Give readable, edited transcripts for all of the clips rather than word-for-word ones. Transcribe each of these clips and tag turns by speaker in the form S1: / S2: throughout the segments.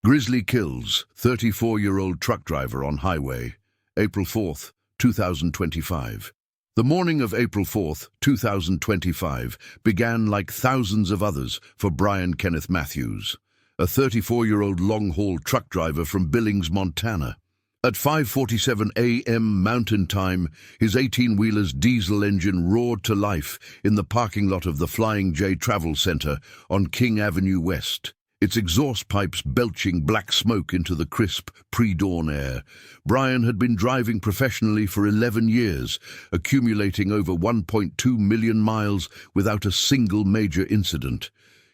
S1: Grizzly kills 34-year-old truck driver on highway, April 4th, 2025. The morning of April 4th, 2025 began like thousands of others for Brian Kenneth Matthews, a 34-year-old long-haul truck driver from Billings, Montana. At 5:47 a.m. Mountain Time, his 18-wheeler's diesel engine roared to life in the parking lot of the Flying J Travel Center on King Avenue West, its exhaust pipes belching black smoke into the crisp, pre-dawn air. Brian had been driving professionally for 11 years, accumulating over 1.2 million miles without a single major incident.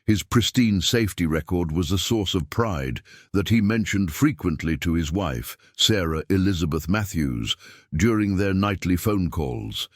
S1: His pristine safety record was a source of pride that he mentioned frequently to his wife, Sarah Elizabeth Matthews, during their nightly phone calls.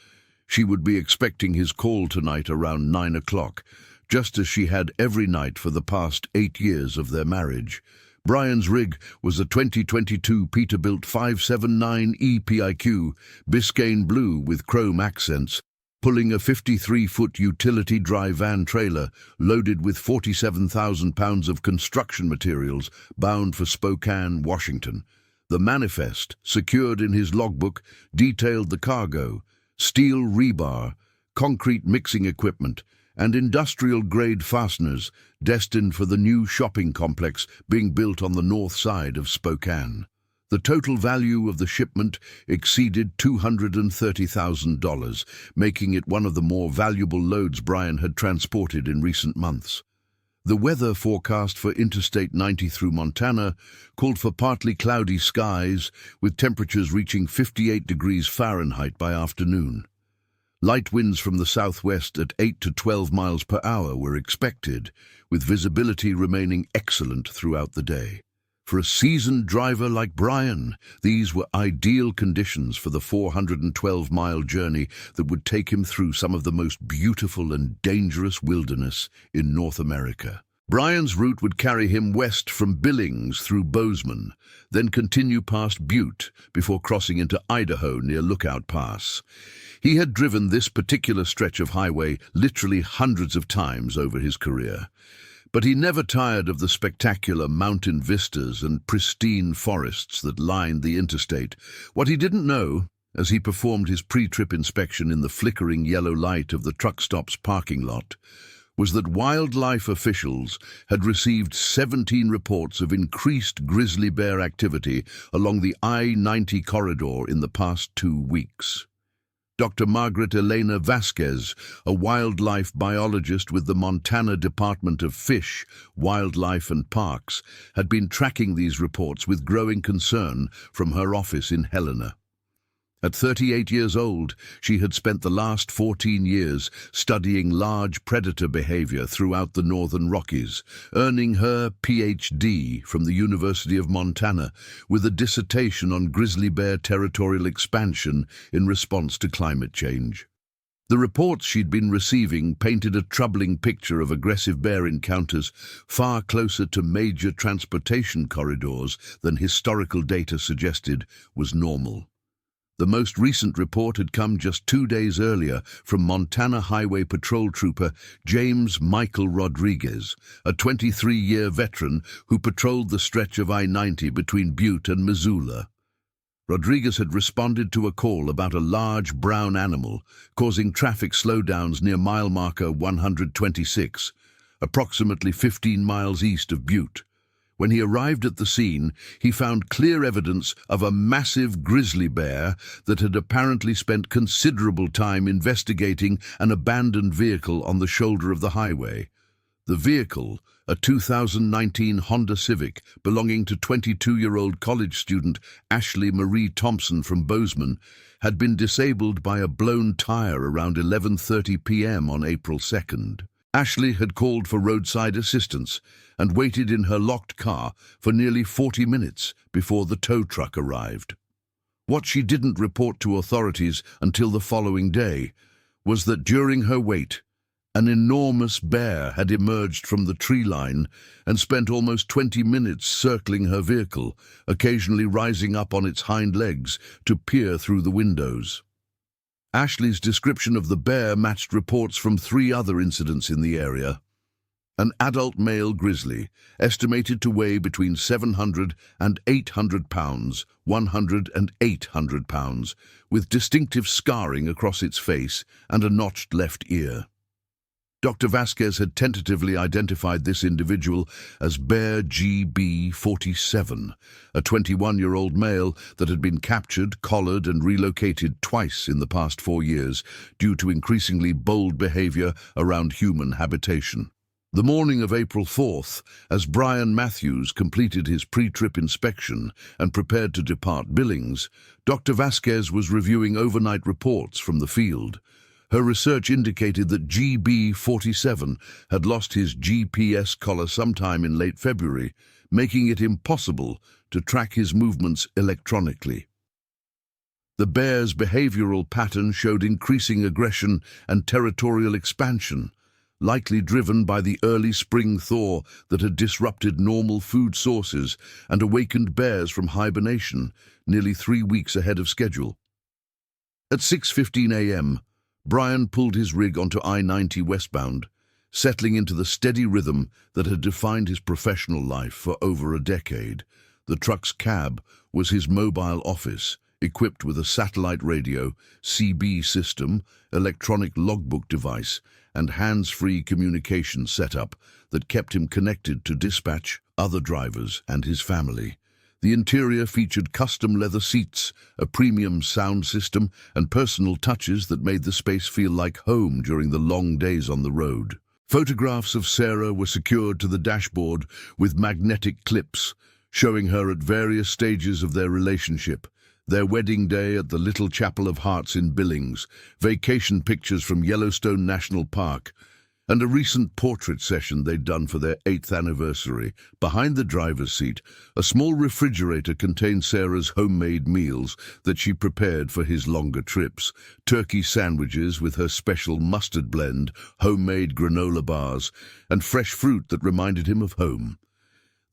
S1: She would be expecting his call tonight around 9 o'clock, just as she had every night for the past 8 years of their marriage. Brian's rig was a 2022 Peterbilt 579 EPIQ, Biscayne blue with chrome accents, pulling a 53-foot utility dry van trailer loaded with 47,000 pounds of construction materials bound for Spokane, Washington. The manifest, secured in his logbook, detailed the cargo: steel rebar, concrete mixing equipment, and industrial-grade fasteners destined for the new shopping complex being built on the north side of Spokane. The total value of the shipment exceeded $230,000, making it one of the more valuable loads Brian had transported in recent months. The weather forecast for Interstate 90 through Montana called for partly cloudy skies, with temperatures reaching 58 degrees Fahrenheit by afternoon. Light winds from the southwest at 8 to 12 miles per hour were expected, with visibility remaining excellent throughout the day. For a seasoned driver like Brian, these were ideal conditions for the 412-mile journey that would take him through some of the most beautiful and dangerous wilderness in North America. Brian's route would carry him west from Billings through Bozeman, then continue past Butte before crossing into Idaho near Lookout Pass. He had driven this particular stretch of highway literally hundreds of times over his career, but he never tired of the spectacular mountain vistas and pristine forests that lined the interstate. What he didn't know, as he performed his pre-trip inspection in the flickering yellow light of the truck stop's parking lot, was that wildlife officials had received 17 reports of increased grizzly bear activity along the I-90 corridor in the past 2 weeks. Dr. Margaret Elena Vasquez, a wildlife biologist with the Montana Department of Fish, Wildlife and Parks, had been tracking these reports with growing concern from her office in Helena. At 38 years old, she had spent the last 14 years studying large predator behavior throughout the Northern Rockies, earning her Ph.D. from the University of Montana with a dissertation on grizzly bear territorial expansion in response to climate change. The reports she'd been receiving painted a troubling picture of aggressive bear encounters far closer to major transportation corridors than historical data suggested was normal. The most recent report had come just 2 days earlier from Montana Highway Patrol Trooper James Michael Rodriguez, a 23-year veteran who patrolled the stretch of I-90 between Butte and Missoula. Rodriguez had responded to a call about a large brown animal causing traffic slowdowns near mile marker 126, approximately 15 miles east of Butte. When he arrived at the scene, he found clear evidence of a massive grizzly bear that had apparently spent considerable time investigating an abandoned vehicle on the shoulder of the highway. The vehicle, a 2019 Honda Civic belonging to 22-year-old college student Ashley Marie Thompson from Bozeman, had been disabled by a blown tire around 11:30 p.m. on April 2nd. Ashley had called for roadside assistance and waited in her locked car for nearly 40 minutes before the tow truck arrived. What she didn't report to authorities until the following day was that during her wait, an enormous bear had emerged from the tree line and spent almost 20 minutes circling her vehicle, occasionally rising up on its hind legs to peer through the windows. Ashley's description of the bear matched reports from 3 other incidents in the area. an adult male grizzly, estimated to weigh between 700 and 800 pounds, 100 and 800 pounds, with distinctive scarring across its face and a notched left ear. Dr. Vasquez had tentatively identified this individual as Bear GB47, a 21-year-old male that had been captured, collared, and relocated twice in the past 4 years due to increasingly bold behavior around human habitation. The morning of April 4th, as Brian Matthews completed his pre-trip inspection and prepared to depart Billings, Dr. Vasquez was reviewing overnight reports from the field. Her research indicated that GB47 had lost his GPS collar sometime in late February, making it impossible to track his movements electronically. The bear's behavioral pattern showed increasing aggression and territorial expansion, likely driven by the early spring thaw that had disrupted normal food sources and awakened bears from hibernation nearly 3 weeks ahead of schedule. At 6:15 a.m., Brian pulled his rig onto I-90 westbound, settling into the steady rhythm that had defined his professional life for over a decade. The truck's cab was his mobile office, equipped with a satellite radio, CB system, electronic logbook device, and hands-free communication setup that kept him connected to dispatch, other drivers, and his family. The interior featured custom leather seats, a premium sound system, and personal touches that made the space feel like home during the long days on the road. Photographs of Sarah were secured to the dashboard with magnetic clips, showing her at various stages of their relationship: their wedding day at the Little Chapel of Hearts in Billings, vacation pictures from Yellowstone National Park, and a recent portrait session they'd done for their 8th anniversary. Behind the driver's seat, a small refrigerator contained Sarah's homemade meals that she prepared for his longer trips: turkey sandwiches with her special mustard blend, homemade granola bars, and fresh fruit that reminded him of home.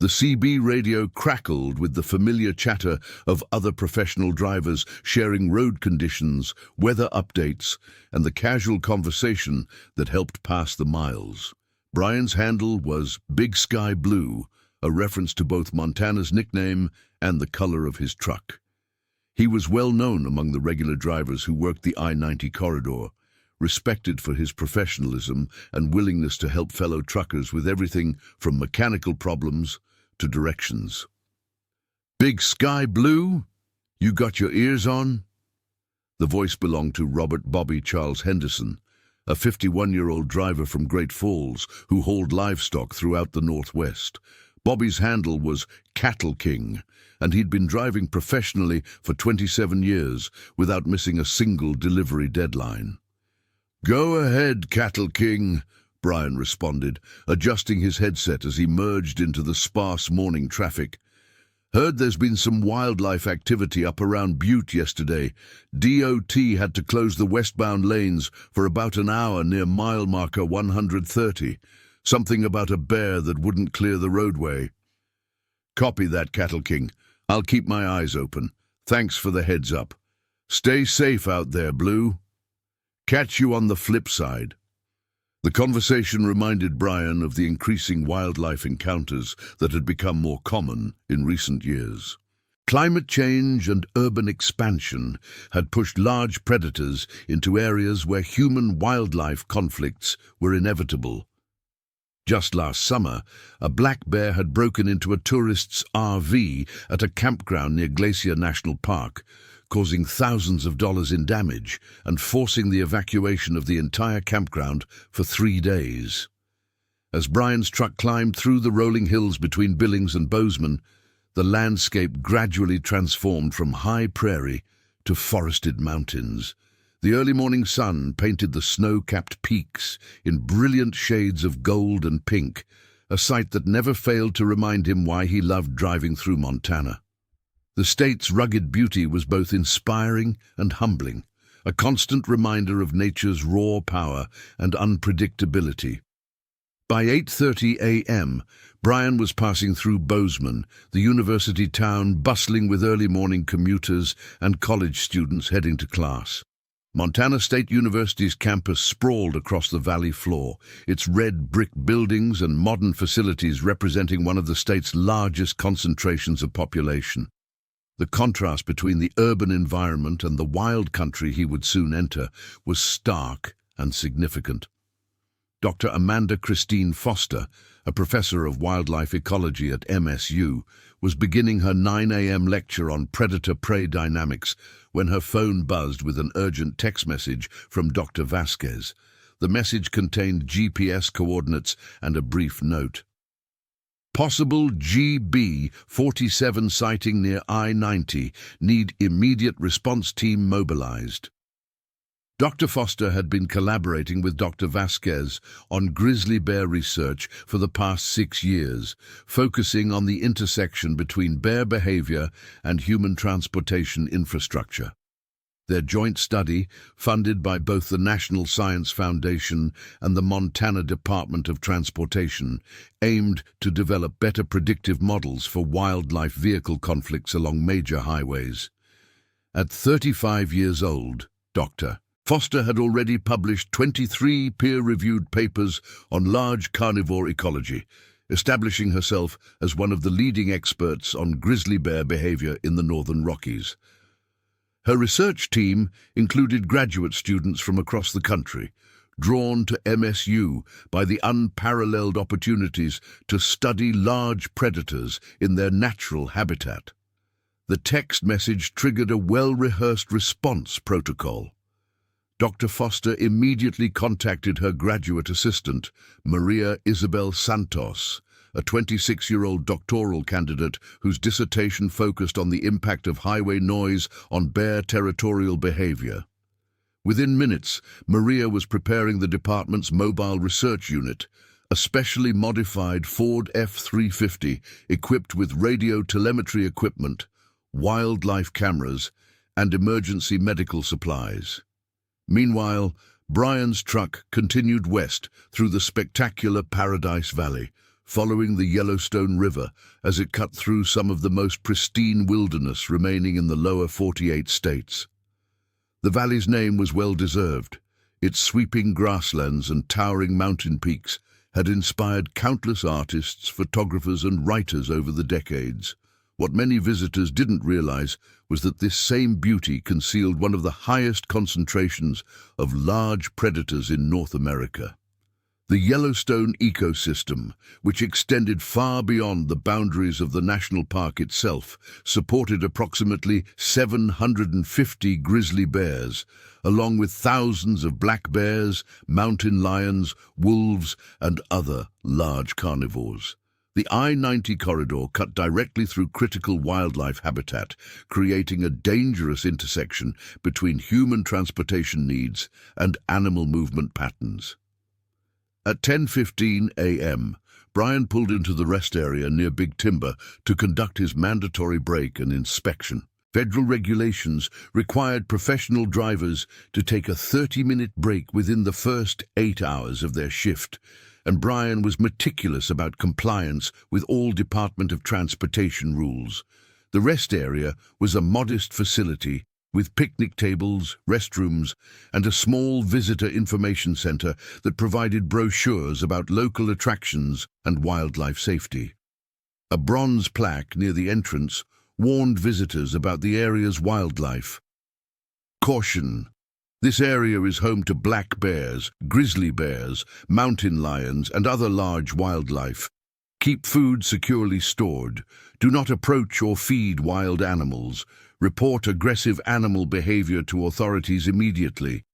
S1: The CB radio crackled with the familiar chatter of other professional drivers sharing road conditions, weather updates, and the casual conversation that helped pass the miles. Brian's handle was Big Sky Blue, a reference to both Montana's nickname and the color of his truck. He was well known among the regular drivers who worked the I-90 corridor, respected for his professionalism and willingness to help fellow truckers with everything from mechanical problems to directions. "Big Sky Blue? You got your ears on?" The voice belonged to Robert Bobby Charles Henderson, a 51-year-old driver from Great Falls who hauled livestock throughout the Northwest. Bobby's handle was Cattle King, and he'd been driving professionally for 27 years without missing a single delivery deadline. "Go ahead, Cattle King," Brian responded, adjusting his headset as he merged into the sparse morning traffic. "Heard there's been some wildlife activity up around Butte yesterday. DOT had to close the westbound lanes for about an hour near mile marker 130. Something about a bear that wouldn't clear the roadway." "Copy that, Cattle King. I'll keep my eyes open. Thanks for the heads up. Stay safe out there, Blue. Catch you on the flip side." The conversation reminded Brian of the increasing wildlife encounters that had become more common in recent years. Climate change and urban expansion had pushed large predators into areas where human-wildlife conflicts were inevitable. Just last summer, a black bear had broken into a tourist's RV at a campground near Glacier National Park, causing thousands of dollars in damage and forcing the evacuation of the entire campground for 3 days. As Brian's truck climbed through the rolling hills between Billings and Bozeman, the landscape gradually transformed from high prairie to forested mountains. The early morning sun painted the snow-capped peaks in brilliant shades of gold and pink, a sight that never failed to remind him why he loved driving through Montana. The state's rugged beauty was both inspiring and humbling, a constant reminder of nature's raw power and unpredictability. By 8:30 a.m., Brian was passing through Bozeman, the university town bustling with early morning commuters and college students heading to class. Montana State University's campus sprawled across the valley floor, its red brick buildings and modern facilities representing one of the state's largest concentrations of population. The contrast between the urban environment and the wild country he would soon enter was stark and significant. Dr. Amanda Christine Foster, a professor of wildlife ecology at MSU, was beginning her 9 a.m. lecture on predator-prey dynamics when her phone buzzed with an urgent text message from Dr. Vasquez. The message contained GPS coordinates and a brief note. Possible GB-47 sighting near I-90. Need immediate response team mobilized. Dr. Foster had been collaborating with Dr. Vasquez on grizzly bear research for the past 6 years, focusing on the intersection between bear behavior and human transportation infrastructure. Their joint study, funded by both the National Science Foundation and the Montana Department of Transportation, aimed to develop better predictive models for wildlife vehicle conflicts along major highways. At 35 years old, Dr. Foster had already published 23 peer-reviewed papers on large carnivore ecology, establishing herself as one of the leading experts on grizzly bear behavior in the Northern Rockies. Her research team included graduate students from across the country, drawn to MSU by the unparalleled opportunities to study large predators in their natural habitat. The text message triggered a well-rehearsed response protocol. Dr. Foster immediately contacted her graduate assistant, Maria Isabel Santos, a 26-year-old doctoral candidate whose dissertation focused on the impact of highway noise on bear territorial behavior. Within minutes, Maria was preparing the department's mobile research unit, a specially modified Ford F-350 equipped with radio telemetry equipment, wildlife cameras, and emergency medical supplies. Meanwhile, Brian's truck continued west through the spectacular Paradise Valley, following the Yellowstone River as it cut through some of the most pristine wilderness remaining in the lower 48 states. The valley's name was well-deserved. Its sweeping grasslands and towering mountain peaks had inspired countless artists, photographers, and writers over the decades. What many visitors didn't realize was that this same beauty concealed one of the highest concentrations of large predators in North America. The Yellowstone ecosystem, which extended far beyond the boundaries of the national park itself, supported approximately 750 grizzly bears, along with thousands of black bears, mountain lions, wolves, and other large carnivores. The I-90 corridor cut directly through critical wildlife habitat, creating a dangerous intersection between human transportation needs and animal movement patterns. At 10:15 a.m., Brian pulled into the rest area near Big Timber to conduct his mandatory break and inspection. Federal regulations required professional drivers to take a 30-minute break within the first 8 hours of their shift, and Brian was meticulous about compliance with all Department of Transportation rules. The rest area was a modest facility with picnic tables, restrooms, and a small visitor information center that provided brochures about local attractions and wildlife safety. A bronze plaque near the entrance warned visitors about the area's wildlife. Caution: this area is home to black bears, grizzly bears, mountain lions, and other large wildlife. Keep food securely stored. Do not approach or feed wild animals. Report aggressive animal behavior to authorities immediately.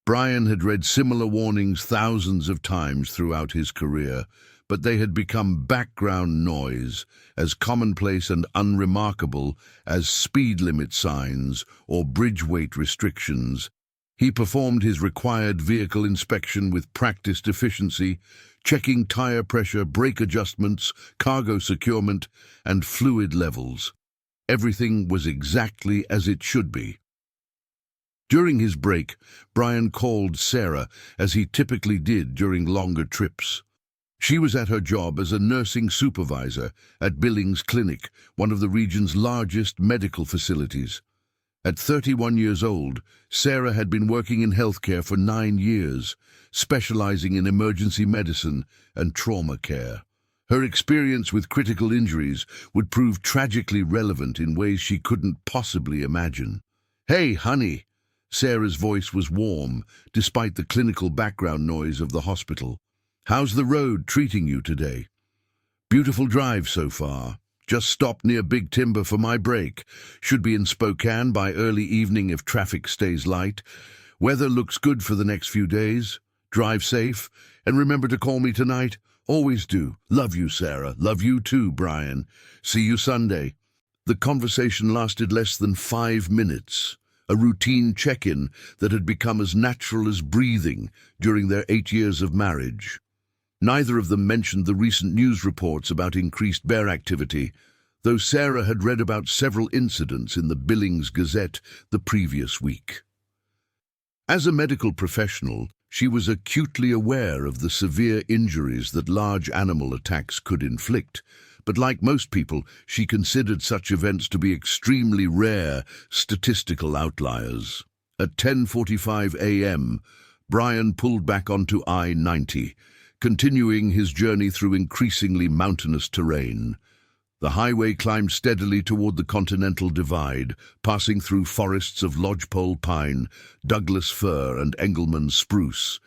S1: Brian had read similar warnings thousands of times throughout his career, but they had become background noise, as commonplace and unremarkable as speed limit signs or bridge weight restrictions. He performed his required vehicle inspection with practiced efficiency, checking tire pressure, brake adjustments, cargo securement, and fluid levels. Everything was exactly as it should be. During his break, Brian called Sarah, as he typically did during longer trips. She was at her job as a nursing supervisor at Billings Clinic, one of the region's largest medical facilities. At 31 years old, Sarah had been working in healthcare for 9 years, specializing in emergency medicine and trauma care. Her experience with critical injuries would prove tragically relevant in ways she couldn't possibly imagine. "Hey, honey!" Sarah's voice was warm, despite the clinical background noise of the hospital. "How's the road treating you today?" "Beautiful drive so far. Just stopped near Big Timber for my break. Should be in Spokane by early evening if traffic stays light. Weather looks good for the next few days. Drive safe, and remember to call me tonight. Always do. Love you, Sarah. Love you too, Brian. See you Sunday." The conversation lasted less than 5 minutes, a routine check-in that had become as natural as breathing during their 8 years of marriage. Neither of them mentioned the recent news reports about increased bear activity, though Sarah had read about several incidents in the Billings Gazette the previous week. As a medical professional, she was acutely aware of the severe injuries that large animal attacks could inflict, but like most people, she considered such events to be extremely rare statistical outliers. At 10:45 a.m., Brian pulled back onto I-90, continuing his journey through increasingly mountainous terrain. The highway climbed steadily toward the Continental Divide, passing through forests of lodgepole pine, Douglas fir, and Engelmann spruce.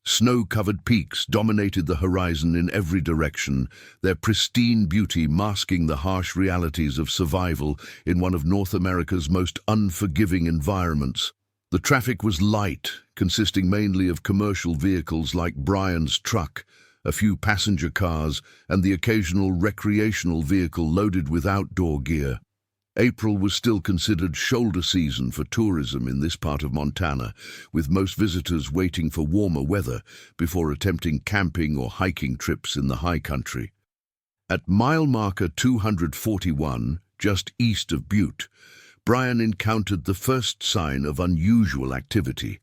S1: Snow-covered peaks dominated the horizon in every direction, their pristine beauty masking the harsh realities of survival in one of North America's most unforgiving environments. The traffic was light, consisting mainly of commercial vehicles like Brian's truck, a few passenger cars, and the occasional recreational vehicle loaded with outdoor gear. April was still considered shoulder season for tourism in this part of Montana, with most visitors waiting for warmer weather before attempting camping or hiking trips in the high country. At mile marker 241, just east of Butte, Brian encountered the first sign of unusual activity.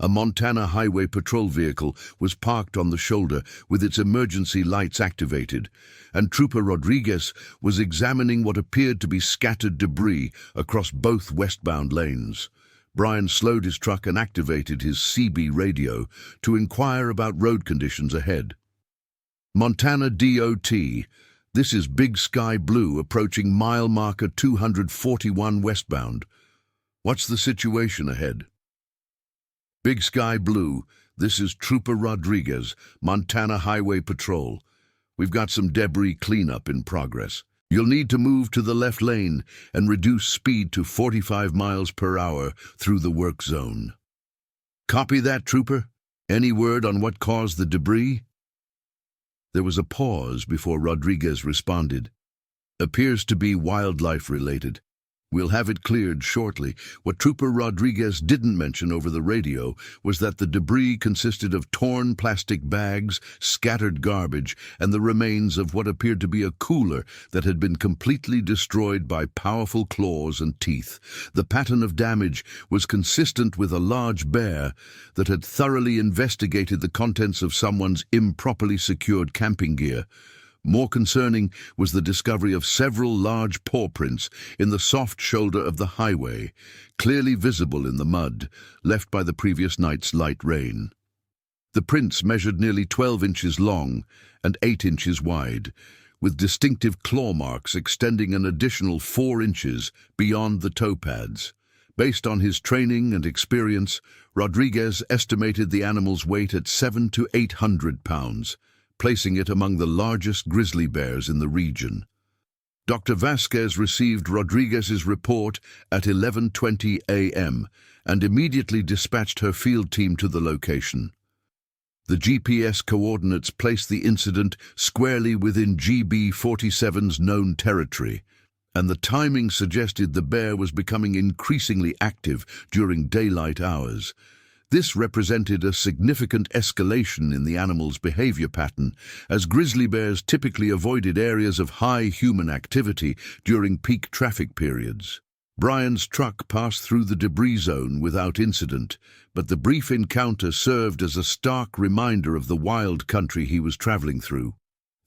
S1: A Montana Highway Patrol vehicle was parked on the shoulder with its emergency lights activated, and Trooper Rodriguez was examining what appeared to be scattered debris across both westbound lanes. Brian slowed his truck and activated his CB radio to inquire about road conditions ahead. "Montana DOT, this is Big Sky Blue approaching mile marker 241 westbound. What's the situation ahead?" "Big Sky Blue, this is Trooper Rodriguez, Montana Highway Patrol. We've got some debris cleanup in progress. You'll need to move to the left lane and reduce speed to 45 miles per hour through the work zone." "Copy that, Trooper. Any word on what caused the debris?" There was a pause before Rodriguez responded. "Appears to be wildlife related. We'll have it cleared shortly." What Trooper Rodriguez didn't mention over the radio was that the debris consisted of torn plastic bags, scattered garbage, and the remains of what appeared to be a cooler that had been completely destroyed by powerful claws and teeth. The pattern of damage was consistent with a large bear that had thoroughly investigated the contents of someone's improperly secured camping gear. More concerning was the discovery of several large paw prints in the soft shoulder of the highway, clearly visible in the mud, left by the previous night's light rain. The prints measured nearly 12 inches long and 8 inches wide, with distinctive claw marks extending an additional 4 inches beyond the toe pads. Based on his training and experience, Rodriguez estimated the animal's weight at 700 to 800 pounds, placing it among the largest grizzly bears in the region. Dr. Vasquez received Rodriguez's report at 11:20 a.m. and immediately dispatched her field team to the location. The GPS coordinates placed the incident squarely within GB-47's known territory, and the timing suggested the bear was becoming increasingly active during daylight hours. This represented a significant escalation in the animal's behavior pattern, as grizzly bears typically avoided areas of high human activity during peak traffic periods. Brian's truck passed through the debris zone without incident, but the brief encounter served as a stark reminder of the wild country he was traveling through.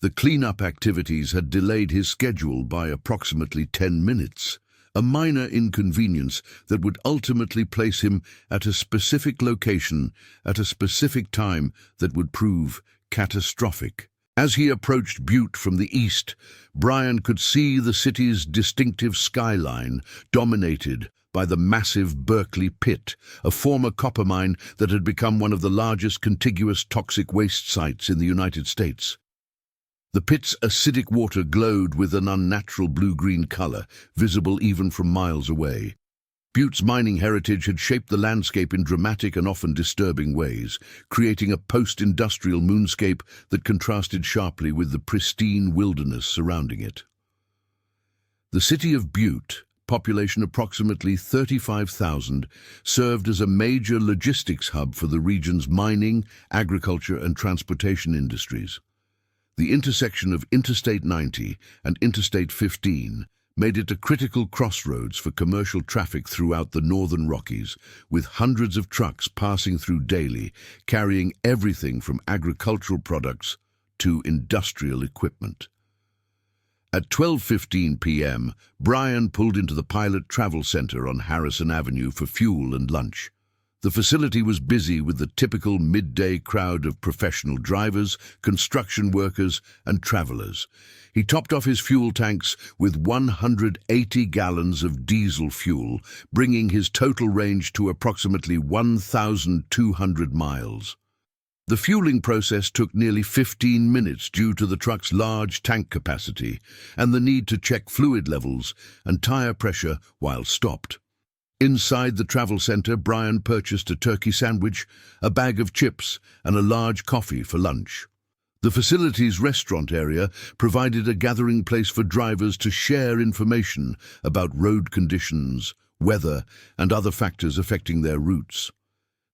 S1: The cleanup activities had delayed his schedule by approximately 10 minutes, a minor inconvenience that would ultimately place him at a specific location at a specific time that would prove catastrophic. As he approached Butte from the east, Brian could see the city's distinctive skyline dominated by the massive Berkeley Pit, a former copper mine that had become one of the largest contiguous toxic waste sites in the United States. The pit's acidic water glowed with an unnatural blue-green color, visible even from miles away. Butte's mining heritage had shaped the landscape in dramatic and often disturbing ways, creating a post-industrial moonscape that contrasted sharply with the pristine wilderness surrounding it. The city of Butte, population approximately 35,000, served as a major logistics hub for the region's mining, agriculture, and transportation industries. The intersection of Interstate 90 and Interstate 15 made it a critical crossroads for commercial traffic throughout the northern Rockies, with hundreds of trucks passing through daily, carrying everything from agricultural products to industrial equipment. At 12:15 p.m., Brian pulled into the Pilot Travel Center on Harrison Avenue for fuel and lunch. The facility was busy with the typical midday crowd of professional drivers, construction workers, and travelers. He topped off his fuel tanks with 180 gallons of diesel fuel, bringing his total range to approximately 1,200 miles. The fueling process took nearly 15 minutes due to the truck's large tank capacity and the need to check fluid levels and tire pressure while stopped. Inside the travel center, Brian purchased a turkey sandwich, a bag of chips, and a large coffee for lunch. The facility's restaurant area provided a gathering place for drivers to share information about road conditions, weather, and other factors affecting their routes.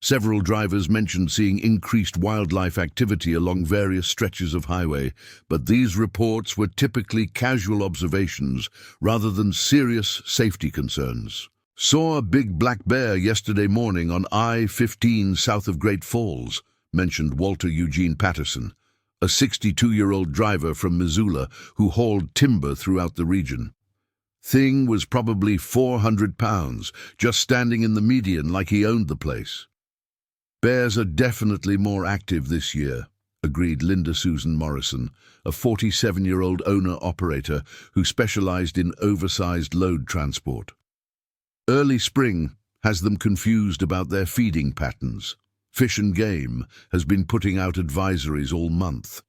S1: Several drivers mentioned seeing increased wildlife activity along various stretches of highway, but these reports were typically casual observations rather than serious safety concerns. "Saw a big black bear yesterday morning on I-15 south of Great Falls," mentioned Walter Eugene Patterson, a 62-year-old driver from Missoula who hauled timber throughout the region. "Thing was probably 400 pounds, just standing in the median like he owned the place." "Bears are definitely more active this year," agreed Linda Susan Morrison, a 47-year-old owner-operator who specialized in oversized load transport. "Early spring has them confused about their feeding patterns. Fish and Game has been putting out advisories all month."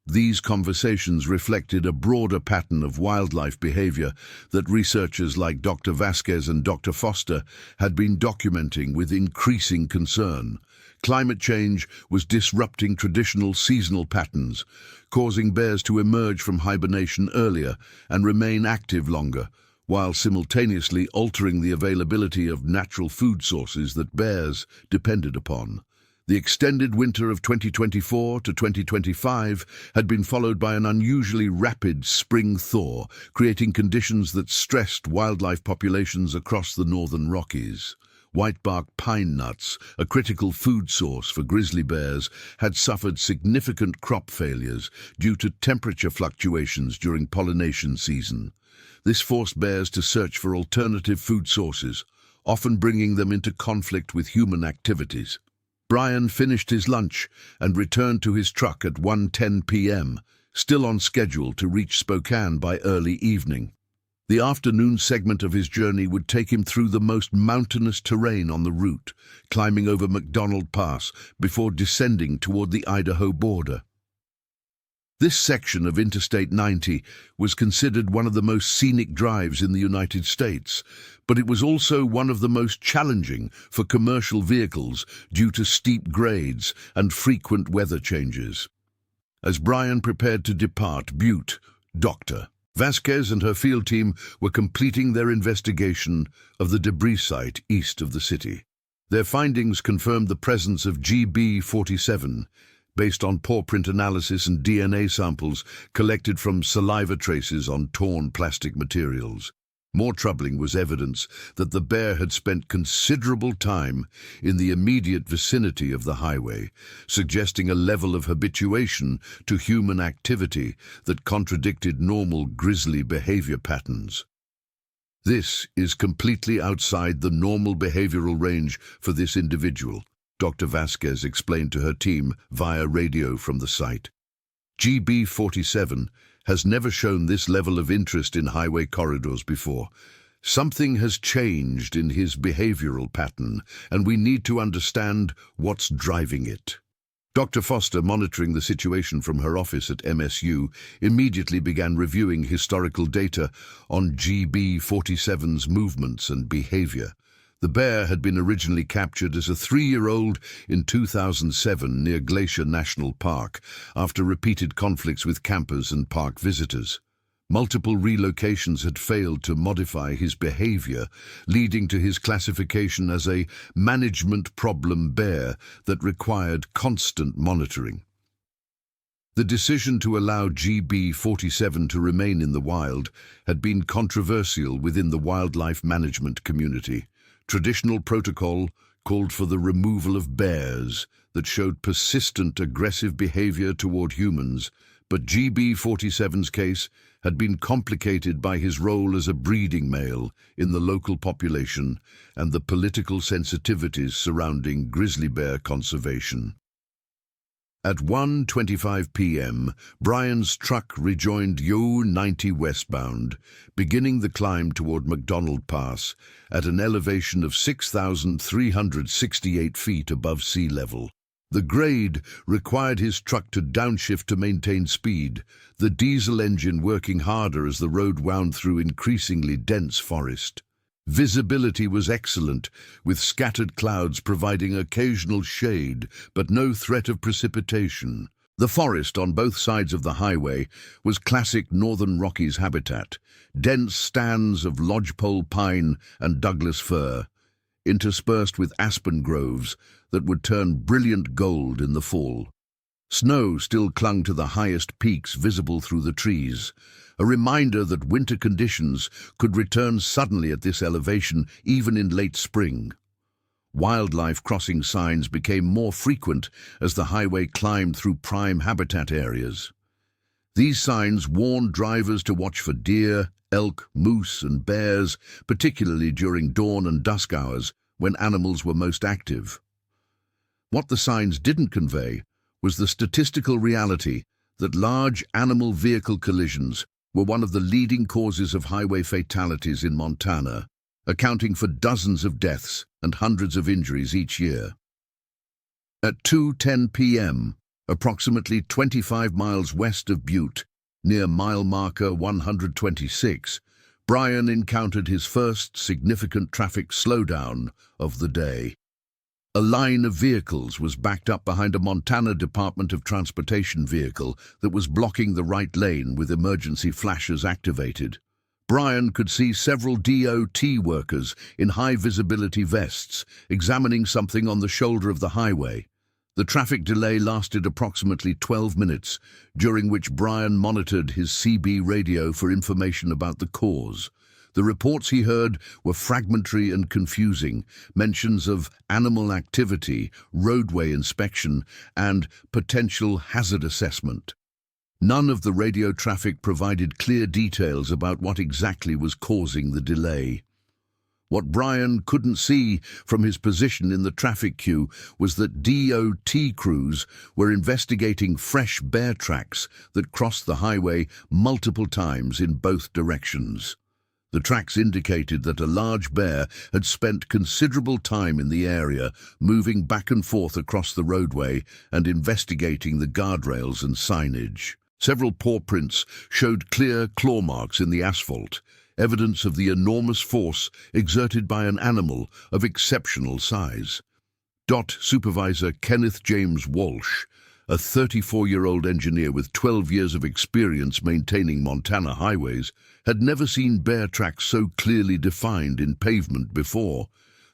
S1: These conversations reflected a broader pattern of wildlife behavior that researchers like Dr. Vasquez and Dr. Foster had been documenting with increasing concern. Climate change was disrupting traditional seasonal patterns, causing bears to emerge from hibernation earlier and remain active longer, while simultaneously altering the availability of natural food sources that bears depended upon. The extended winter of 2024 to 2025 had been followed by an unusually rapid spring thaw, creating conditions that stressed wildlife populations across the northern Rockies. Whitebark pine nuts, a critical food source for grizzly bears, had suffered significant crop failures due to temperature fluctuations during pollination season. This forced bears to search for alternative food sources, often bringing them into conflict with human activities. Brian finished his lunch and returned to his truck at 1:10 p.m., still on schedule to reach Spokane by early evening. The afternoon segment of his journey would take him through the most mountainous terrain on the route, climbing over McDonald Pass before descending toward the Idaho border. This section of Interstate 90 was considered one of the most scenic drives in the United States, but it was also one of the most challenging for commercial vehicles due to steep grades and frequent weather changes. As Brian prepared to depart Butte, Dr. Vasquez and her field team were completing their investigation of the debris site east of the city. Their findings confirmed the presence of GB47, based on paw print analysis and DNA samples collected from saliva traces on torn plastic materials. More troubling was evidence that the bear had spent considerable time in the immediate vicinity of the highway, suggesting a level of habituation to human activity that contradicted normal grizzly behavior patterns. This is completely outside the normal behavioral range for this individual, Dr. Vasquez explained to her team via radio from the site. GB47 has never shown this level of interest in highway corridors before. Something has changed in his behavioral pattern, and we need to understand what's driving it. Dr. Foster, monitoring the situation from her office at MSU, immediately began reviewing historical data on GB47's movements and behavior. The bear had been originally captured as a 3-year-old in 2007 near Glacier National Park after repeated conflicts with campers and park visitors. Multiple relocations had failed to modify his behavior, leading to his classification as a management problem bear that required constant monitoring. The decision to allow GB47 to remain in the wild had been controversial within the wildlife management community. Traditional protocol called for the removal of bears that showed persistent aggressive behavior toward humans, but GB47's case had been complicated by his role as a breeding male in the local population and the political sensitivities surrounding grizzly bear conservation. At 1:25 p.m., Brian's truck rejoined U-90 westbound, beginning the climb toward McDonald Pass at an elevation of 6,368 feet above sea level. The grade required his truck to downshift to maintain speed, the diesel engine working harder as the road wound through increasingly dense forest. Visibility was excellent, with scattered clouds providing occasional shade, but no threat of precipitation. The forest on both sides of the highway was classic Northern Rockies habitat, dense stands of lodgepole pine and Douglas fir, interspersed with aspen groves that would turn brilliant gold in the fall. Snow still clung to the highest peaks visible through the trees, a reminder that winter conditions could return suddenly at this elevation even in late spring. Wildlife crossing signs became more frequent as the highway climbed through prime habitat areas. These signs warned drivers to watch for deer, elk, moose, and bears, particularly during dawn and dusk hours when animals were most active. What the signs didn't convey was the statistical reality that large animal vehicle collisions were one of the leading causes of highway fatalities in Montana, accounting for dozens of deaths and hundreds of injuries each year. At 2:10 p.m., approximately 25 miles west of Butte, near mile marker 126, Brian encountered his first significant traffic slowdown of the day. A line of vehicles was backed up behind a Montana Department of Transportation vehicle that was blocking the right lane with emergency flashers activated. Brian could see several DOT workers in high-visibility vests examining something on the shoulder of the highway. The traffic delay lasted approximately 12 minutes, during which Brian monitored his CB radio for information about the cause. The reports he heard were fragmentary and confusing, mentions of animal activity, roadway inspection, and potential hazard assessment. None of the radio traffic provided clear details about what exactly was causing the delay. What Brian couldn't see from his position in the traffic queue was that DOT crews were investigating fresh bear tracks that crossed the highway multiple times in both directions. The tracks indicated that a large bear had spent considerable time in the area, moving back and forth across the roadway and investigating the guardrails and signage. Several paw prints showed clear claw marks in the asphalt, evidence of the enormous force exerted by an animal of exceptional size. DOT Supervisor Kenneth James Walsh, a 34-year-old engineer with 12 years of experience maintaining Montana highways, had never seen bear tracks so clearly defined in pavement before.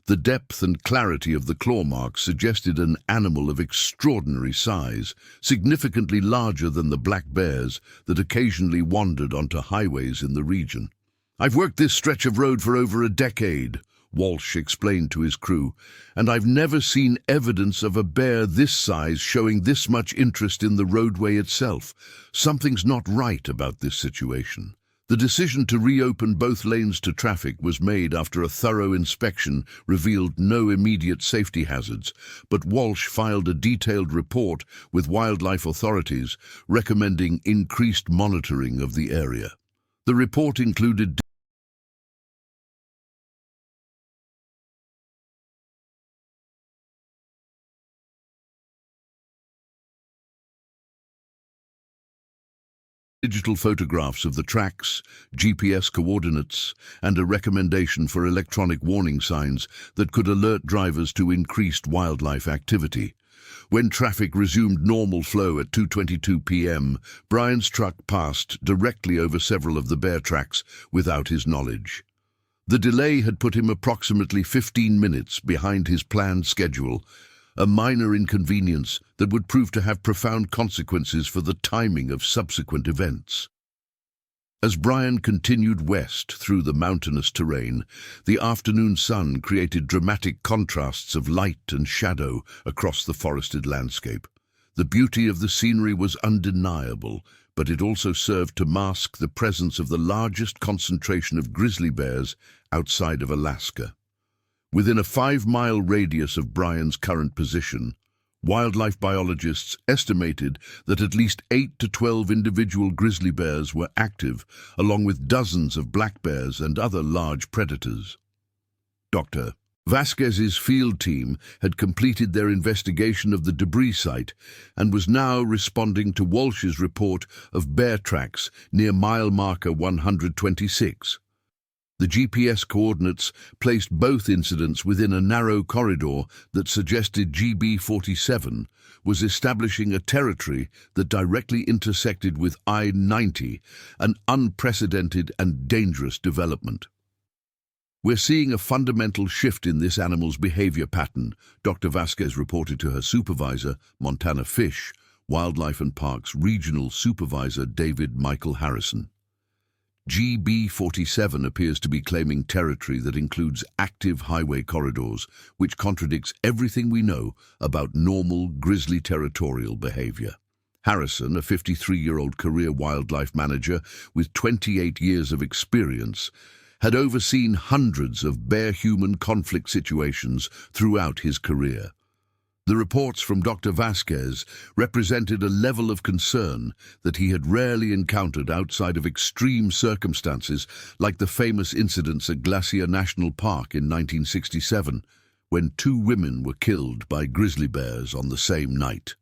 S1: The depth and clarity of the claw marks suggested an animal of extraordinary size, significantly larger than the black bears that occasionally wandered onto highways in the region. "I've worked this stretch of road for over a decade," Walsh explained to his crew, "and I've never seen evidence of a bear this size showing this much interest in the roadway itself. Something's not right about this situation." The decision to reopen both lanes to traffic was made after a thorough inspection revealed no immediate safety hazards, but Walsh filed a detailed report with wildlife authorities recommending increased monitoring of the area. The report included digital photographs of the tracks, GPS coordinates, and a recommendation for electronic warning signs that could alert drivers to increased wildlife activity. When traffic resumed normal flow at 2:22 p.m., Brian's truck passed directly over several of the bear tracks without his knowledge. The delay had put him approximately 15 minutes behind his planned schedule, a minor inconvenience that would prove to have profound consequences for the timing of subsequent events. As Brian continued west through the mountainous terrain, the afternoon sun created dramatic contrasts of light and shadow across the forested landscape. The beauty of the scenery was undeniable, but it also served to mask the presence of the largest concentration of grizzly bears outside of Alaska. Within a 5-mile radius of Brian's current position, wildlife biologists estimated that at least 8 to 12 individual grizzly bears were active, along with dozens of black bears and other large predators. Dr. Vasquez's field team had completed their investigation of the debris site and was now responding to Walsh's report of bear tracks near mile marker 126. The GPS coordinates placed both incidents within a narrow corridor that suggested GB-47 was establishing a territory that directly intersected with I-90, an unprecedented and dangerous development. "We're seeing a fundamental shift in this animal's behavior pattern," Dr. Vasquez reported to her supervisor, Montana Fish, Wildlife and Parks Regional Supervisor David Michael Harrison. GB-47 appears to be claiming territory that includes active highway corridors, which contradicts everything we know about normal grizzly territorial behavior. Harrison, a 53-year-old career wildlife manager with 28 years of experience, had overseen hundreds of bear-human conflict situations throughout his career. The reports from Dr. Vasquez represented a level of concern that he had rarely encountered outside of extreme circumstances like the famous incidents at Glacier National Park in 1967, when 2 women were killed by grizzly bears on the same night.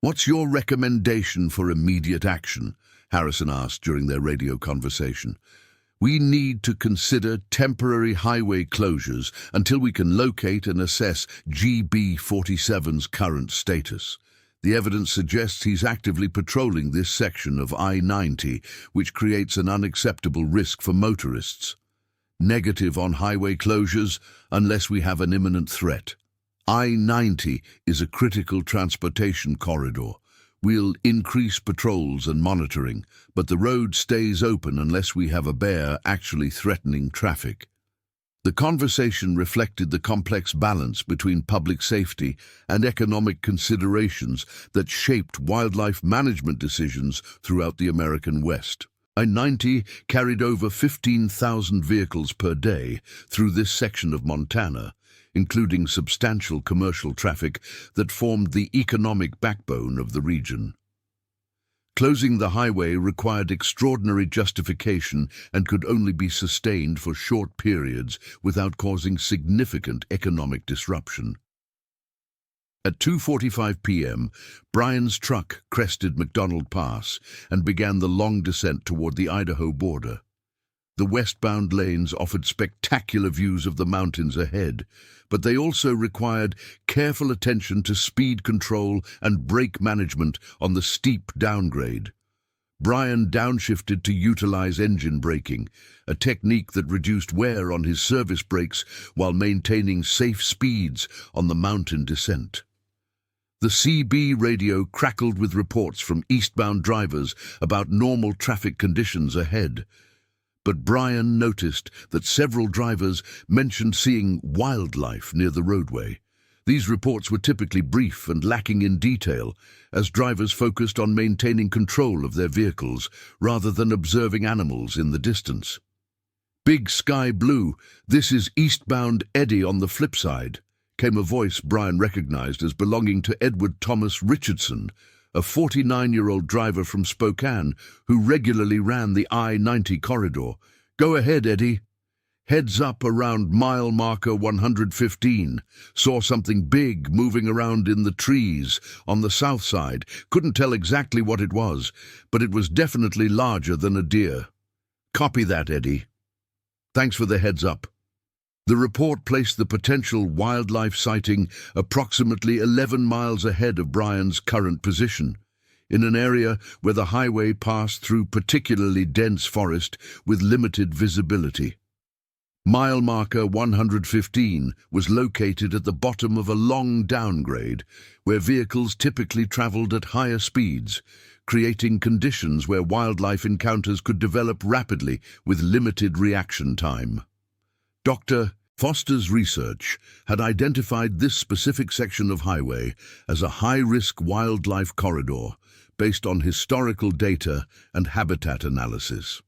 S1: "What's your recommendation for immediate action?" Harrison asked during their radio conversation. "We need to consider temporary highway closures until we can locate and assess GB-47's current status. The evidence suggests he's actively patrolling this section of I-90, which creates an unacceptable risk for motorists. Negative on highway closures unless we have an imminent threat. I-90 is a critical transportation corridor. We'll increase patrols and monitoring, but the road stays open unless we have a bear actually threatening traffic." The conversation reflected the complex balance between public safety and economic considerations that shaped wildlife management decisions throughout the American West. I-90 carried over 15,000 vehicles per day through this section of Montana, including substantial commercial traffic that formed the economic backbone of the region. Closing the highway required extraordinary justification and could only be sustained for short periods without causing significant economic disruption. At 2:45 p.m., Brian's truck crested McDonald Pass and began the long descent toward the Idaho border. The westbound lanes offered spectacular views of the mountains ahead, but they also required careful attention to speed control and brake management on the steep downgrade. Brian downshifted to utilize engine braking, a technique that reduced wear on his service brakes while maintaining safe speeds on the mountain descent. The CB radio crackled with reports from eastbound drivers about normal traffic conditions ahead. But Brian noticed that several drivers mentioned seeing wildlife near the roadway. These reports were typically brief and lacking in detail, as drivers focused on maintaining control of their vehicles rather than observing animals in the distance. "Big Sky Blue, this is eastbound Eddie on the flip side," came a voice Brian recognized as belonging to Edward Thomas Richardson, a 49-year-old driver from Spokane who regularly ran the I-90 corridor. "Go ahead, Eddie." "Heads up around mile marker 115. Saw something big moving around in the trees on the south side. Couldn't tell exactly what it was, but it was definitely larger than a deer." "Copy that, Eddie. Thanks for the heads up." The report placed the potential wildlife sighting approximately 11 miles ahead of Brian's current position, in an area where the highway passed through particularly dense forest with limited visibility. Mile marker 115 was located at the bottom of a long downgrade where vehicles typically traveled at higher speeds, creating conditions where wildlife encounters could develop rapidly with limited reaction time. Dr. Foster's research had identified this specific section of highway as a high-risk wildlife corridor based on historical data and habitat analysis.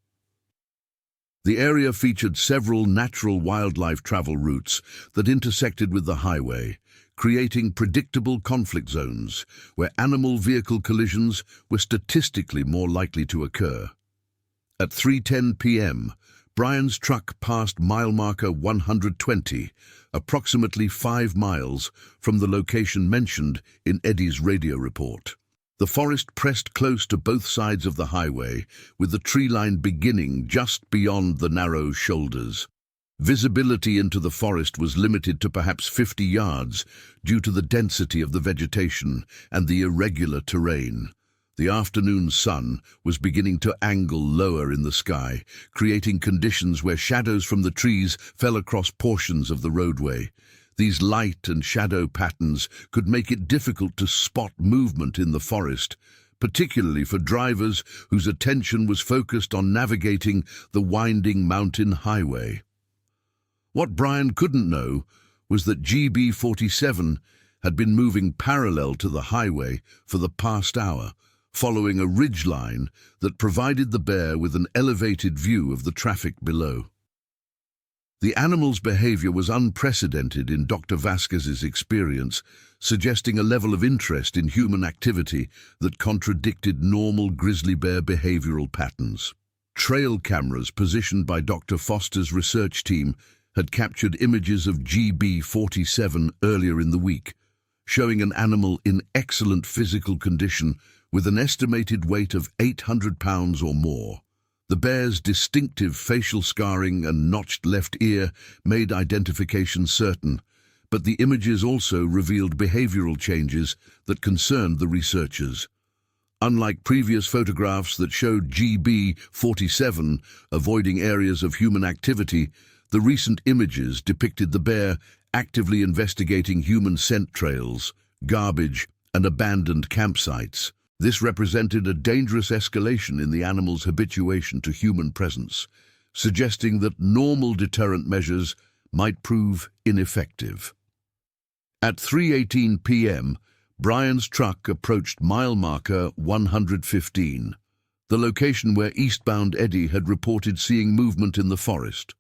S1: The area featured several natural wildlife travel routes that intersected with the highway, creating predictable conflict zones where animal-vehicle collisions were statistically more likely to occur. At 3:10 p.m., Brian's truck passed mile marker 120, approximately 5 miles from the location mentioned in Eddie's radio report. The forest pressed close to both sides of the highway, with the tree line beginning just beyond the narrow shoulders. Visibility into the forest was limited to perhaps 50 yards due to the density of the vegetation and the irregular terrain. The afternoon sun was beginning to angle lower in the sky, creating conditions where shadows from the trees fell across portions of the roadway. These light and shadow patterns could make it difficult to spot movement in the forest, particularly for drivers whose attention was focused on navigating the winding mountain highway. What Brian couldn't know was that GB47 had been moving parallel to the highway for the past hour, following a ridgeline that provided the bear with an elevated view of the traffic below. The animal's behavior was unprecedented in Dr. Vasquez's experience, suggesting a level of interest in human activity that contradicted normal grizzly bear behavioral patterns. Trail cameras positioned by Dr. Foster's research team had captured images of GB47 earlier in the week, showing an animal in excellent physical condition with an estimated weight of 800 pounds or more. The bear's distinctive facial scarring and notched left ear made identification certain, but the images also revealed behavioral changes that concerned the researchers. Unlike previous photographs that showed GB47 avoiding areas of human activity, the recent images depicted the bear actively investigating human scent trails, garbage, and abandoned campsites. This represented a dangerous escalation in the animal's habituation to human presence, suggesting that normal deterrent measures might prove ineffective. At 3:18 p.m., Brian's truck approached mile marker 115, the location where eastbound Eddie had reported seeing movement in the forest.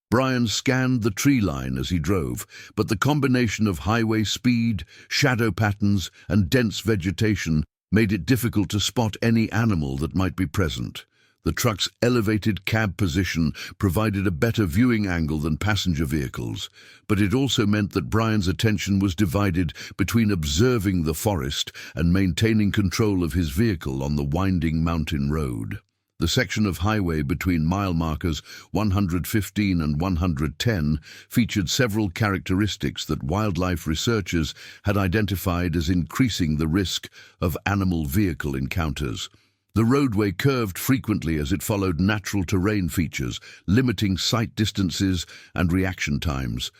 S1: Brian scanned the tree line as he drove, but the combination of highway speed, shadow patterns, and dense vegetation made it difficult to spot any animal that might be present. The truck's elevated cab position provided a better viewing angle than passenger vehicles, but it also meant that Brian's attention was divided between observing the forest and maintaining control of his vehicle on the winding mountain road. The section of highway between mile markers 115 and 110 featured several characteristics that wildlife researchers had identified as increasing the risk of animal-vehicle encounters. The roadway curved frequently as it followed natural terrain features, limiting sight distances and reaction times.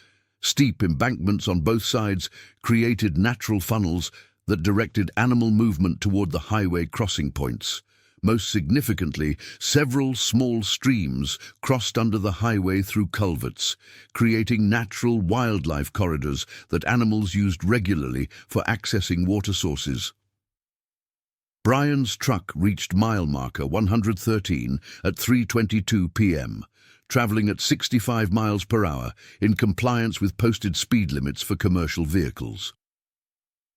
S1: Steep embankments on both sides created natural funnels that directed animal movement toward the highway crossing points. Most significantly, several small streams crossed under the highway through culverts, creating natural wildlife corridors that animals used regularly for accessing water sources. Brian's truck reached mile marker 113 at 3:22 p.m., traveling at 65 miles per hour in compliance with posted speed limits for commercial vehicles.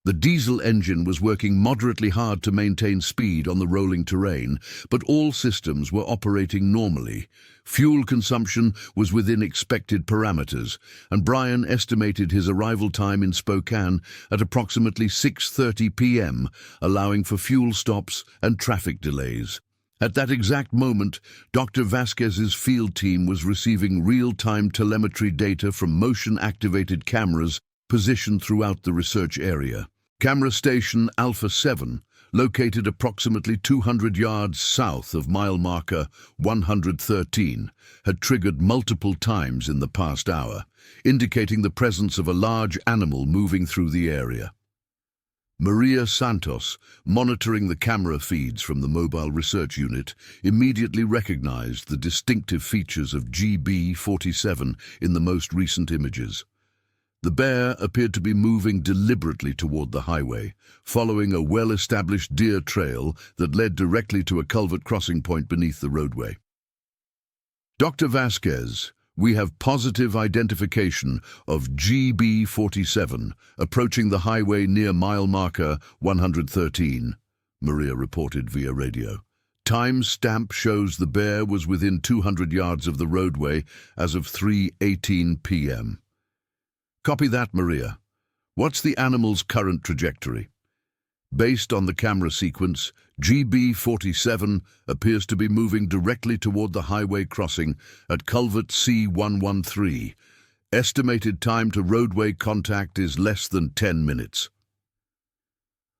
S1: The diesel engine was working moderately hard to maintain speed on the rolling terrain, but all systems were operating normally. Fuel consumption was within expected parameters, and Brian estimated his arrival time in Spokane at approximately 6:30 p.m., allowing for fuel stops and traffic delays. At that exact moment, Dr. Vasquez's field team was receiving real-time telemetry data from motion-activated cameras positioned throughout the research area. Camera station Alpha 7, located approximately 200 yards south of mile marker 113, had triggered multiple times in the past hour, indicating the presence of a large animal moving through the area. Maria Santos, monitoring the camera feeds from the Mobile Research Unit, immediately recognized the distinctive features of GB47 in the most recent images. The bear appeared to be moving deliberately toward the highway, following a well-established deer trail that led directly to a culvert crossing point beneath the roadway. Dr. Vasquez, we have positive identification of GB47 approaching the highway near mile marker 113, Maria reported via radio. Time stamp shows the bear was within 200 yards of the roadway as of 3:18 p.m. Copy that, Maria. What's the animal's current trajectory? Based on the camera sequence, GB47 appears to be moving directly toward the highway crossing at culvert C113. Estimated time to roadway contact is less than 10 minutes.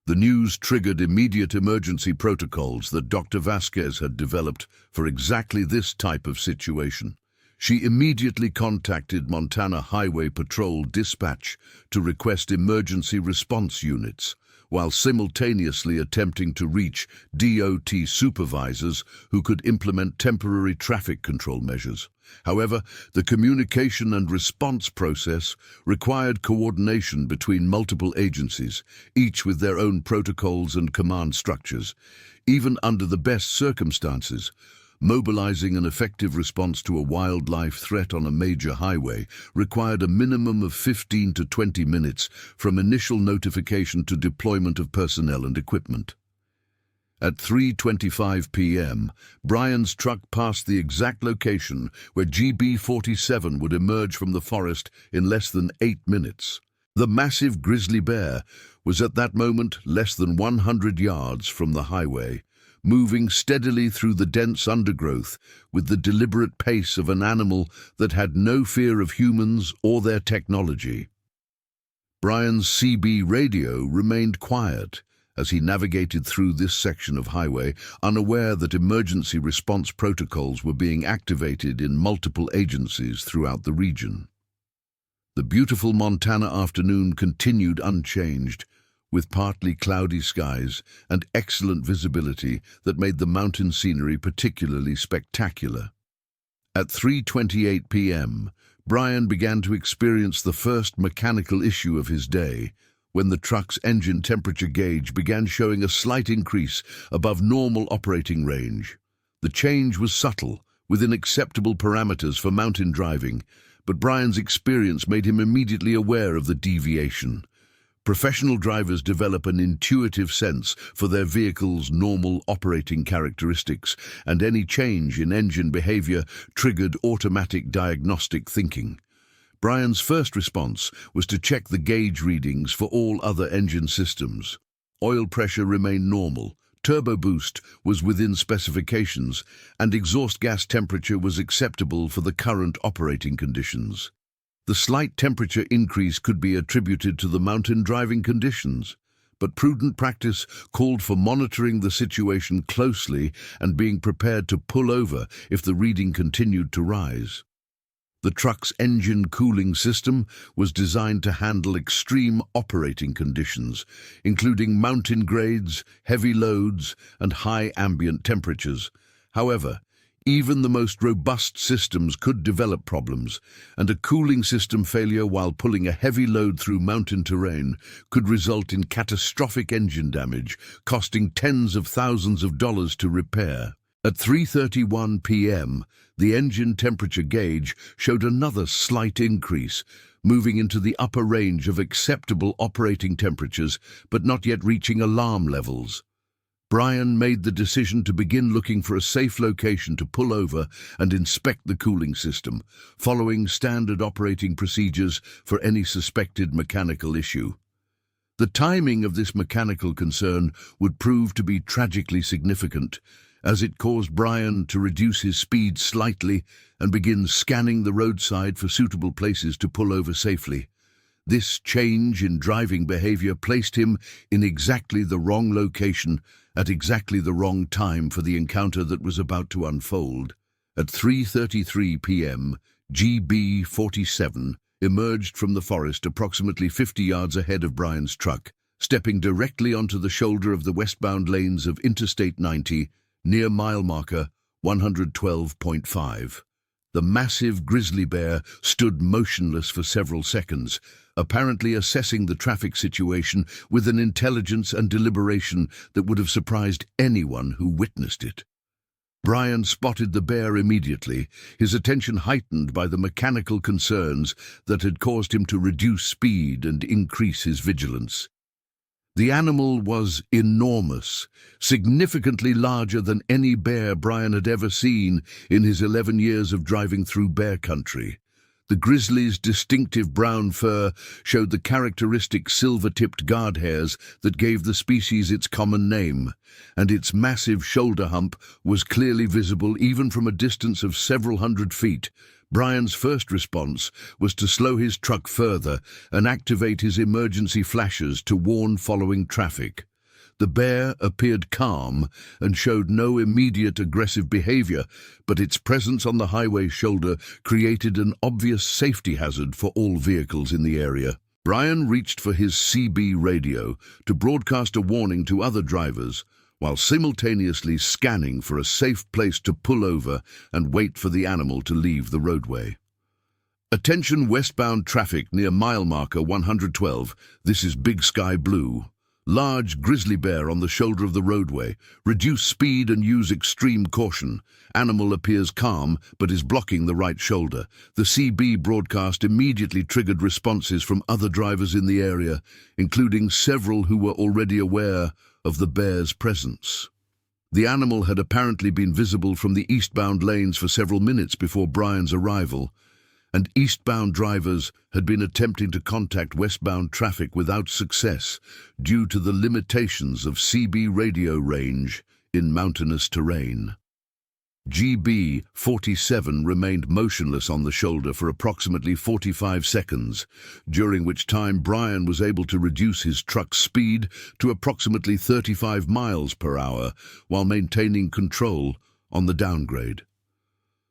S1: The news triggered immediate emergency protocols that Dr. Vasquez had developed for exactly this type of situation. She immediately contacted Montana Highway Patrol Dispatch to request emergency response units, while simultaneously attempting to reach DOT supervisors who could implement temporary traffic control measures. However, the communication and response process required coordination between multiple agencies, each with their own protocols and command structures. Even under the best circumstances, mobilizing an effective response to a wildlife threat on a major highway required a minimum of 15 to 20 minutes from initial notification to deployment of personnel and equipment. At 3:25 p.m., Brian's truck passed the exact location where GB47 would emerge from the forest in less than 8 minutes. The massive grizzly bear was at that moment less than 100 yards from the highway, moving steadily through the dense undergrowth with the deliberate pace of an animal that had no fear of humans or their technology. Brian's CB radio remained quiet as he navigated through this section of highway, unaware that emergency response protocols were being activated in multiple agencies throughout the region. The beautiful Montana afternoon continued unchanged, with partly cloudy skies and excellent visibility that made the mountain scenery particularly spectacular. At 3:28 p.m., Brian began to experience the first mechanical issue of his day, when the truck's engine temperature gauge began showing a slight increase above normal operating range. The change was subtle, within acceptable parameters for mountain driving, but Brian's experience made him immediately aware of the deviation. Professional drivers develop an intuitive sense for their vehicle's normal operating characteristics, and any change in engine behavior triggered automatic diagnostic thinking. Brian's first response was to check the gauge readings for all other engine systems. Oil pressure remained normal, turbo boost was within specifications, and exhaust gas temperature was acceptable for the current operating conditions. The slight temperature increase could be attributed to the mountain driving conditions, but prudent practice called for monitoring the situation closely and being prepared to pull over if the reading continued to rise. The truck's engine cooling system was designed to handle extreme operating conditions, including mountain grades, heavy loads, and high ambient temperatures. However, even the most robust systems could develop problems, and a cooling system failure while pulling a heavy load through mountain terrain could result in catastrophic engine damage, costing tens of thousands of dollars to repair. At 3:31 p.m., the engine temperature gauge showed another slight increase, moving into the upper range of acceptable operating temperatures, but not yet reaching alarm levels. Brian made the decision to begin looking for a safe location to pull over and inspect the cooling system, following standard operating procedures for any suspected mechanical issue. The timing of this mechanical concern would prove to be tragically significant, as it caused Brian to reduce his speed slightly and begin scanning the roadside for suitable places to pull over safely. This change in driving behavior placed him in exactly the wrong location at exactly the wrong time for the encounter that was about to unfold. At 3:33 p.m., GB47 emerged from the forest approximately 50 yards ahead of Brian's truck, stepping directly onto the shoulder of the westbound lanes of Interstate 90, near mile marker 112.5. The massive grizzly bear stood motionless for several seconds, apparently assessing the traffic situation with an intelligence and deliberation that would have surprised anyone who witnessed it. Brian spotted the bear immediately, his attention heightened by the mechanical concerns that had caused him to reduce speed and increase his vigilance. The animal was enormous, significantly larger than any bear Brian had ever seen in his 11 years of driving through bear country. The grizzly's distinctive brown fur showed the characteristic silver-tipped guard hairs that gave the species its common name, and its massive shoulder hump was clearly visible even from a distance of several hundred feet. Brian's first response was to slow his truck further and activate his emergency flashes to warn following traffic. The bear appeared calm and showed no immediate aggressive behavior, but its presence on the highway shoulder created an obvious safety hazard for all vehicles in the area. Brian reached for his CB radio to broadcast a warning to other drivers, while simultaneously scanning for a safe place to pull over and wait for the animal to leave the roadway. Attention westbound traffic near mile marker 112. This is Big Sky Blue. Large grizzly bear on the shoulder of the roadway. Reduce speed and use extreme caution. Animal appears calm but is blocking the right shoulder. The CB broadcast immediately triggered responses from other drivers in the area, including several who were already aware of the bear's presence. The animal had apparently been visible from the eastbound lanes for several minutes before Brian's arrival, and eastbound drivers had been attempting to contact westbound traffic without success due to the limitations of CB radio range in mountainous terrain. GB47 remained motionless on the shoulder for approximately 45 seconds, during which time Brian was able to reduce his truck's speed to approximately 35 miles per hour while maintaining control on the downgrade.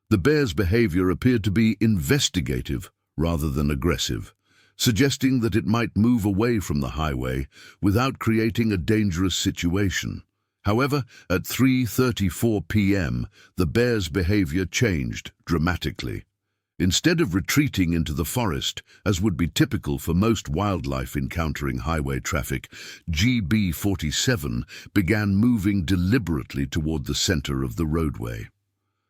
S1: The bear's behavior appeared to be investigative rather than aggressive, suggesting that it might move away from the highway without creating a dangerous situation. However, at 3:34 p.m., the bear's behavior changed dramatically. Instead of retreating into the forest, as would be typical for most wildlife encountering highway traffic, GB47 began moving deliberately toward the center of the roadway.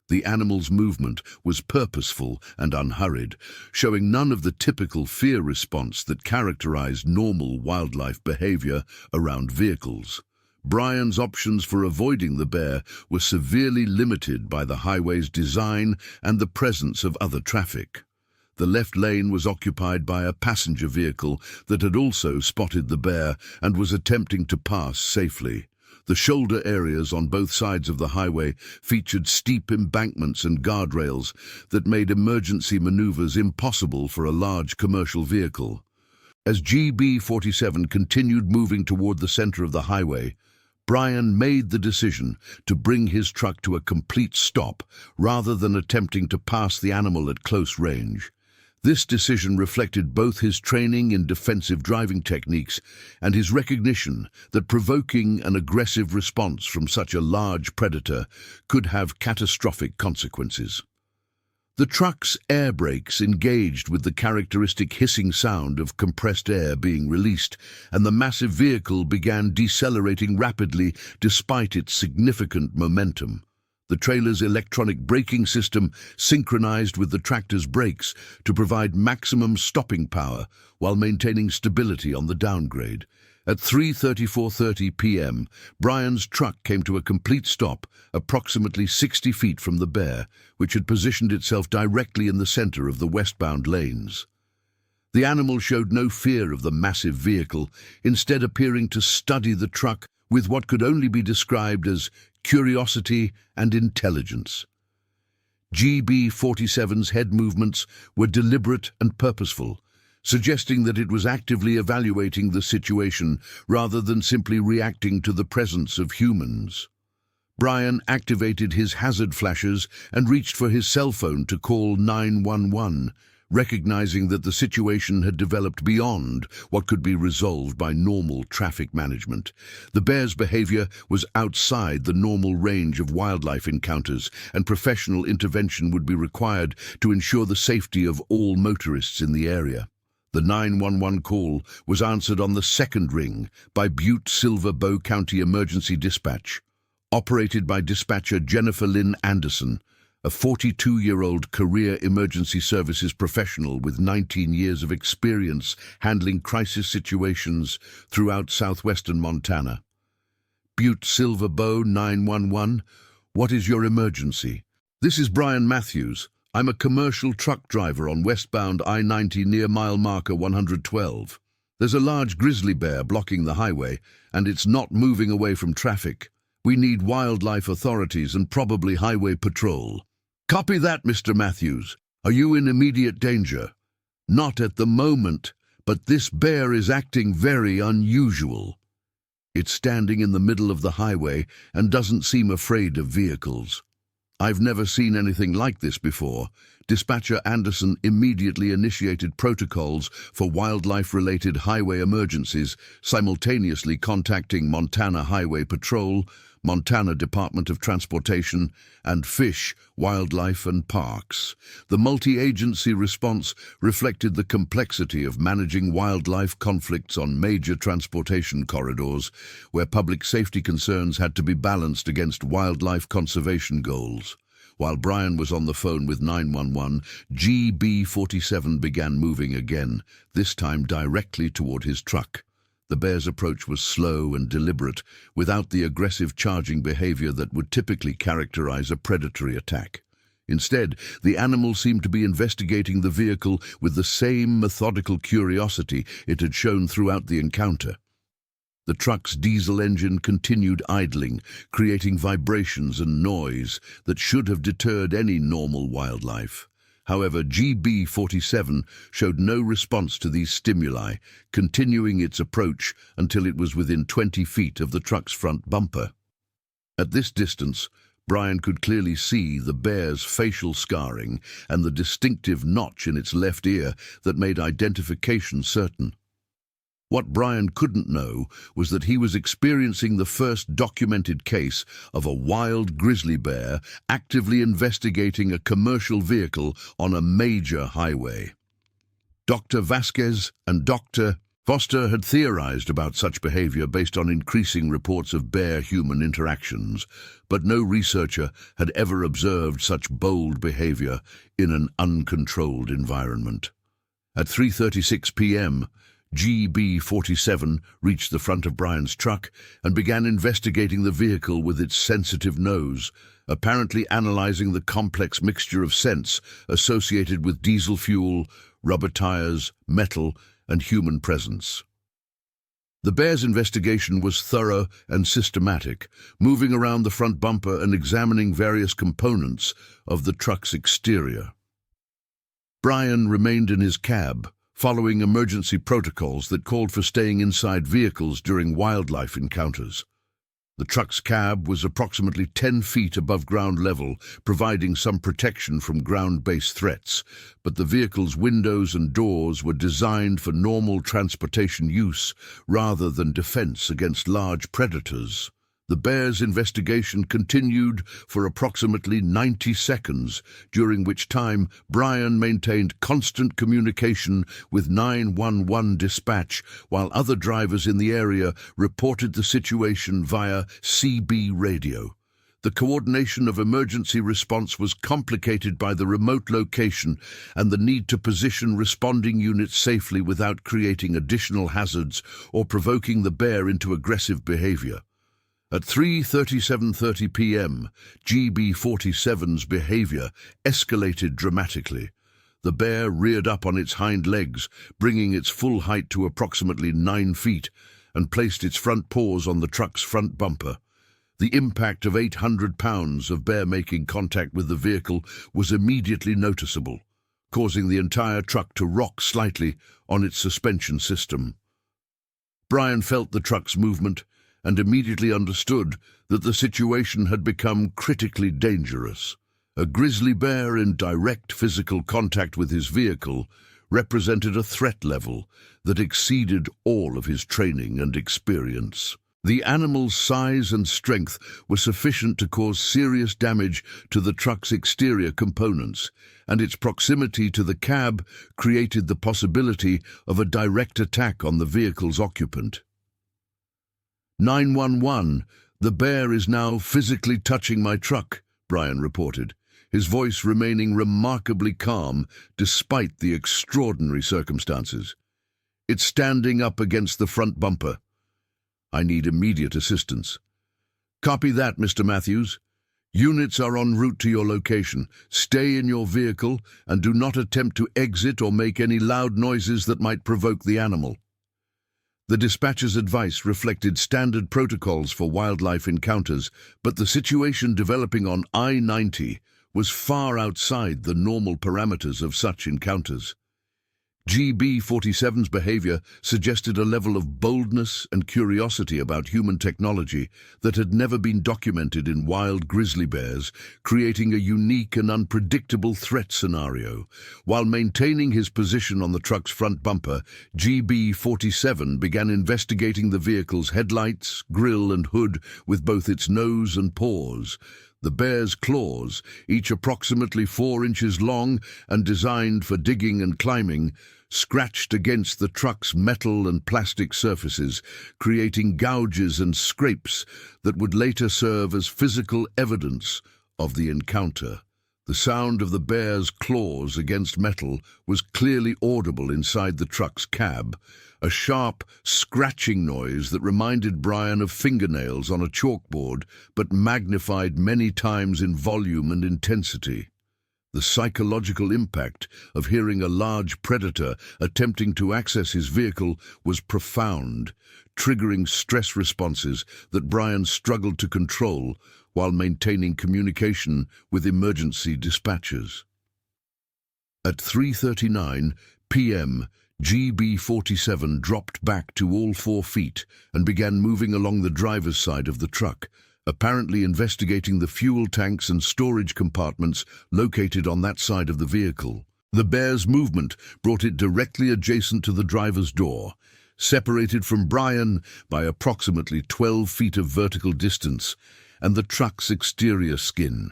S1: The animal's movement was purposeful and unhurried, showing none of the typical fear response that characterized normal wildlife behavior around vehicles. Brian's options for avoiding the bear were severely limited by the highway's design and the presence of other traffic. The left lane was occupied by a passenger vehicle that had also spotted the bear and was attempting to pass safely. The shoulder areas on both sides of the highway featured steep embankments and guardrails that made emergency maneuvers impossible for a large commercial vehicle. As GB47 continued moving toward the center of the highway, Brian made the decision to bring his truck to a complete stop rather than attempting to pass the animal at close range. This decision reflected both his training in defensive driving techniques and his recognition that provoking an aggressive response from such a large predator could have catastrophic consequences. The truck's air brakes engaged with the characteristic hissing sound of compressed air being released, and the massive vehicle began decelerating rapidly despite its significant momentum. The trailer's electronic braking system synchronized with the tractor's brakes to provide maximum stopping power while maintaining stability on the downgrade. At 3:34:30 p.m., Brian's truck came to a complete stop approximately 60 feet from the bear, which had positioned itself directly in the center of the westbound lanes. The animal showed no fear of the massive vehicle, instead appearing to study the truck with what could only be described as curiosity and intelligence. GB-47's head movements were deliberate and purposeful, suggesting that it was actively evaluating the situation rather than simply reacting to the presence of humans. Brian activated his hazard flashes and reached for his cell phone to call 911, recognizing that the situation had developed beyond what could be resolved by normal traffic management. The bear's behavior was outside the normal range of wildlife encounters, and professional intervention would be required to ensure the safety of all motorists in the area. The 911 call was answered on the second ring by Butte Silver Bow County Emergency Dispatch, operated by dispatcher Jennifer Lynn Anderson, a 42-year-old career emergency services professional with 19 years of experience handling crisis situations throughout southwestern Montana. Butte Silver Bow 911, what is your emergency? This is Brian Matthews. I'm a commercial truck driver on westbound I-90 near mile marker 112. There's a large grizzly bear blocking the highway, and it's not moving away from traffic. We need wildlife authorities and probably highway patrol. Copy that, Mr. Matthews. Are you in immediate danger? Not at the moment, but this bear is acting very unusual. It's standing in the middle of the highway and doesn't seem afraid of vehicles. I've never seen anything like this before. Dispatcher Anderson immediately initiated protocols for wildlife-related highway emergencies, simultaneously contacting Montana Highway Patrol, Montana Department of Transportation, and Fish, Wildlife and Parks. The multi-agency response reflected the complexity of managing wildlife conflicts on major transportation corridors, where public safety concerns had to be balanced against wildlife conservation goals. While Brian was on the phone with 911, GB-47 began moving again, this time directly toward his truck. The bear's approach was slow and deliberate, without the aggressive charging behavior that would typically characterize a predatory attack. Instead, the animal seemed to be investigating the vehicle with the same methodical curiosity it had shown throughout the encounter. The truck's diesel engine continued idling, creating vibrations and noise that should have deterred any normal wildlife. However, GB-47 showed no response to these stimuli, continuing its approach until it was within 20 feet of the truck's front bumper. At this distance, Brian could clearly see the bear's facial scarring and the distinctive notch in its left ear that made identification certain. What Brian couldn't know was that he was experiencing the first documented case of a wild grizzly bear actively investigating a commercial vehicle on a major highway. Dr. Vasquez and Dr. Foster had theorized about such behavior based on increasing reports of bear-human interactions, but no researcher had ever observed such bold behavior in an uncontrolled environment. At 3:36 p.m., GB-47 reached the front of Brian's truck and began investigating the vehicle with its sensitive nose, apparently analyzing the complex mixture of scents associated with diesel fuel, rubber tires, metal, and human presence. The bear's investigation was thorough and systematic, moving around the front bumper and examining various components of the truck's exterior. Brian remained in his cab, following emergency protocols that called for staying inside vehicles during wildlife encounters. The truck's cab was approximately 10 feet above ground level, providing some protection from ground-based threats, but the vehicle's windows and doors were designed for normal transportation use rather than defense against large predators. The Bear's investigation continued for approximately 90 seconds, during which time Brian maintained constant communication with 911 dispatch, while other drivers in the area reported the situation via CB radio. The coordination of emergency response was complicated by the remote location and the need to position responding units safely without creating additional hazards or provoking the Bear into aggressive behavior. At 3:37:30 p.m., GB-47's behavior escalated dramatically. The Bear reared up on its hind legs, bringing its full height to approximately 9 feet, and placed its front paws on the truck's front bumper. The impact of 800 pounds of Bear making contact with the vehicle was immediately noticeable, causing the entire truck to rock slightly on its suspension system. Brian felt the truck's movement and immediately understood that the situation had become critically dangerous. A grizzly bear in direct physical contact with his vehicle represented a threat level that exceeded all of his training and experience. The animal's size and strength were sufficient to cause serious damage to the truck's exterior components, and its proximity to the cab created the possibility of a direct attack on the vehicle's occupant. 911, the Bear is now physically touching my truck, Brian reported, his voice remaining remarkably calm despite the extraordinary circumstances. It's standing up against the front bumper. I need immediate assistance. Copy that, Mr. Matthews. Units are en route to your location. Stay in your vehicle and do not attempt to exit or make any loud noises that might provoke the animal. The dispatcher's advice reflected standard protocols for wildlife encounters, but the situation developing on I-90 was far outside the normal parameters of such encounters. GB-47's behavior suggested a level of boldness and curiosity about human technology that had never been documented in wild grizzly bears, creating a unique and unpredictable threat scenario. While maintaining his position on the truck's front bumper, GB-47 began investigating the vehicle's headlights, grille and hood with both its nose and paws. The bear's claws, each approximately 4 inches long and designed for digging and climbing, scratched against the truck's metal and plastic surfaces, creating gouges and scrapes that would later serve as physical evidence of the encounter. The sound of the bear's claws against metal was clearly audible inside the truck's cab, a sharp, scratching noise that reminded Brian of fingernails on a chalkboard, but magnified many times in volume and intensity. The psychological impact of hearing a large predator attempting to access his vehicle was profound, triggering stress responses that Brian struggled to control while maintaining communication with emergency dispatchers. At 3:39 p.m., GB-47 dropped back to all 4 feet and began moving along the driver's side of the truck, apparently investigating the fuel tanks and storage compartments located on that side of the vehicle. The bear's movement brought it directly adjacent to the driver's door, separated from Brian by approximately 12 feet of vertical distance, and the truck's exterior skin.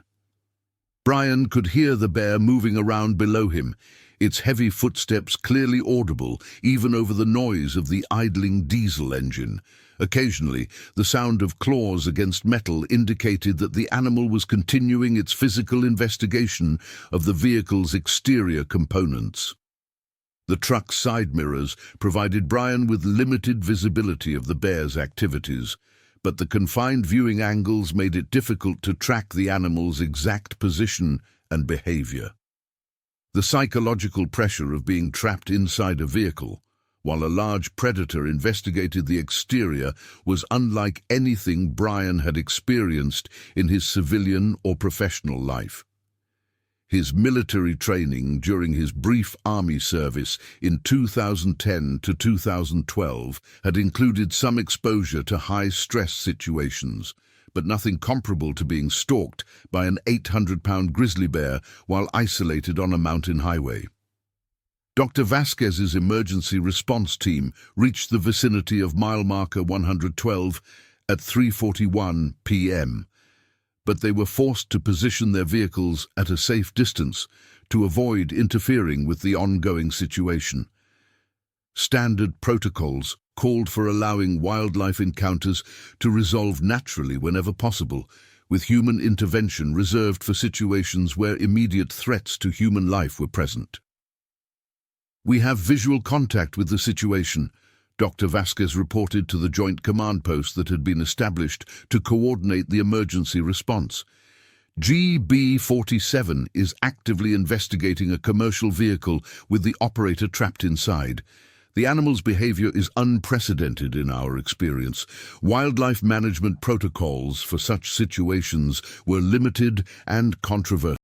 S1: Brian could hear the bear moving around below him, its heavy footsteps clearly audible even over the noise of the idling diesel engine. Occasionally, the sound of claws against metal indicated that the animal was continuing its physical investigation of the vehicle's exterior components. The truck's side mirrors provided Brian with limited visibility of the bear's activities, but the confined viewing angles made it difficult to track the animal's exact position and behavior. The psychological pressure of being trapped inside a vehicle, while a large predator investigated the exterior, was unlike anything Brian had experienced in his civilian or professional life. His military training during his brief army service in 2010 to 2012 had included some exposure to high-stress situations, but nothing comparable to being stalked by an 800-pound grizzly bear while isolated on a mountain highway. Dr. Vasquez's emergency response team reached the vicinity of mile marker 112 at 3:41 p.m., but they were forced to position their vehicles at a safe distance to avoid interfering with the ongoing situation. Standard protocols called for allowing wildlife encounters to resolve naturally whenever possible, with human intervention reserved for situations where immediate threats to human life were present. "We have visual contact with the situation," Dr. Vasquez reported to the joint command post that had been established to coordinate the emergency response. GB-47 is actively investigating a commercial vehicle with the operator trapped inside. The animal's behavior is unprecedented in our experience. Wildlife management protocols for such situations were limited and controversial.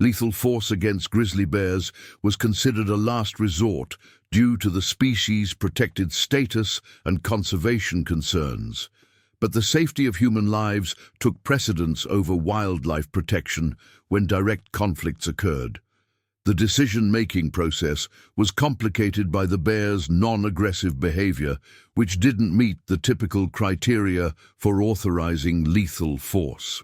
S1: Lethal force against grizzly bears was considered a last resort due to the species' protected status and conservation concerns. But the safety of human lives took precedence over wildlife protection when direct conflicts occurred. The decision-making process was complicated by the bear's non-aggressive behavior, which didn't meet the typical criteria for authorizing lethal force.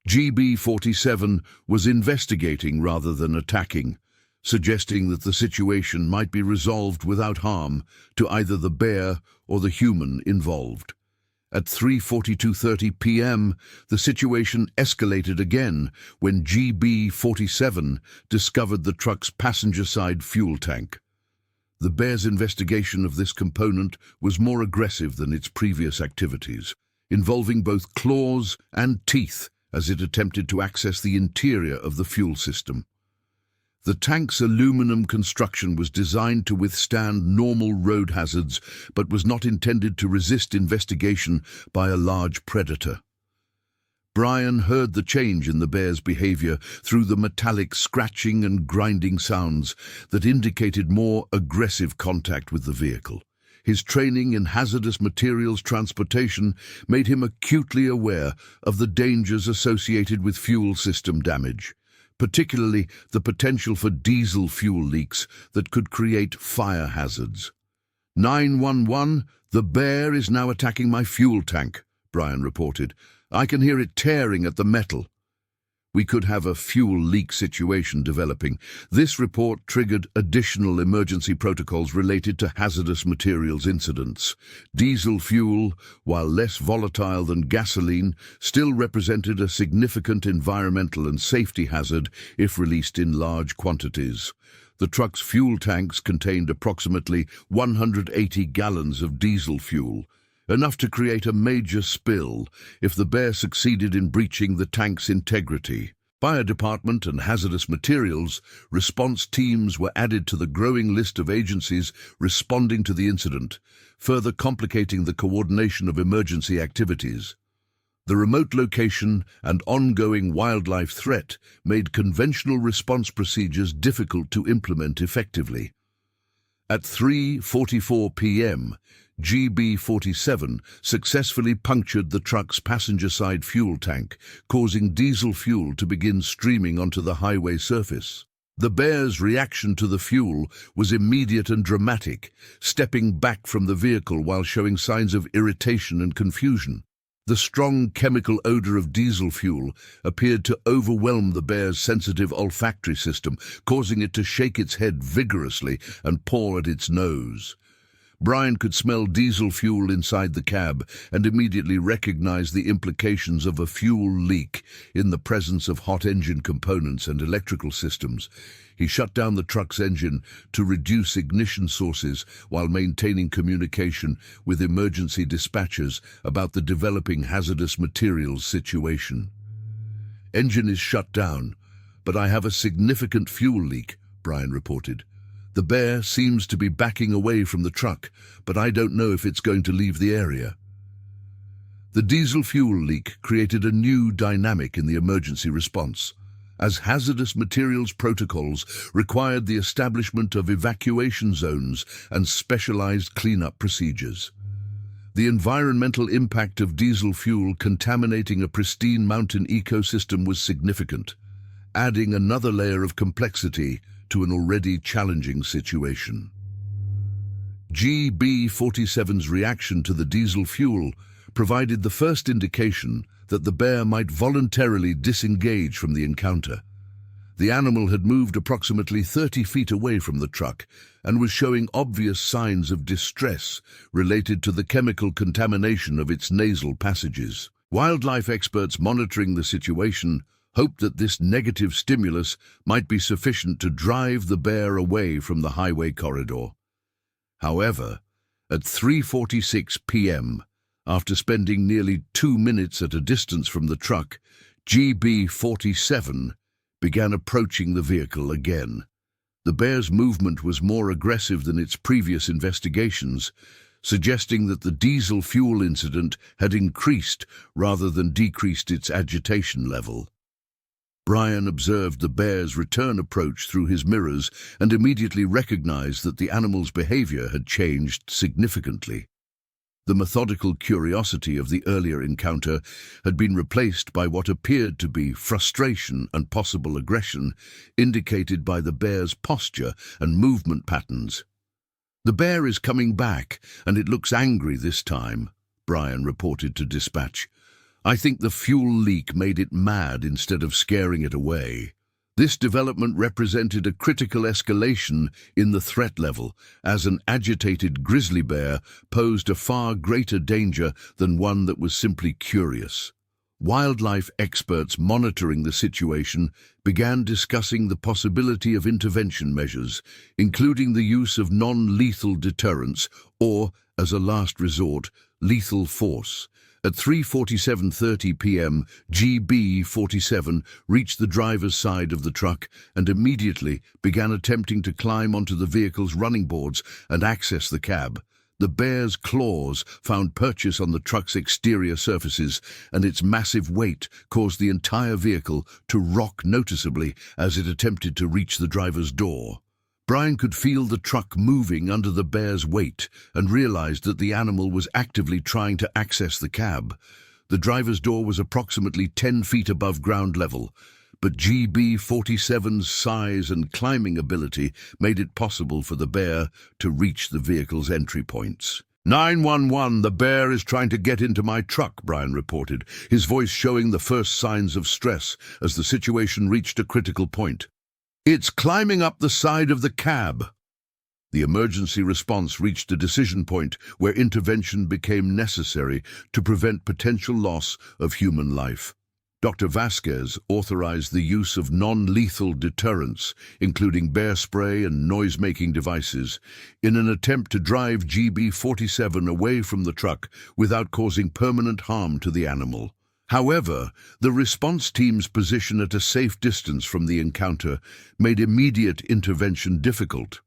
S1: GB-47 was investigating rather than attacking, suggesting that the situation might be resolved without harm to either the bear or the human involved. At 3:42:30 p.m., the situation escalated again when GB-47 discovered the truck's passenger-side fuel tank. The bear's investigation of this component was more aggressive than its previous activities, involving both claws and teeth as it attempted to access the interior of the fuel system. The tank's aluminum construction was designed to withstand normal road hazards, but was not intended to resist investigation by a large predator. Brian heard the change in the bear's behavior through the metallic scratching and grinding sounds that indicated more aggressive contact with the vehicle. His training in hazardous materials transportation made him acutely aware of the dangers associated with fuel system damage, particularly the potential for diesel fuel leaks that could create fire hazards. 911, the bear is now attacking my fuel tank, Brian reported. I can hear it tearing at the metal. We could have a fuel leak situation developing. This report triggered additional emergency protocols related to hazardous materials incidents. Diesel fuel, while less volatile than gasoline, still represented a significant environmental and safety hazard if released in large quantities. The truck's fuel tanks contained approximately 180 gallons of diesel fuel, enough to create a major spill if the bear succeeded in breaching the tank's integrity. Fire department and hazardous materials response teams were added to the growing list of agencies responding to the incident, further complicating the coordination of emergency activities. The remote location and ongoing wildlife threat made conventional response procedures difficult to implement effectively. At 3:44 p.m., GB-47 successfully punctured the truck's passenger-side fuel tank, causing diesel fuel to begin streaming onto the highway surface. The bear's reaction to the fuel was immediate and dramatic, stepping back from the vehicle while showing signs of irritation and confusion. The strong chemical odor of diesel fuel appeared to overwhelm the bear's sensitive olfactory system, causing it to shake its head vigorously and paw at its nose. Brian could smell diesel fuel inside the cab and immediately recognized the implications of a fuel leak in the presence of hot engine components and electrical systems. He shut down the truck's engine to reduce ignition sources while maintaining communication with emergency dispatchers about the developing hazardous materials situation. "Engine is shut down, but I have a significant fuel leak," Brian reported. The bear seems to be backing away from the truck, but I don't know if it's going to leave the area. The diesel fuel leak created a new dynamic in the emergency response, as hazardous materials protocols required the establishment of evacuation zones and specialized cleanup procedures. The environmental impact of diesel fuel contaminating a pristine mountain ecosystem was significant, adding another layer of complexity to an already challenging situation. GB-47's reaction to the diesel fuel provided the first indication that the bear might voluntarily disengage from the encounter. The animal had moved approximately 30 feet away from the truck and was showing obvious signs of distress related to the chemical contamination of its nasal passages. Wildlife experts monitoring the situation hoped that this negative stimulus might be sufficient to drive the bear away from the highway corridor. However, at 3:46 p.m., after spending nearly 2 minutes at a distance from the truck, GB-47 began approaching the vehicle again. The bear's movement was more aggressive than its previous investigations, suggesting that the diesel fuel incident had increased rather than decreased its agitation level. Brian observed the bear's return approach through his mirrors and immediately recognized that the animal's behavior had changed significantly. The methodical curiosity of the earlier encounter had been replaced by what appeared to be frustration and possible aggression, indicated by the bear's posture and movement patterns. "The bear is coming back, and it looks angry this time," Brian reported to dispatch. "I think the fuel leak made it mad instead of scaring it away." This development represented a critical escalation in the threat level, as an agitated grizzly bear posed a far greater danger than one that was simply curious. Wildlife experts monitoring the situation began discussing the possibility of intervention measures, including the use of non-lethal deterrence or, as a last resort, lethal force. At 3:47:30 p.m., GB-47 reached the driver's side of the truck and immediately began attempting to climb onto the vehicle's running boards and access the cab. The bear's claws found purchase on the truck's exterior surfaces, and its massive weight caused the entire vehicle to rock noticeably as it attempted to reach the driver's door. Brian could feel the truck moving under the bear's weight and realized that the animal was actively trying to access the cab. The driver's door was approximately 10 feet above ground level, but GB-47's size and climbing ability made it possible for the bear to reach the vehicle's entry points. 911, the bear is trying to get into my truck, Brian reported, his voice showing the first signs of stress as the situation reached a critical point. "It's climbing up the side of the cab." The emergency response reached a decision point where intervention became necessary to prevent potential loss of human life. Dr. Vasquez authorized the use of non-lethal deterrents, including bear spray and noise-making devices, in an attempt to drive GB-47 away from the truck without causing permanent harm to the animal. However, the response team's position at a safe distance from the encounter made immediate intervention difficult.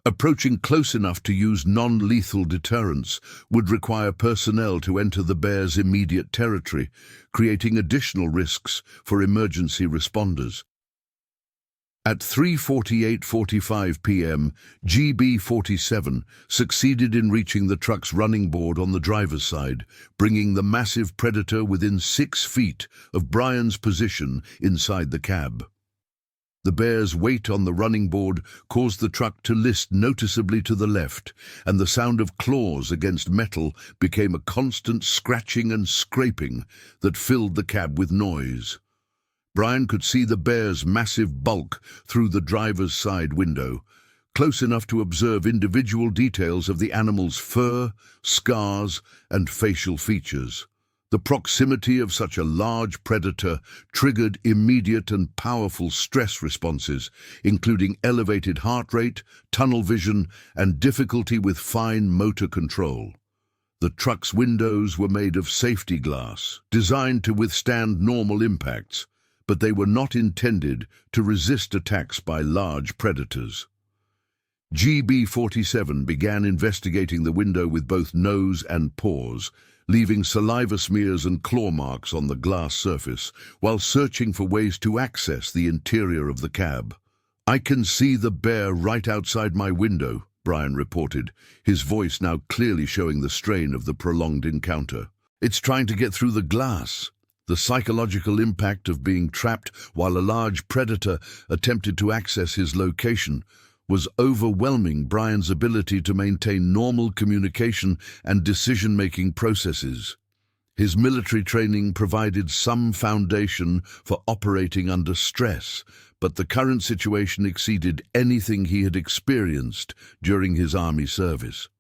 S1: Approaching close enough to use non-lethal deterrents would require personnel to enter the bear's immediate territory, creating additional risks for emergency responders. At 3:48:45 p.m., GB-47 succeeded in reaching the truck's running board on the driver's side, bringing the massive predator within 6 feet of Brian's position inside the cab. The bear's weight on the running board caused the truck to list noticeably to the left, and the sound of claws against metal became a constant scratching and scraping that filled the cab with noise. Brian could see the bear's massive bulk through the driver's side window, close enough to observe individual details of the animal's fur, scars, and facial features. The proximity of such a large predator triggered immediate and powerful stress responses, including elevated heart rate, tunnel vision, and difficulty with fine motor control. The truck's windows were made of safety glass, designed to withstand normal impacts, but they were not intended to resist attacks by large predators. GB-47 began investigating the window with both nose and paws, leaving saliva smears and claw marks on the glass surface, while searching for ways to access the interior of the cab. "I can see the bear right outside my window," Brian reported, his voice now clearly showing the strain of the prolonged encounter. "It's trying to get through the glass." The psychological impact of being trapped while a large predator attempted to access his location was overwhelming Brian's ability to maintain normal communication and decision-making processes. His military training provided some foundation for operating under stress, but the current situation exceeded anything he had experienced during his army service.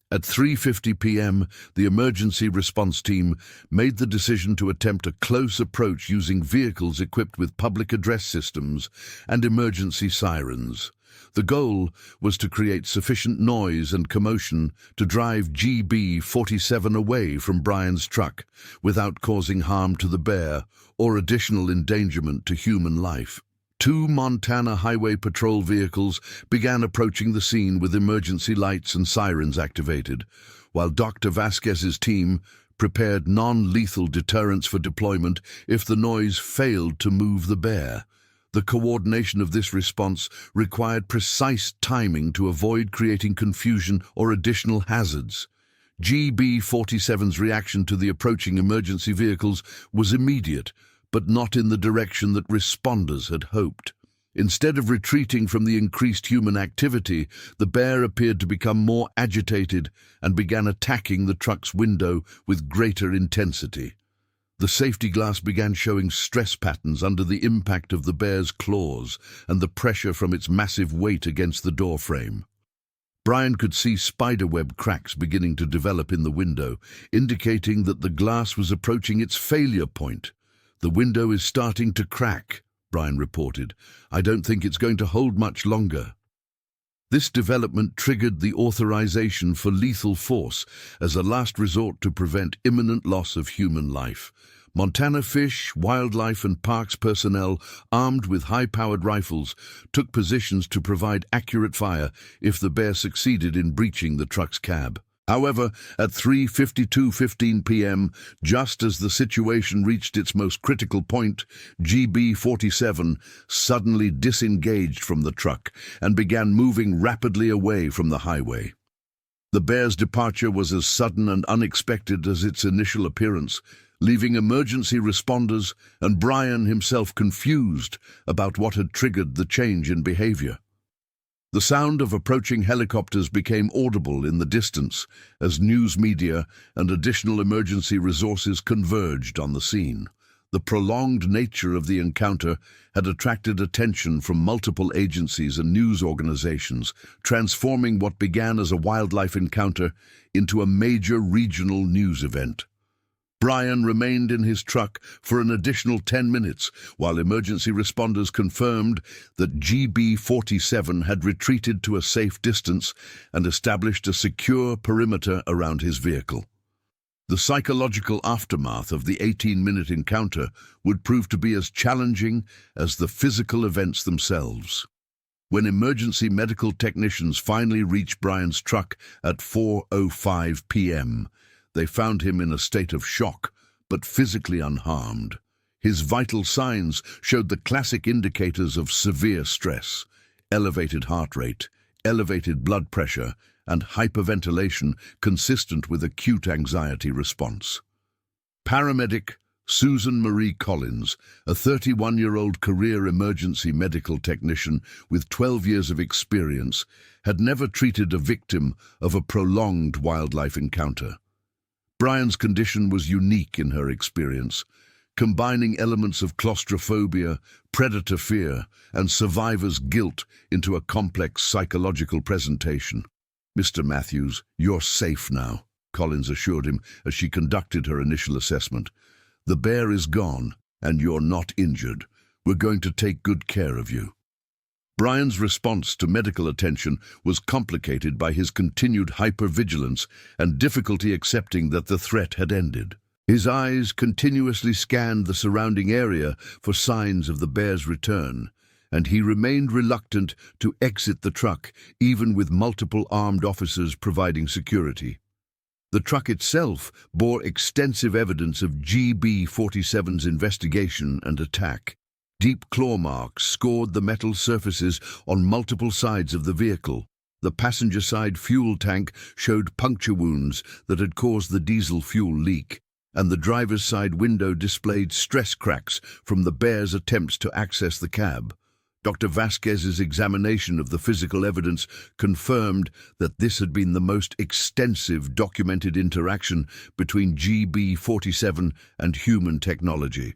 S1: At 3:50 p.m., the emergency response team made the decision to attempt a close approach using vehicles equipped with public address systems and emergency sirens. The goal was to create sufficient noise and commotion to drive GB-47 away from Brian's truck without causing harm to the bear or additional endangerment to human life. 2 Montana Highway Patrol vehicles began approaching the scene with emergency lights and sirens activated, while Dr. Vasquez's team prepared non-lethal deterrents for deployment if the noise failed to move the bear. The coordination of this response required precise timing to avoid creating confusion or additional hazards. GB-47's reaction to the approaching emergency vehicles was immediate, but not in the direction that responders had hoped. Instead of retreating from the increased human activity, the bear appeared to become more agitated and began attacking the truck's window with greater intensity. The safety glass began showing stress patterns under the impact of the bear's claws and the pressure from its massive weight against the door frame. Brian could see spiderweb cracks beginning to develop in the window, indicating that the glass was approaching its failure point. "The window is starting to crack," Brian reported. "I don't think it's going to hold much longer." This development triggered the authorization for lethal force as a last resort to prevent imminent loss of human life. Montana Fish, Wildlife and Parks personnel, armed with high-powered rifles, took positions to provide accurate fire if the bear succeeded in breaching the truck's cab. However, at 3:52:15 p.m., just as the situation reached its most critical point, GB-47 suddenly disengaged from the truck and began moving rapidly away from the highway. The bear's departure was as sudden and unexpected as its initial appearance, leaving emergency responders and Brian himself confused about what had triggered the change in behavior. The sound of approaching helicopters became audible in the distance as news media and additional emergency resources converged on the scene. The prolonged nature of the encounter had attracted attention from multiple agencies and news organizations, transforming what began as a wildlife encounter into a major regional news event. Brian remained in his truck for an additional 10 minutes while emergency responders confirmed that GB-47 had retreated to a safe distance and established a secure perimeter around his vehicle. The psychological aftermath of the 18-minute encounter would prove to be as challenging as the physical events themselves. When emergency medical technicians finally reached Brian's truck at 4:05 p.m., they found him in a state of shock, but physically unharmed. His vital signs showed the classic indicators of severe stress: elevated heart rate, elevated blood pressure, and hyperventilation consistent with acute anxiety response. Paramedic Susan Marie Collins, a 31-year-old career emergency medical technician with 12 years of experience, had never treated a victim of a prolonged wildlife encounter. Brian's condition was unique in her experience, combining elements of claustrophobia, predator fear, and survivor's guilt into a complex psychological presentation. "Mr. Matthews, you're safe now," Collins assured him as she conducted her initial assessment. "The bear is gone, and you're not injured. We're going to take good care of you." Brian's response to medical attention was complicated by his continued hypervigilance and difficulty accepting that the threat had ended. His eyes continuously scanned the surrounding area for signs of the bear's return, and he remained reluctant to exit the truck, even with multiple armed officers providing security. The truck itself bore extensive evidence of GB-47's investigation and attack. Deep claw marks scored the metal surfaces on multiple sides of the vehicle. The passenger side fuel tank showed puncture wounds that had caused the diesel fuel leak, and the driver's side window displayed stress cracks from the bear's attempts to access the cab. Dr. Vasquez's examination of the physical evidence confirmed that this had been the most extensive documented interaction between GB-47 and human technology.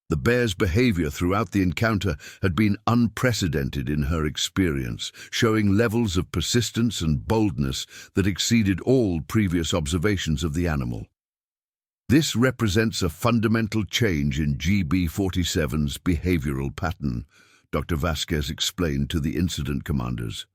S1: The bear's behavior throughout the encounter had been unprecedented in her experience, showing levels of persistence and boldness that exceeded all previous observations of the animal. This represents a fundamental change in GB-47's behavioral pattern, Dr. Vasquez explained to the incident commanders.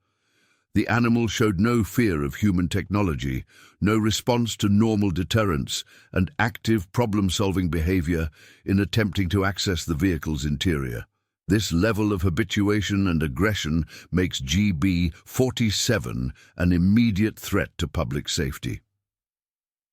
S1: The animal showed no fear of human technology, no response to normal deterrence, and active problem-solving behavior in attempting to access the vehicle's interior. This level of habituation and aggression makes GB-47 an immediate threat to public safety.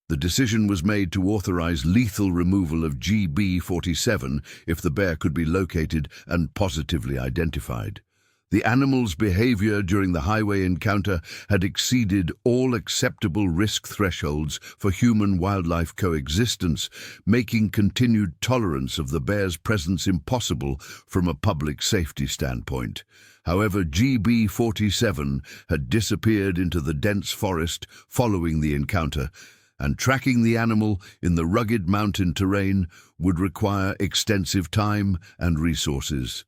S1: The decision was made to authorize lethal removal of GB-47 if the bear could be located and positively identified. The animal's behavior during the highway encounter had exceeded all acceptable risk thresholds for human-wildlife coexistence, making continued tolerance of the bear's presence impossible from a public safety standpoint. However, GB-47 had disappeared into the dense forest following the encounter, and tracking the animal in the rugged mountain terrain would require extensive time and resources.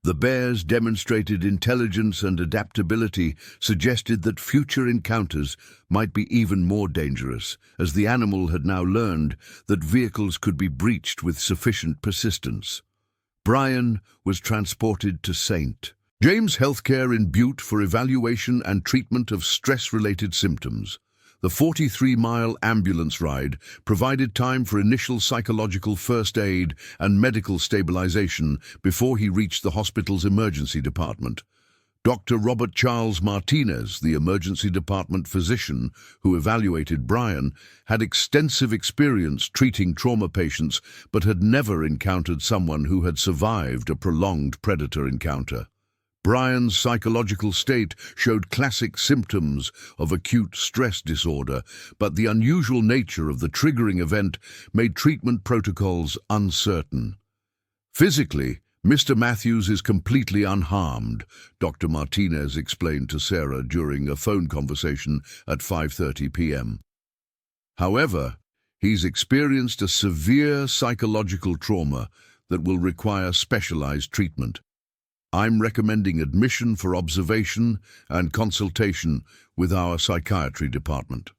S1: The bear's demonstrated intelligence and adaptability suggested that future encounters might be even more dangerous, as the animal had now learned that vehicles could be breached with sufficient persistence. Brian was transported to St. James Healthcare in Butte for evaluation and treatment of stress-related symptoms. The 43-mile ambulance ride provided time for initial psychological first aid and medical stabilization before he reached the hospital's emergency department. Dr. Robert Charles Martinez, the emergency department physician who evaluated Brian, had extensive experience treating trauma patients but had never encountered someone who had survived a prolonged predator encounter. Brian's psychological state showed classic symptoms of acute stress disorder, but the unusual nature of the triggering event made treatment protocols uncertain. Physically, Mr. Matthews is completely unharmed, Dr. Martinez explained to Sarah during a phone conversation at 5:30 p.m. However, he's experienced a severe psychological trauma that will require specialized treatment. I'm recommending admission for observation and consultation with our psychiatry department.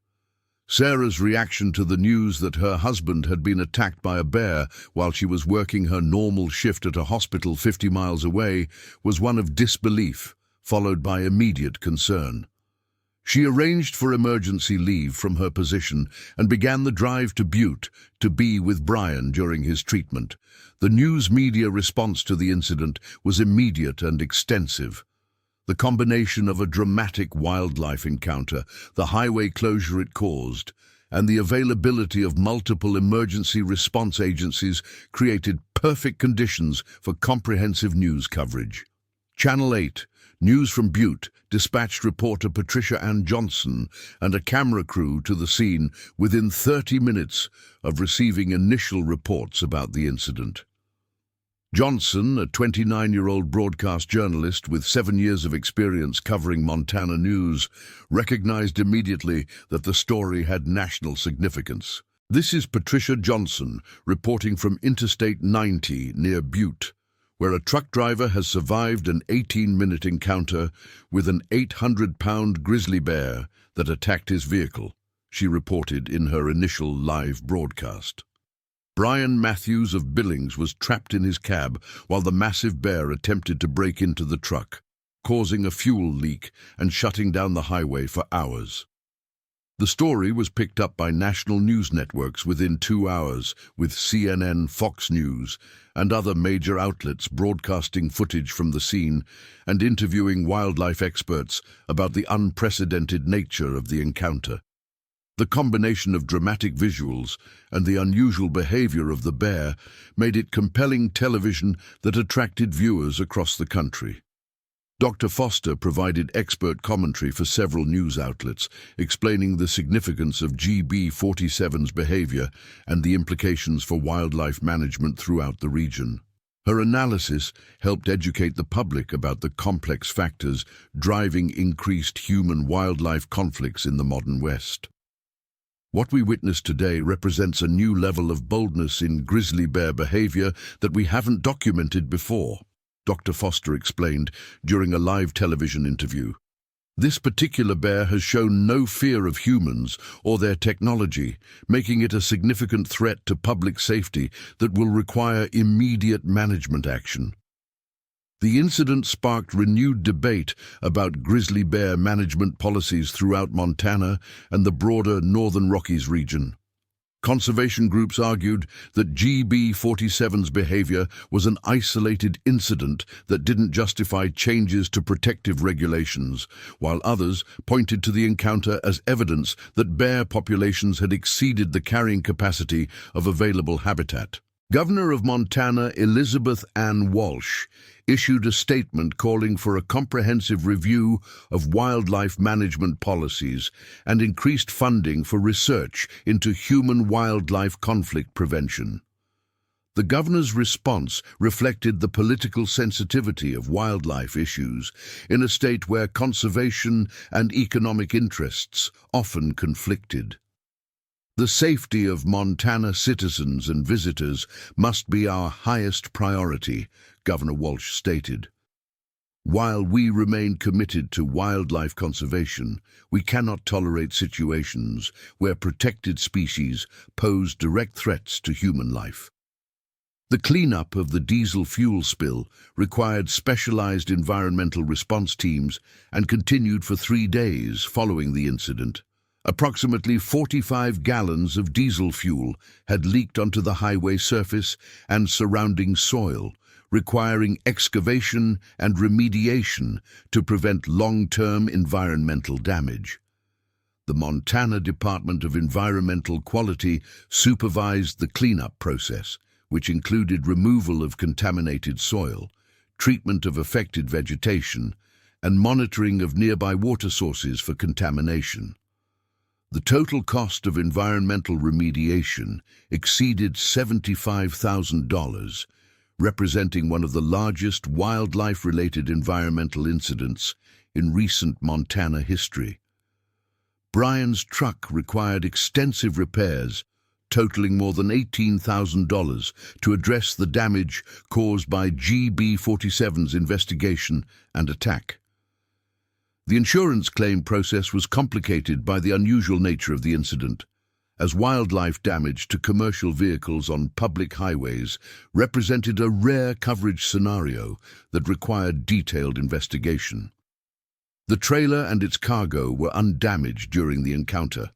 S1: Sarah's reaction to the news that her husband had been attacked by a bear while she was working her normal shift at a hospital 50 miles away was one of disbelief, followed by immediate concern. She arranged for emergency leave from her position and began the drive to Butte to be with Brian during his treatment. The news media response to the incident was immediate and extensive. The combination of a dramatic wildlife encounter, the highway closure it caused, and the availability of multiple emergency response agencies created perfect conditions for comprehensive news coverage. Channel 8, News from Butte, dispatched reporter Patricia Ann Johnson and a camera crew to the scene within 30 minutes of receiving initial reports about the incident. Johnson, a 29-year-old broadcast journalist with 7 years of experience covering Montana news, recognized immediately that the story had national significance. This is Patricia Johnson reporting from Interstate 90 near Butte, where a truck driver has survived an 18-minute encounter with an 800-pound grizzly bear that attacked his vehicle, she reported in her initial live broadcast. Brian Matthews of Billings was trapped in his cab while the massive bear attempted to break into the truck, causing a fuel leak and shutting down the highway for hours. The story was picked up by national news networks within 2 hours, with CNN, Fox News, and other major outlets broadcasting footage from the scene and interviewing wildlife experts about the unprecedented nature of the encounter. The combination of dramatic visuals and the unusual behavior of the bear made it compelling television that attracted viewers across the country. Dr. Foster provided expert commentary for several news outlets, explaining the significance of GB47's behavior and the implications for wildlife management throughout the region. Her analysis helped educate the public about the complex factors driving increased human-wildlife conflicts in the modern West. What we witness today represents a new level of boldness in grizzly bear behavior that we haven't documented before, Dr. Foster explained during a live television interview. This particular bear has shown no fear of humans or their technology, making it a significant threat to public safety that will require immediate management action. The incident sparked renewed debate about grizzly bear management policies throughout Montana and the broader Northern Rockies region. Conservation groups argued that GB47's behavior was an isolated incident that didn't justify changes to protective regulations, while others pointed to the encounter as evidence that bear populations had exceeded the carrying capacity of available habitat. Governor of Montana Elizabeth Ann Walsh issued a statement calling for a comprehensive review of wildlife management policies and increased funding for research into human-wildlife conflict prevention. The governor's response reflected the political sensitivity of wildlife issues in a state where conservation and economic interests often conflicted. The safety of Montana citizens and visitors must be our highest priority, Governor Walsh stated. While we remain committed to wildlife conservation, we cannot tolerate situations where protected species pose direct threats to human life. The cleanup of the diesel fuel spill required specialized environmental response teams and continued for 3 days following the incident. Approximately 45 gallons of diesel fuel had leaked onto the highway surface and surrounding soil, requiring excavation and remediation to prevent long-term environmental damage. The Montana Department of Environmental Quality supervised the cleanup process, which included removal of contaminated soil, treatment of affected vegetation, and monitoring of nearby water sources for contamination. The total cost of environmental remediation exceeded $75,000, representing one of the largest wildlife-related environmental incidents in recent Montana history. Brian's truck required extensive repairs, totaling more than $18,000 to address the damage caused by GB47's investigation and attack. The insurance claim process was complicated by the unusual nature of the incident, as wildlife damage to commercial vehicles on public highways represented a rare coverage scenario that required detailed investigation. The trailer and its cargo were undamaged during the encounter,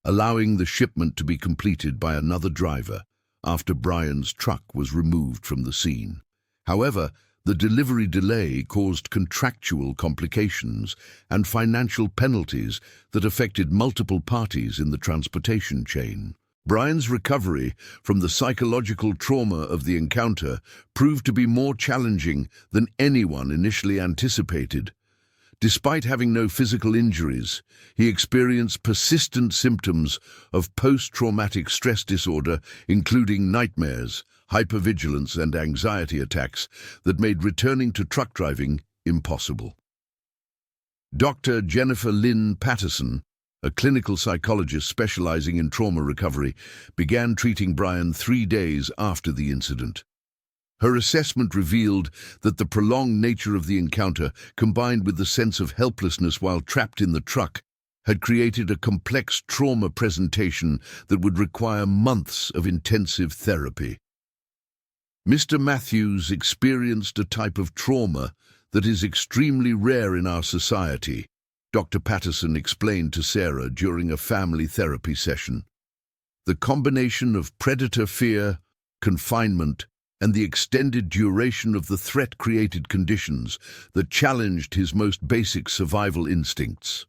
S1: allowing the shipment to be completed by another driver after Brian's truck was removed from the scene. However, the delivery delay caused contractual complications and financial penalties that affected multiple parties in the transportation chain. Brian's recovery from the psychological trauma of the encounter proved to be more challenging than anyone initially anticipated. Despite having no physical injuries, he experienced persistent symptoms of post-traumatic stress disorder, including nightmares, hypervigilance, and anxiety attacks that made returning to truck driving impossible. Dr. Jennifer Lynn Patterson, a clinical psychologist specializing in trauma recovery, began treating Brian 3 days after the incident. Her assessment revealed that the prolonged nature of the encounter, combined with the sense of helplessness while trapped in the truck, had created a complex trauma presentation that would require months of intensive therapy. Mr. Matthews experienced a type of trauma that is extremely rare in our society, Dr. Patterson explained to Sarah during a family therapy session. The combination of predator fear, confinement, and the extended duration of the threat created conditions that challenged his most basic survival instincts.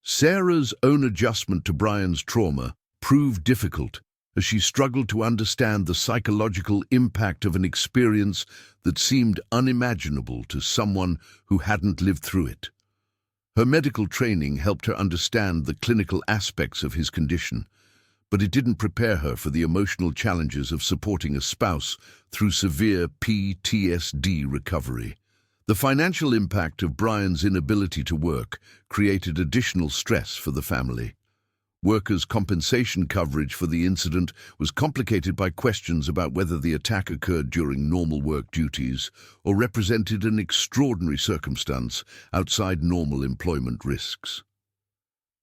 S1: Sarah's own adjustment to Brian's trauma proved difficult as she struggled to understand the psychological impact of an experience that seemed unimaginable to someone who hadn't lived through it. Her medical training helped her understand the clinical aspects of his condition, but it didn't prepare her for the emotional challenges of supporting a spouse through severe PTSD recovery. The financial impact of Brian's inability to work created additional stress for the family. Workers' compensation coverage for the incident was complicated by questions about whether the attack occurred during normal work duties or represented an extraordinary circumstance outside normal employment risks.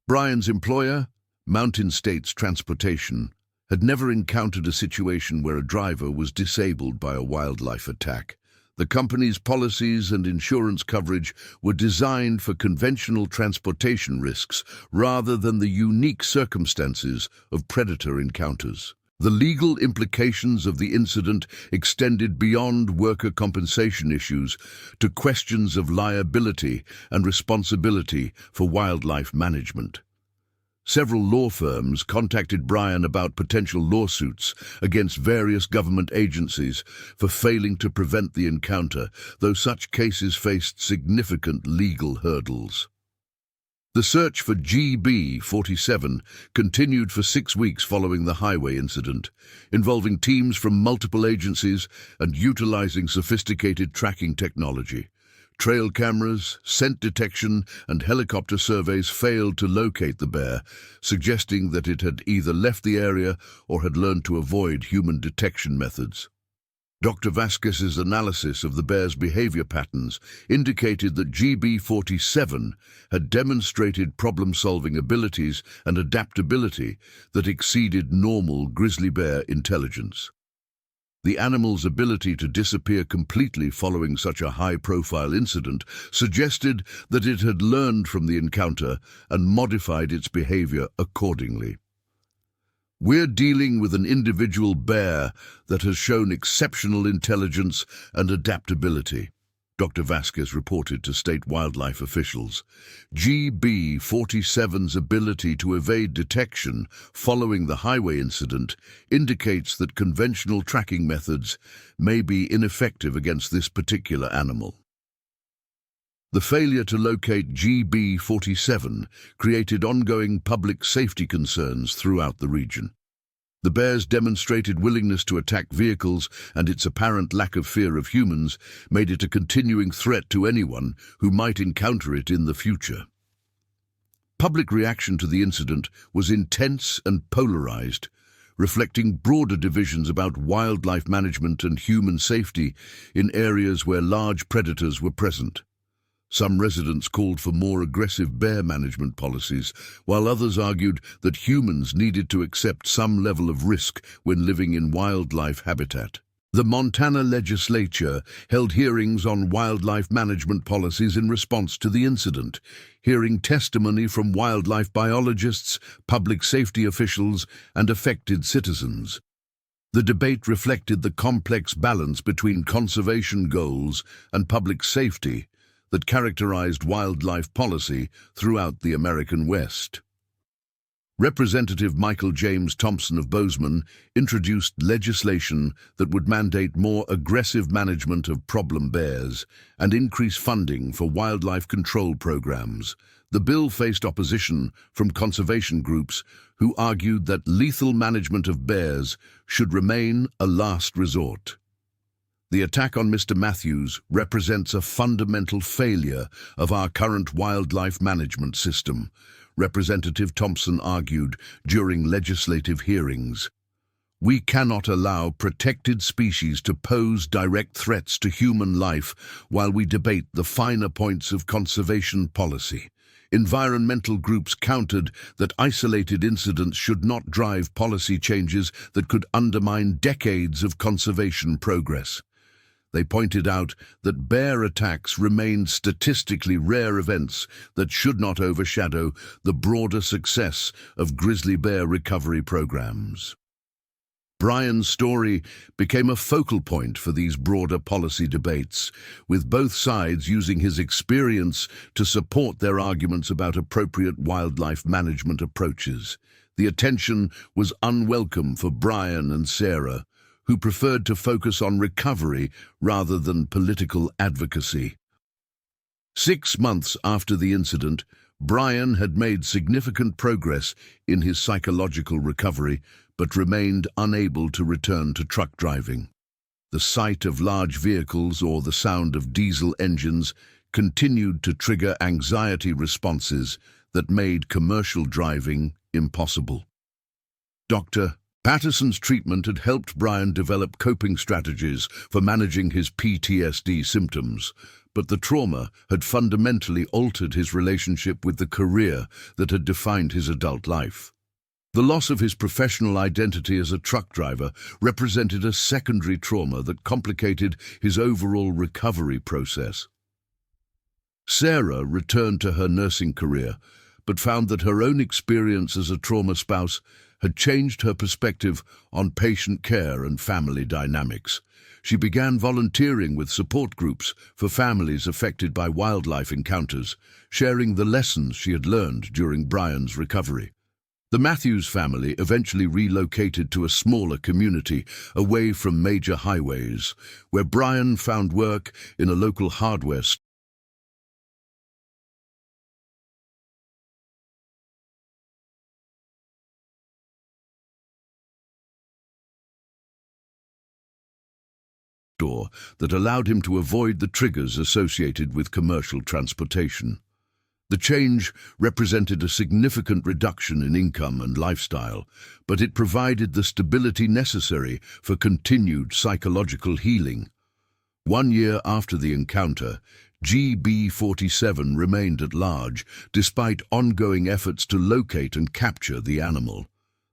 S1: Brian's employer, Mountain States Transportation, had never encountered a situation where a driver was disabled by a wildlife attack. The company's policies and insurance coverage were designed for conventional transportation risks rather than the unique circumstances of predator encounters. The legal implications of the incident extended beyond worker compensation issues to questions of liability and responsibility for wildlife management. Several law firms contacted Brian about potential lawsuits against various government agencies for failing to prevent the encounter, though such cases faced significant legal hurdles. The search for GB-47 continued for 6 weeks following the highway incident, involving teams from multiple agencies and utilizing sophisticated tracking technology. Trail cameras, scent detection, and helicopter surveys failed to locate the bear, suggesting that it had either left the area or had learned to avoid human detection methods. Dr. Vasquez's analysis of the bear's behavior patterns indicated that GB-47 had demonstrated problem-solving abilities and adaptability that exceeded normal grizzly bear intelligence. The animal's ability to disappear completely following such a high-profile incident suggested that it had learned from the encounter and modified its behavior accordingly. "We're dealing with an individual bear that has shown exceptional intelligence and adaptability," Dr. Vasquez reported to state wildlife officials. GB-47's ability to evade detection following the highway incident indicates that conventional tracking methods may be ineffective against this particular animal. The failure to locate GB-47 created ongoing public safety concerns throughout the region. The bear's demonstrated willingness to attack vehicles and its apparent lack of fear of humans made it a continuing threat to anyone who might encounter it in the future. Public reaction to the incident was intense and polarized, reflecting broader divisions about wildlife management and human safety in areas where large predators were present. Some residents called for more aggressive bear management policies, while others argued that humans needed to accept some level of risk when living in wildlife habitat. The Montana legislature held hearings on wildlife management policies in response to the incident, hearing testimony from wildlife biologists, public safety officials, and affected citizens. The debate reflected the complex balance between conservation goals and public safety that characterized wildlife policy throughout the American West. Representative Michael James Thompson of Bozeman introduced legislation that would mandate more aggressive management of problem bears and increase funding for wildlife control programs. The bill faced opposition from conservation groups who argued that lethal management of bears should remain a last resort. The attack on Mr. Matthews represents a fundamental failure of our current wildlife management system, Representative Thompson argued during legislative hearings. We cannot allow protected species to pose direct threats to human life while we debate the finer points of conservation policy. Environmental groups countered that isolated incidents should not drive policy changes that could undermine decades of conservation progress. They pointed out that bear attacks remained statistically rare events that should not overshadow the broader success of grizzly bear recovery programs. Brian's story became a focal point for these broader policy debates, with both sides using his experience to support their arguments about appropriate wildlife management approaches. The attention was unwelcome for Brian and Sarah, who preferred to focus on recovery rather than political advocacy. 6 months after the incident, Brian had made significant progress in his psychological recovery, but remained unable to return to truck driving. The sight of large vehicles or the sound of diesel engines continued to trigger anxiety responses that made commercial driving impossible. Dr. Patterson's treatment had helped Brian develop coping strategies for managing his PTSD symptoms, but the trauma had fundamentally altered his relationship with the career that had defined his adult life. The loss of his professional identity as a truck driver represented a secondary trauma that complicated his overall recovery process. Sarah returned to her nursing career, but found that her own experience as a trauma spouse had changed her perspective on patient care and family dynamics. She began volunteering with support groups for families affected by wildlife encounters, sharing the lessons she had learned during Brian's recovery. The Matthews family eventually relocated to a smaller community away from major highways, where Brian found work in a local hardware store that allowed him to avoid the triggers associated with commercial transportation. The change represented a significant reduction in income and lifestyle, but it provided the stability necessary for continued psychological healing. 1 year after the encounter, GB47 remained at large, despite ongoing efforts to locate and capture the animal.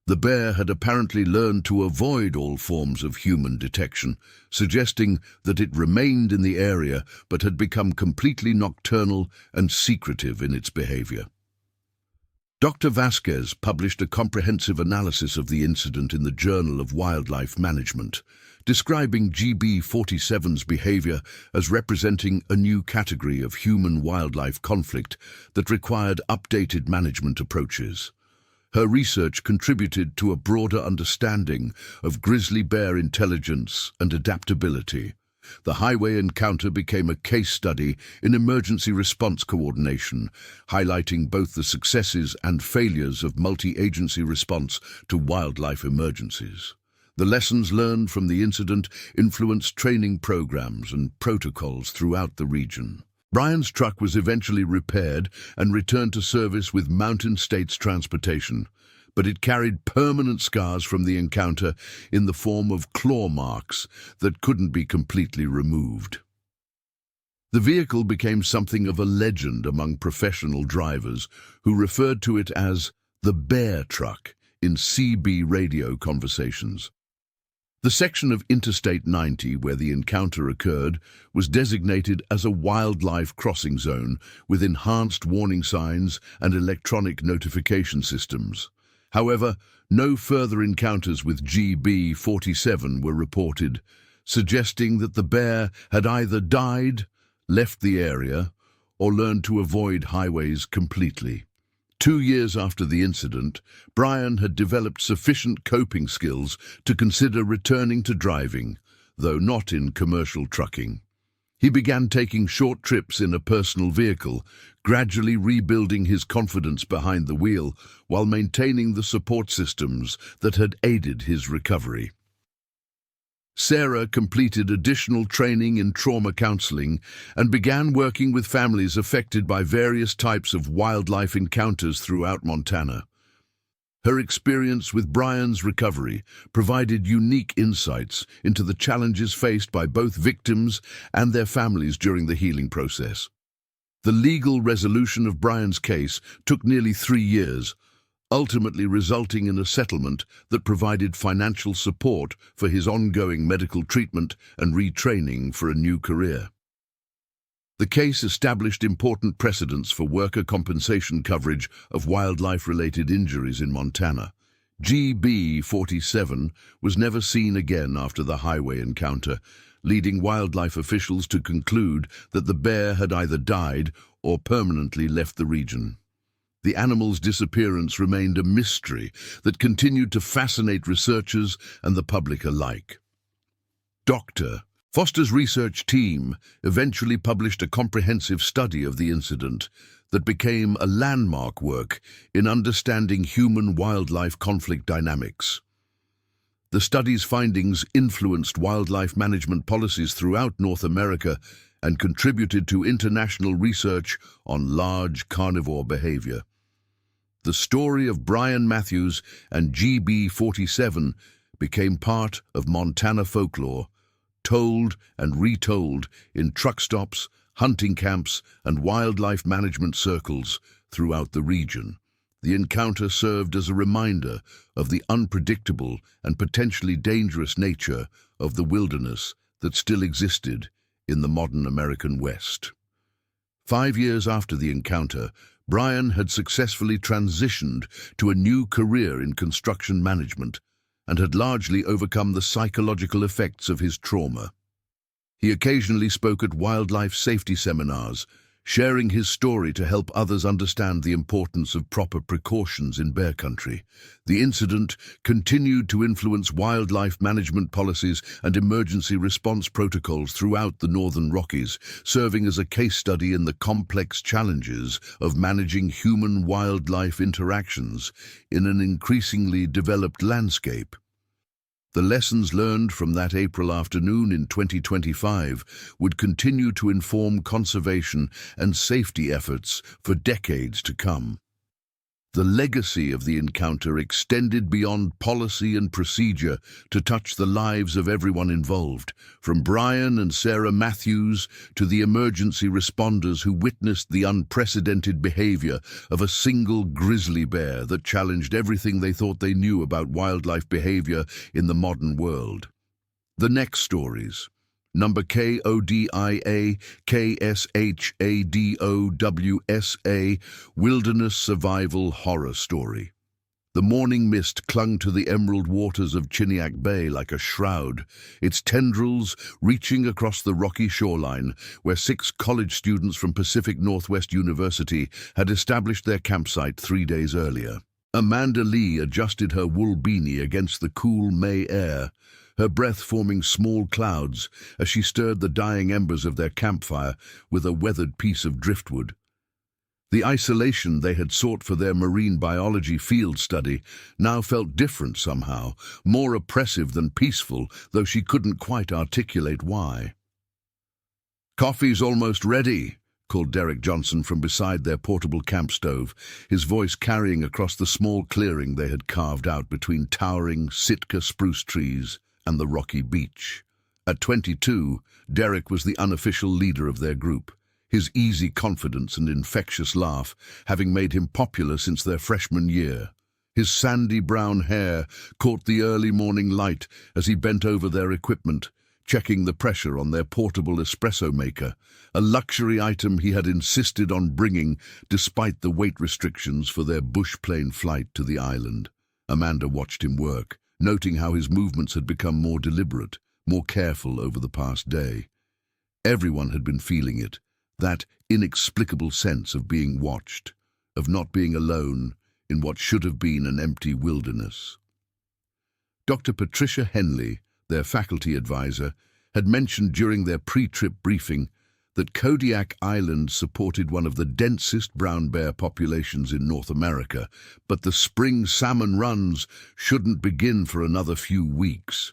S1: The bear had apparently learned to avoid all forms of human detection, suggesting that it remained in the area but had become completely nocturnal and secretive in its behavior. Dr. Vasquez published a comprehensive analysis of the incident in the Journal of Wildlife Management, describing GB47's behavior as representing a new category of human-wildlife conflict that required updated management approaches. Her research contributed to a broader understanding of grizzly bear intelligence and adaptability. The highway encounter became a case study in emergency response coordination, highlighting both the successes and failures of multi-agency response to wildlife emergencies. The lessons learned from the incident influenced training programs and protocols throughout the region. Brian's truck was eventually repaired and returned to service with Mountain States Transportation, but it carried permanent scars from the encounter in the form of claw marks that couldn't be completely removed. The vehicle became something of a legend among professional drivers who referred to it as the bear truck in CB radio conversations. The section of Interstate 90 where the encounter occurred was designated as a wildlife crossing zone with enhanced warning signs and electronic notification systems. However, no further encounters with GB47 were reported, suggesting that the bear had either died, left the area, or learned to avoid highways completely. 2 years after the incident, Brian had developed sufficient coping skills to consider returning to driving, though not in commercial trucking. He began taking short trips in a personal vehicle, gradually rebuilding his confidence behind the wheel while maintaining the support systems that had aided his recovery. Sarah completed additional training in trauma counseling and began working with families affected by various types of wildlife encounters throughout Montana. Her experience with Brian's recovery provided unique insights into the challenges faced by both victims and their families during the healing process. The legal resolution of Brian's case took nearly 3 years, ultimately resulting in a settlement that provided financial support for his ongoing medical treatment and retraining for a new career. The case established important precedents for worker compensation coverage of wildlife-related injuries in Montana. GB-47 was never seen again after the highway encounter, leading wildlife officials to conclude that the bear had either died or permanently left the region. The animal's disappearance remained a mystery that continued to fascinate researchers and the public alike. Dr. Foster's research team eventually published a comprehensive study of the incident that became a landmark work in understanding human-wildlife conflict dynamics. The study's findings influenced wildlife management policies throughout North America and contributed to international research on large carnivore behavior. The story of Brian Matthews and GB-47 became part of Montana folklore, told and retold in truck stops, hunting camps, and wildlife management circles throughout the region. The encounter served as a reminder of the unpredictable and potentially dangerous nature of the wilderness that still existed in the modern American West. 5 years after the encounter, Brian had successfully transitioned to a new career in construction management and had largely overcome the psychological effects of his trauma. He occasionally spoke at wildlife safety seminars, sharing his story to help others understand the importance of proper precautions in bear country. The incident continued to influence wildlife management policies and emergency response protocols throughout the Northern Rockies, serving as a case study in the complex challenges of managing human-wildlife interactions in an increasingly developed landscape. The lessons learned from that April afternoon in 2025 would continue to inform conservation and safety efforts for decades to come. The legacy of the encounter extended beyond policy and procedure to touch the lives of everyone involved, from Brian and Sarah Matthews to the emergency responders who witnessed the unprecedented behavior of a single grizzly bear that challenged everything they thought they knew about wildlife behavior in the modern world. The next stories. Number KODIA KSHADOWSA Wilderness Survival Horror Story. The morning mist clung to the emerald waters of Chiniak Bay like a shroud, its tendrils reaching across the rocky shoreline where 6 college students from Pacific Northwest University had established their campsite 3 days earlier. Amanda Lee adjusted her wool beanie against the cool May air, her breath forming small clouds as she stirred the dying embers of their campfire with a weathered piece of driftwood. The isolation they had sought for their marine biology field study now felt different somehow, more oppressive than peaceful, though she couldn't quite articulate why. "Coffee's almost ready," called Derek Johnson from beside their portable camp stove, his voice carrying across the small clearing they had carved out between towering Sitka spruce trees and the rocky beach. At 22, Derek was the unofficial leader of their group, his easy confidence and infectious laugh having made him popular since their freshman year. His sandy brown hair caught the early morning light as he bent over their equipment, checking the pressure on their portable espresso maker, a luxury item he had insisted on bringing despite the weight restrictions for their bush plane flight to the island. Amanda watched him work, noting how his movements had become more deliberate, more careful over the past day. Everyone had been feeling it, that inexplicable sense of being watched, of not being alone in what should have been an empty wilderness. Dr. Patricia Henley, their faculty advisor, had mentioned during their pre-trip briefing that Kodiak Island supported one of the densest brown bear populations in North America, but the spring salmon runs shouldn't begin for another few weeks.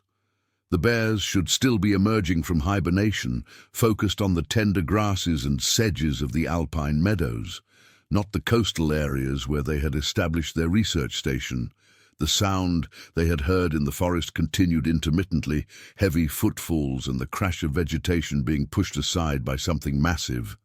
S1: The bears should still be emerging from hibernation, focused on the tender grasses and sedges of the alpine meadows, not the coastal areas where they had established their research station. The sound they had heard in the forest continued intermittently, heavy footfalls and the crash of vegetation being pushed aside by something massive.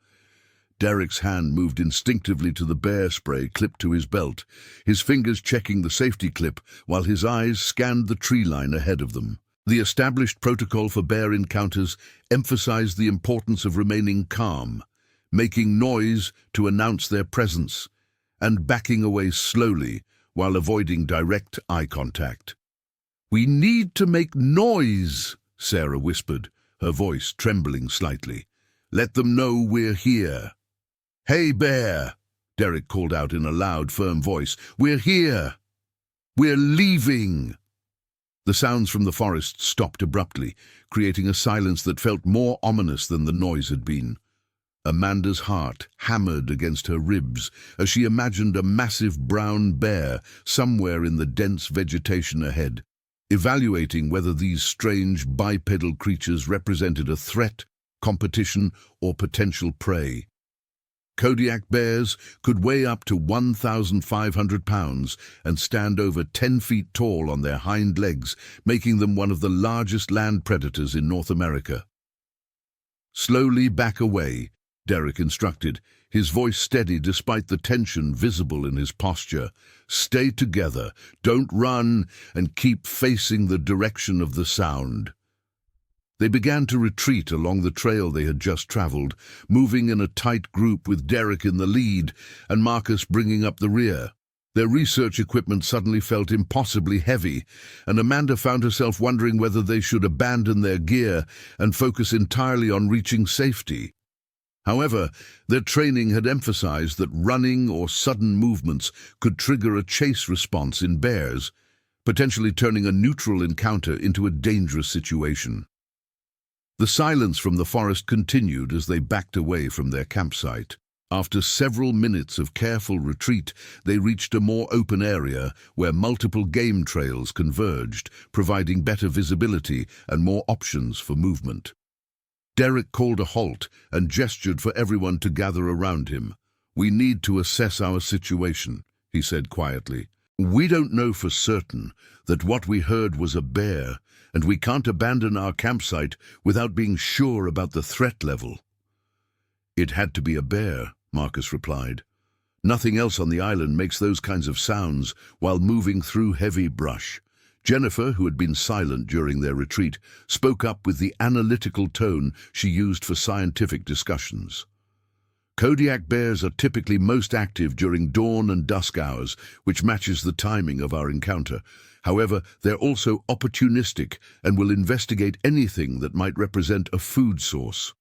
S1: Derek's hand moved instinctively to the bear spray clipped to his belt, his fingers checking the safety clip while his eyes scanned the tree line ahead of them. The established protocol for bear encounters emphasized the importance of remaining calm, making noise to announce their presence, and backing away slowly while avoiding direct eye contact. "We need to make noise," Sarah whispered, her voice trembling slightly. "Let them know we're here." "Hey, bear," Derek called out in a loud, firm voice. "We're here. We're leaving." The sounds from the forest stopped abruptly, creating a silence that felt more ominous than the noise had been. Amanda's heart hammered against her ribs as she imagined a massive brown bear somewhere in the dense vegetation ahead, evaluating whether these strange bipedal creatures represented a threat, competition, or potential prey. Kodiak bears could weigh up to 1,500 pounds and stand over 10 feet tall on their hind legs, making them one of the largest land predators in North America. "Slowly back away," Derek instructed, his voice steady despite the tension visible in his posture. "Stay together, don't run, and keep facing the direction of the sound." They began to retreat along the trail they had just traveled, moving in a tight group with Derek in the lead and Marcus bringing up the rear. Their research equipment suddenly felt impossibly heavy, and Amanda found herself wondering whether they should abandon their gear and focus entirely on reaching safety. However, their training had emphasized that running or sudden movements could trigger a chase response in bears, potentially turning a neutral encounter into a dangerous situation. The silence from the forest continued as they backed away from their campsite. After several minutes of careful retreat, they reached a more open area where multiple game trails converged, providing better visibility and more options for movement. Derek called a halt and gestured for everyone to gather around him. "We need to assess our situation," he said quietly. "We don't know for certain that what we heard was a bear, and we can't abandon our campsite without being sure about the threat level." "It had to be a bear," Marcus replied. "Nothing else on the island makes those kinds of sounds while moving through heavy brush." Jennifer, who had been silent during their retreat, spoke up with the analytical tone she used for scientific discussions. "Kodiak bears are typically most active during dawn and dusk hours, which matches the timing of our encounter. However, they're also opportunistic and will investigate anything that might represent a food source."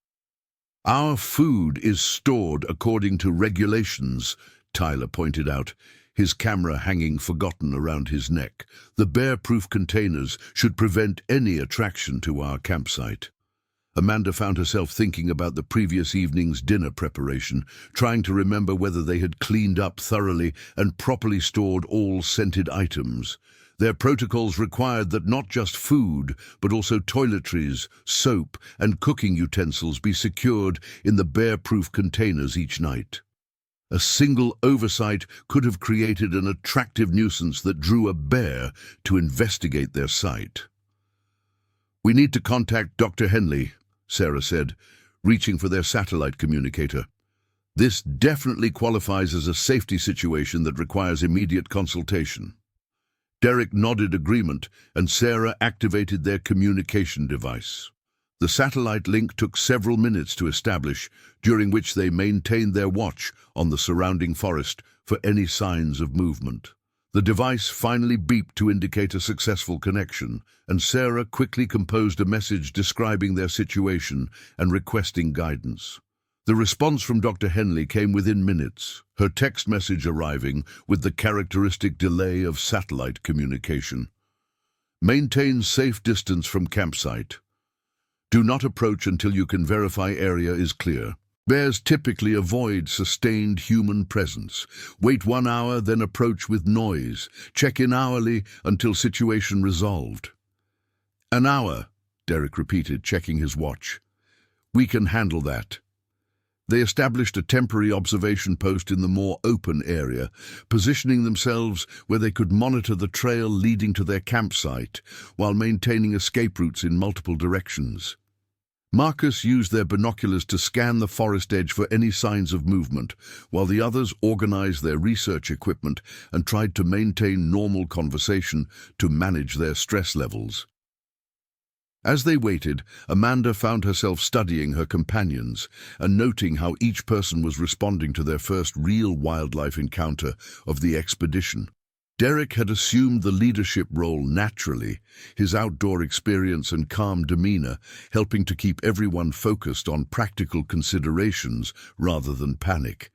S1: "Our food is stored according to regulations," Tyler pointed out, his camera hanging forgotten around his neck. "The bear-proof containers should prevent any attraction to our campsite." Amanda found herself thinking about the previous evening's dinner preparation, trying to remember whether they had cleaned up thoroughly and properly stored all scented items. Their protocols required that not just food, but also toiletries, soap, and cooking utensils be secured in the bear-proof containers each night. A single oversight could have created an attractive nuisance that drew a bear to investigate their site. "We need to contact Dr. Henley," Sarah said, reaching for their satellite communicator. "This definitely qualifies as a safety situation that requires immediate consultation." Derek nodded agreement, and Sarah activated their communication device. The satellite link took several minutes to establish, during which they maintained their watch on the surrounding forest for any signs of movement. The device finally beeped to indicate a successful connection, and Sarah quickly composed a message describing their situation and requesting guidance. The response from Dr. Henley came within minutes, her text message arriving with the characteristic delay of satellite communication. "Maintain safe distance from campsite. Do not approach until you can verify area is clear. Bears typically avoid sustained human presence. Wait 1 hour, then approach with noise. Check in hourly until situation resolved." "An hour," Derek repeated, checking his watch. "We can handle that." They established a temporary observation post in the more open area, positioning themselves where they could monitor the trail leading to their campsite while maintaining escape routes in multiple directions. Marcus used their binoculars to scan the forest edge for any signs of movement, while the others organized their research equipment and tried to maintain normal conversation to manage their stress levels. As they waited, Amanda found herself studying her companions and noting how each person was responding to their first real wildlife encounter of the expedition. Derek had assumed the leadership role naturally, his outdoor experience and calm demeanor helping to keep everyone focused on practical considerations rather than panic.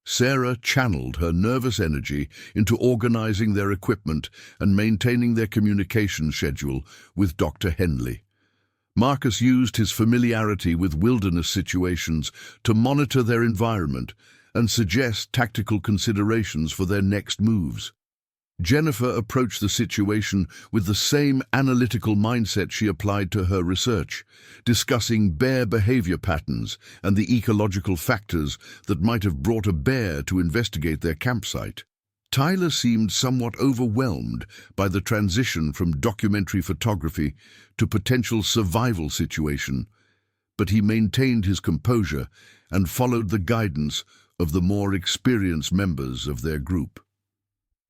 S1: Sarah channeled her nervous energy into organizing their equipment and maintaining their communication schedule with Dr. Henley. Marcus used his familiarity with wilderness situations to monitor their environment and suggest tactical considerations for their next moves. Jennifer approached the situation with the same analytical mindset she applied to her research, discussing bear behavior patterns and the ecological factors that might have brought a bear to investigate their campsite. Tyler seemed somewhat overwhelmed by the transition from documentary photography to potential survival situation, but he maintained his composure and followed the guidance of the more experienced members of their group.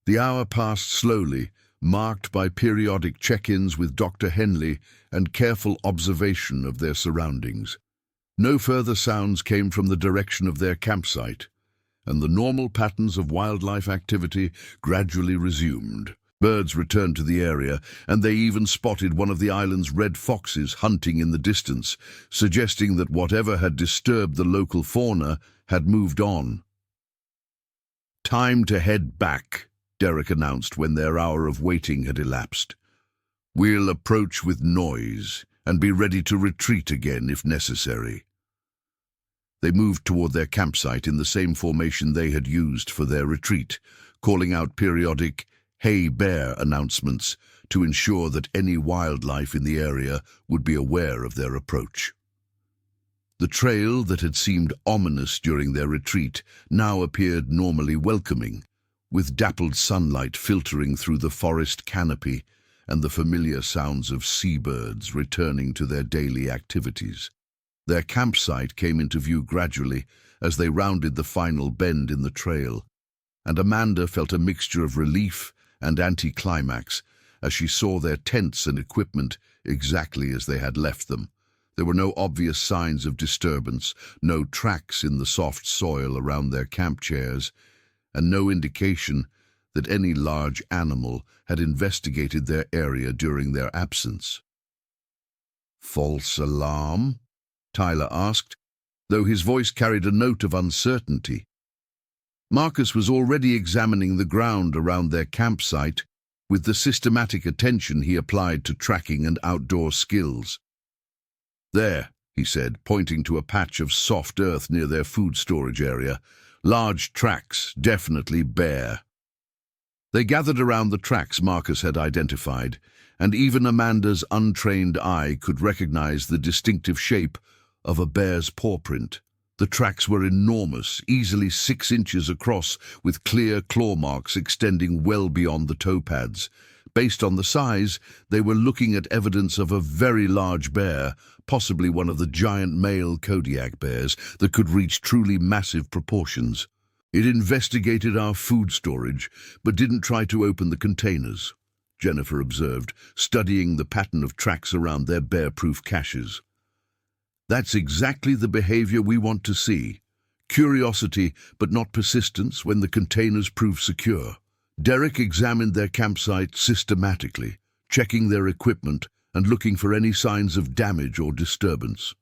S1: The hour passed slowly, marked by periodic check-ins with Dr. Henley and careful observation of their surroundings. No further sounds came from the direction of their campsite, and the normal patterns of wildlife activity gradually resumed. Birds returned to the area, and they even spotted one of the island's red foxes hunting in the distance, suggesting that whatever had disturbed the local fauna had moved on. "Time to head back," Derek announced when their hour of waiting had elapsed. "We'll approach with noise and be ready to retreat again if necessary." They moved toward their campsite in the same formation they had used for their retreat, calling out periodic "Hey Bear" announcements to ensure that any wildlife in the area would be aware of their approach. The trail that had seemed ominous during their retreat now appeared normally welcoming, with dappled sunlight filtering through the forest canopy and the familiar sounds of seabirds returning to their daily activities. Their campsite came into view gradually as they rounded the final bend in the trail, and Amanda felt a mixture of relief and anticlimax as she saw their tents and equipment exactly as they had left them. There were no obvious signs of disturbance, no tracks in the soft soil around their camp chairs, and no indication that any large animal had investigated their area during their absence. "False alarm?" Tyler asked, though his voice carried a note of uncertainty. Marcus was already examining the ground around their campsite with the systematic attention he applied to tracking and outdoor skills. "There," he said, pointing to a patch of soft earth near their food storage area. "Large tracks, definitely bear." They gathered around the tracks Marcus had identified, and even Amanda's untrained eye could recognize the distinctive shape of a bear's paw print. The tracks were enormous, easily 6 inches across, with clear claw marks extending well beyond the toe pads. Based on the size, they were looking at evidence of a very large bear, possibly one of the giant male Kodiak bears that could reach truly massive proportions. "It investigated our food storage, but didn't try to open the containers," Jennifer observed, studying the pattern of tracks around their bear-proof caches. "That's exactly the behavior we want to see. Curiosity, but not persistence when the containers prove secure." Derek examined their campsite systematically, checking their equipment and looking for any signs of damage or disturbance.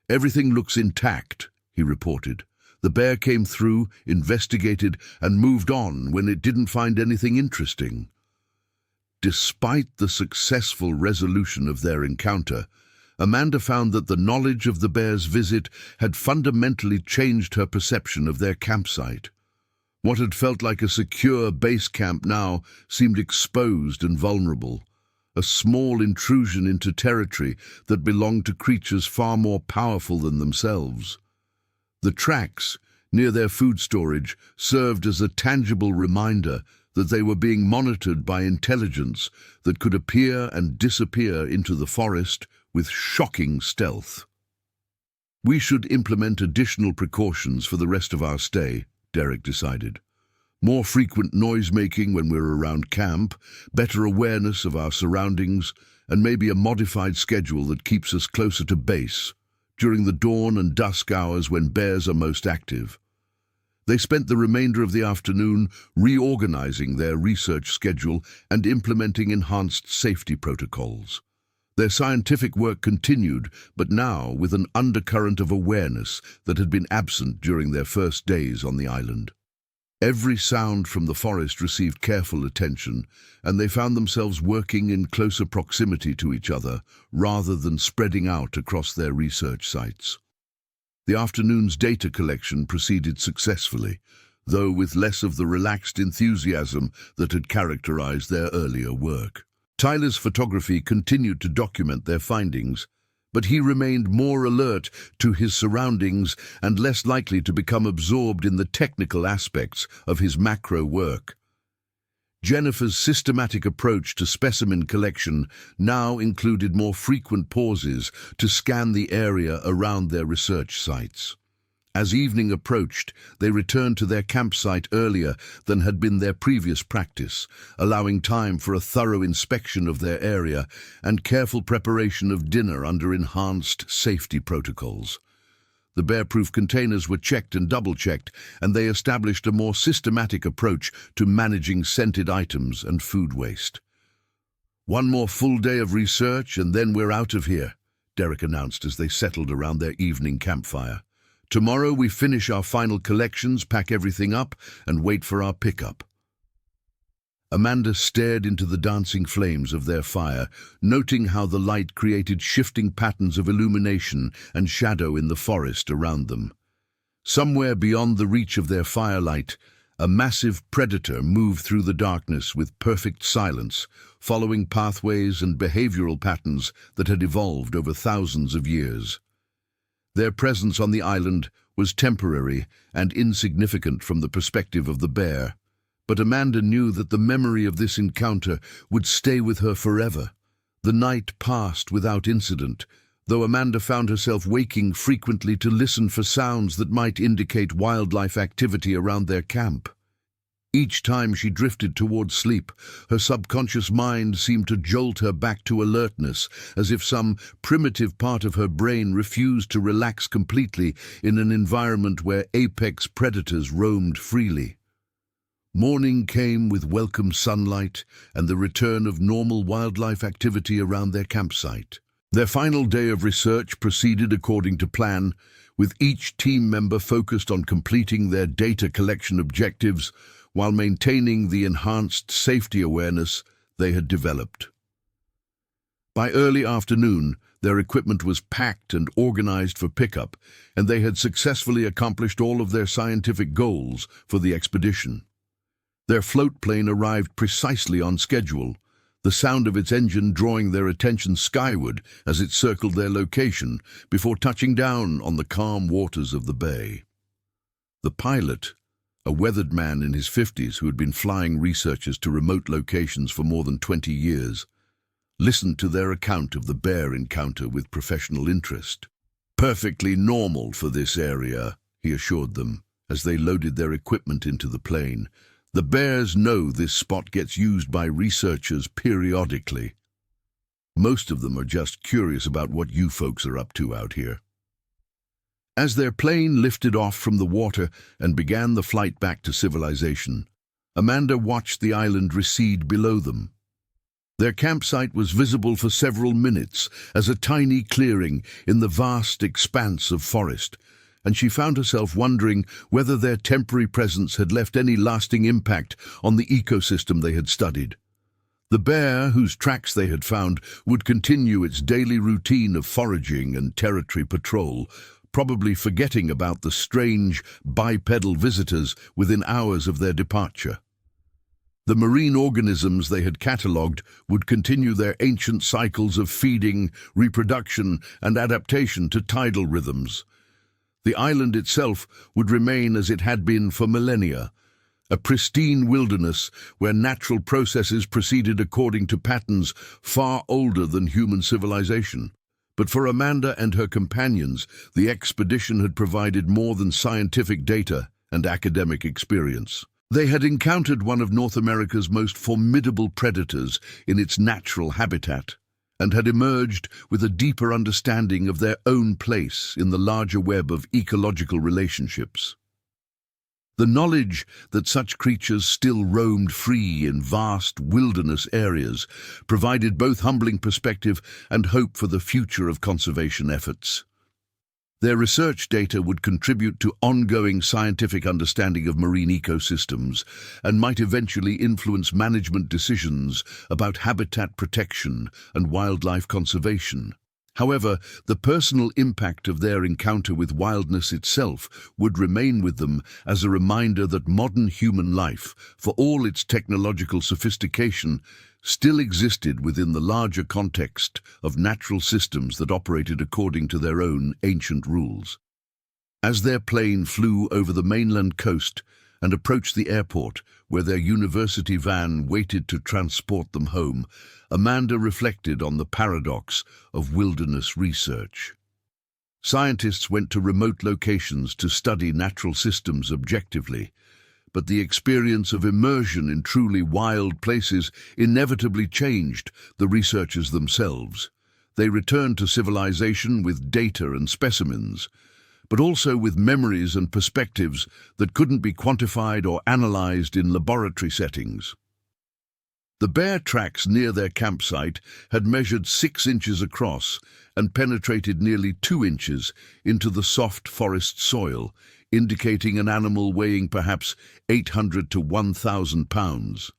S1: "Everything looks intact," he reported. "The bear came through, investigated, and moved on when it didn't find anything interesting." Despite the successful resolution of their encounter, Amanda found that the knowledge of the bear's visit had fundamentally changed her perception of their campsite. What had felt like a secure base camp now seemed exposed and vulnerable, a small intrusion into territory that belonged to creatures far more powerful than themselves. The tracks, near their food storage, served as a tangible reminder that they were being monitored by intelligence that could appear and disappear into the forest with shocking stealth. We should implement additional precautions for the rest of our stay, Derek decided. More frequent noise-making when we're around camp, better awareness of our surroundings, and maybe a modified schedule that keeps us closer to base during the dawn and dusk hours when bears are most active. They spent the remainder of the afternoon reorganizing their research schedule and implementing enhanced safety protocols. Their scientific work continued, but now with an undercurrent of awareness that had been absent during their first days on the island. Every sound from the forest received careful attention, and they found themselves working in closer proximity to each other rather than spreading out across their research sites. The afternoon's data collection proceeded successfully, though with less of the relaxed enthusiasm that had characterized their earlier work. Tyler's photography continued to document their findings, but he remained more alert to his surroundings and less likely to become absorbed in the technical aspects of his macro work. Jennifer's systematic approach to specimen collection now included more frequent pauses to scan the area around their research sites. As evening approached, they returned to their campsite earlier than had been their previous practice, allowing time for a thorough inspection of their area and careful preparation of dinner under enhanced safety protocols. The bear-proof containers were checked and double-checked, and they established a more systematic approach to managing scented items and food waste. "One more full day of research and then we're out of here," Derek announced as they settled around their evening campfire. "Tomorrow we finish our final collections, pack everything up, and wait for our pickup." Amanda stared into the dancing flames of their fire, noting how the light created shifting patterns of illumination and shadow in the forest around them. Somewhere beyond the reach of their firelight, a massive predator moved through the darkness with perfect silence, following pathways and behavioral patterns that had evolved over thousands of years. Their presence on the island was temporary and insignificant from the perspective of the bear, but Amanda knew that the memory of this encounter would stay with her forever. The night passed without incident, though Amanda found herself waking frequently to listen for sounds that might indicate wildlife activity around their camp. Each time she drifted towards sleep, her subconscious mind seemed to jolt her back to alertness, as if some primitive part of her brain refused to relax completely in an environment where apex predators roamed freely. Morning came with welcome sunlight and the return of normal wildlife activity around their campsite. Their final day of research proceeded according to plan, with each team member focused on completing their data collection objectives while maintaining the enhanced safety awareness they had developed. By early afternoon, their equipment was packed and organized for pickup, and they had successfully accomplished all of their scientific goals for the expedition. Their float plane arrived precisely on schedule, the sound of its engine drawing their attention skyward as it circled their location before touching down on the calm waters of the bay. The pilot, a weathered man in his 50s who had been flying researchers to remote locations for more than 20 years, listened to their account of the bear encounter with professional interest. "Perfectly normal for this area," he assured them as they loaded their equipment into the plane. "The bears know this spot gets used by researchers periodically. Most of them are just curious about what you folks are up to out here." As their plane lifted off from the water and began the flight back to civilization, Amanda watched the island recede below them. Their campsite was visible for several minutes as a tiny clearing in the vast expanse of forest, and she found herself wondering whether their temporary presence had left any lasting impact on the ecosystem they had studied. The bear, whose tracks they had found, would continue its daily routine of foraging and territory patrol, probably forgetting about the strange bipedal visitors within hours of their departure. The marine organisms they had catalogued would continue their ancient cycles of feeding, reproduction, and adaptation to tidal rhythms. The island itself would remain as it had been for millennia, a pristine wilderness where natural processes proceeded according to patterns far older than human civilization. But for Amanda and her companions, the expedition had provided more than scientific data and academic experience. They had encountered one of North America's most formidable predators in its natural habitat, and had emerged with a deeper understanding of their own place in the larger web of ecological relationships. The knowledge that such creatures still roamed free in vast wilderness areas provided both humbling perspective and hope for the future of conservation efforts. Their research data would contribute to ongoing scientific understanding of marine ecosystems and might eventually influence management decisions about habitat protection and wildlife conservation. However, the personal impact of their encounter with wildness itself would remain with them as a reminder that modern human life, for all its technological sophistication, still existed within the larger context of natural systems that operated according to their own ancient rules. As their plane flew over the mainland coast and approached the airport where their university van waited to transport them home, Amanda reflected on the paradox of wilderness research. Scientists went to remote locations to study natural systems objectively, but the experience of immersion in truly wild places inevitably changed the researchers themselves. They returned to civilization with data and specimens, but also with memories and perspectives that couldn't be quantified or analyzed in laboratory settings. The bear tracks near their campsite had measured 6 inches across and penetrated nearly 2 inches into the soft forest soil, indicating an animal weighing perhaps 800 to 1,000 pounds.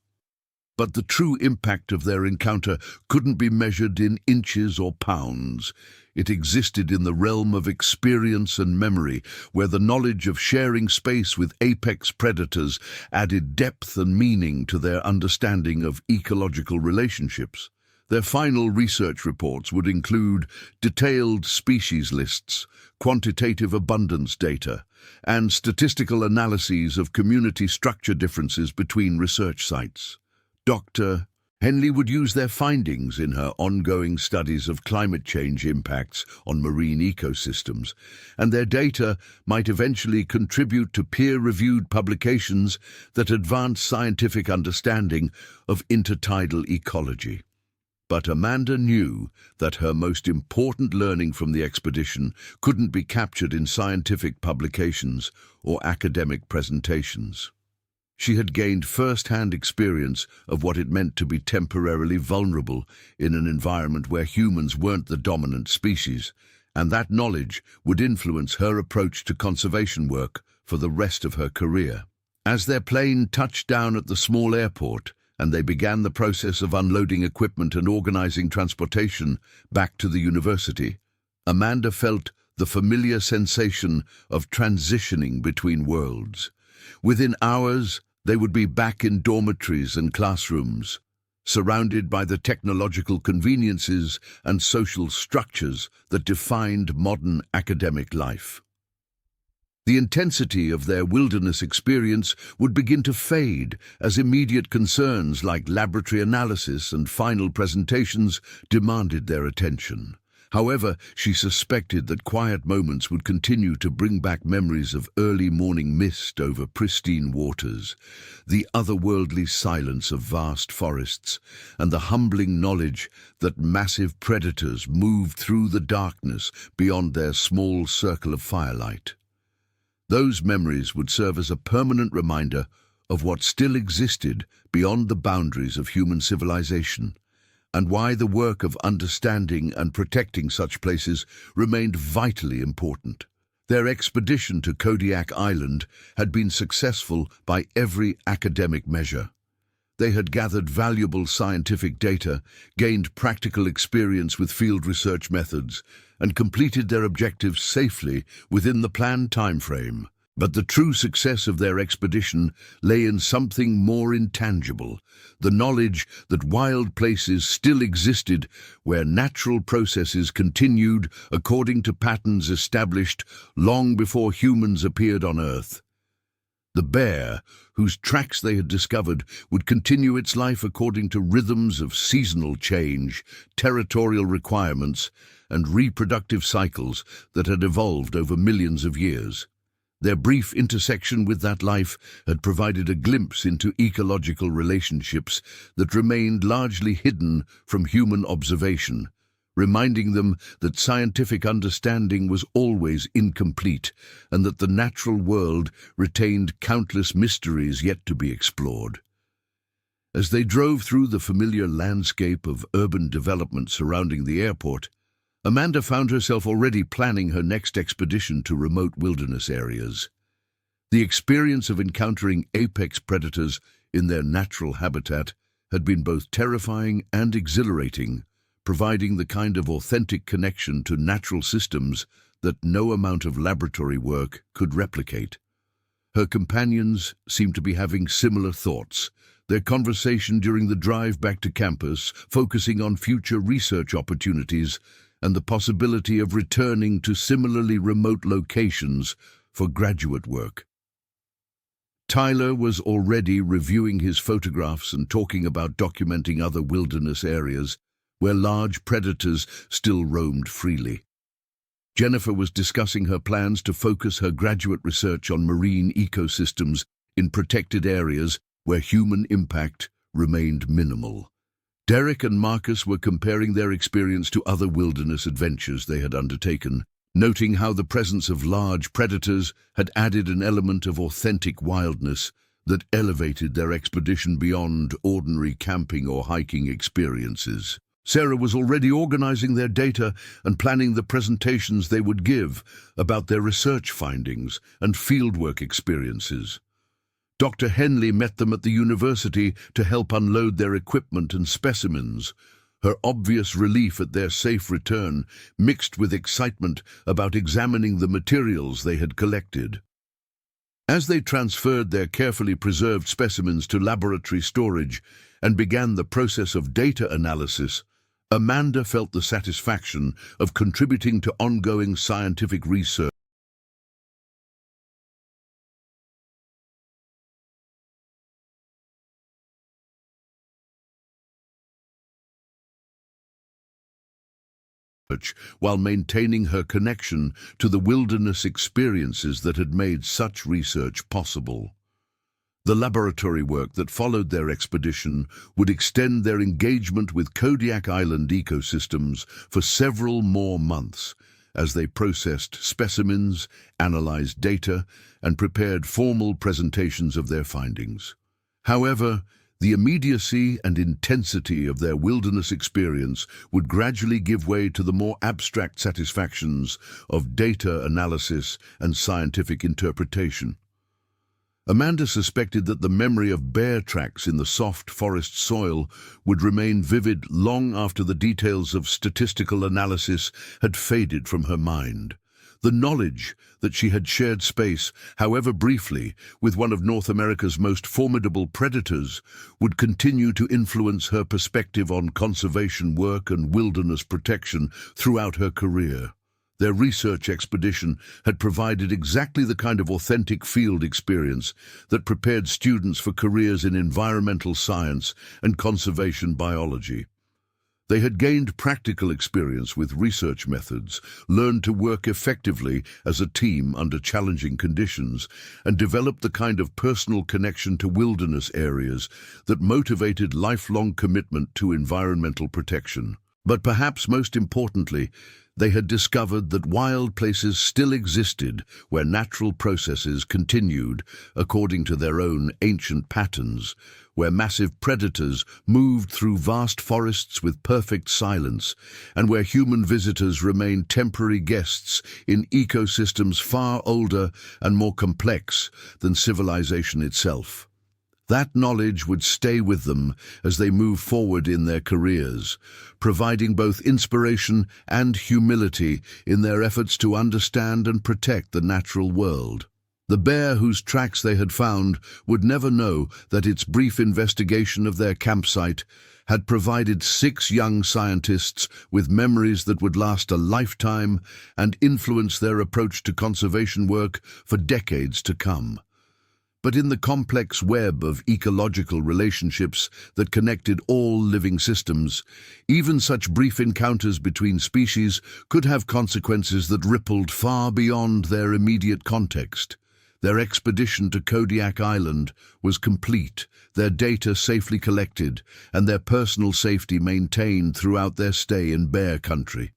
S1: But the true impact of their encounter couldn't be measured in inches or pounds. It existed in the realm of experience and memory, where the knowledge of sharing space with apex predators added depth and meaning to their understanding of ecological relationships. Their final research reports would include detailed species lists, quantitative abundance data, and statistical analyses of community structure differences between research sites. Dr. Henley would use their findings in her ongoing studies of climate change impacts on marine ecosystems, and their data might eventually contribute to peer-reviewed publications that advance scientific understanding of intertidal ecology. But Amanda knew that her most important learning from the expedition couldn't be captured in scientific publications or academic presentations. She had gained first-hand experience of what it meant to be temporarily vulnerable in an environment where humans weren't the dominant species, and that knowledge would influence her approach to conservation work for the rest of her career. As their plane touched down at the small airport, and they began the process of unloading equipment and organizing transportation back to the university, Amanda felt the familiar sensation of transitioning between worlds. Within hours, they would be back in dormitories and classrooms, surrounded by the technological conveniences and social structures that defined modern academic life. The intensity of their wilderness experience would begin to fade as immediate concerns like laboratory analysis and final presentations demanded their attention. However, she suspected that quiet moments would continue to bring back memories of early morning mist over pristine waters, the otherworldly silence of vast forests, and the humbling knowledge that massive predators moved through the darkness beyond their small circle of firelight. Those memories would serve as a permanent reminder of what still existed beyond the boundaries of human civilization, and why the work of understanding and protecting such places remained vitally important. Their expedition to Kodiak Island had been successful by every academic measure. They had gathered valuable scientific data, gained practical experience with field research methods, and completed their objectives safely within the planned timeframe. But the true success of their expedition lay in something more intangible, the knowledge that wild places still existed where natural processes continued according to patterns established long before humans appeared on Earth. The bear, whose tracks they had discovered, would continue its life according to rhythms of seasonal change, territorial requirements, and reproductive cycles that had evolved over millions of years. Their brief intersection with that life had provided a glimpse into ecological relationships that remained largely hidden from human observation, reminding them that scientific understanding was always incomplete and that the natural world retained countless mysteries yet to be explored. As they drove through the familiar landscape of urban development surrounding the airport, Amanda found herself already planning her next expedition to remote wilderness areas. The experience of encountering apex predators in their natural habitat had been both terrifying and exhilarating, providing the kind of authentic connection to natural systems that no amount of laboratory work could replicate. Her companions seemed to be having similar thoughts, their conversation during the drive back to campus focusing on future research opportunities and the possibility of returning to similarly remote locations for graduate work. Tyler was already reviewing his photographs and talking about documenting other wilderness areas where large predators still roamed freely. Jennifer was discussing her plans to focus her graduate research on marine ecosystems in protected areas where human impact remained minimal. Derek and Marcus were comparing their experience to other wilderness adventures they had undertaken, noting how the presence of large predators had added an element of authentic wildness that elevated their expedition beyond ordinary camping or hiking experiences. Sarah was already organizing their data and planning the presentations they would give about their research findings and fieldwork experiences. Dr. Henley met them at the university to help unload their equipment and specimens. Her obvious relief at their safe return mixed with excitement about examining the materials they had collected. As they transferred their carefully preserved specimens to laboratory storage and began the process of data analysis, Amanda felt the satisfaction of contributing to ongoing scientific research. While maintaining her connection to the wilderness experiences that had made such research possible. The laboratory work that followed their expedition would extend their engagement with Kodiak Island ecosystems for several more months as they processed specimens, analyzed data, and prepared formal presentations of their findings. However, the immediacy and intensity of their wilderness experience would gradually give way to the more abstract satisfactions of data analysis and scientific interpretation. Amanda suspected that the memory of bear tracks in the soft forest soil would remain vivid long after the details of statistical analysis had faded from her mind. The knowledge that she had shared space, however briefly, with one of North America's most formidable predators would continue to influence her perspective on conservation work and wilderness protection throughout her career. Their research expedition had provided exactly the kind of authentic field experience that prepared students for careers in environmental science and conservation biology. They had gained practical experience with research methods, learned to work effectively as a team under challenging conditions, and developed the kind of personal connection to wilderness areas that motivated lifelong commitment to environmental protection. But perhaps most importantly, they had discovered that wild places still existed where natural processes continued according to their own ancient patterns, where massive predators moved through vast forests with perfect silence, and where human visitors remained temporary guests in ecosystems far older and more complex than civilization itself. That knowledge would stay with them as they move forward in their careers, providing both inspiration and humility in their efforts to understand and protect the natural world. The bear whose tracks they had found would never know that its brief investigation of their campsite had provided 6 young scientists with memories that would last a lifetime and influence their approach to conservation work for decades to come. but in the complex web of ecological relationships that connected all living systems. Even such brief encounters between species could have consequences that rippled far beyond their immediate context. Their expedition to Kodiak Island was complete, their data safely collected, and their personal safety maintained throughout their stay in bear country.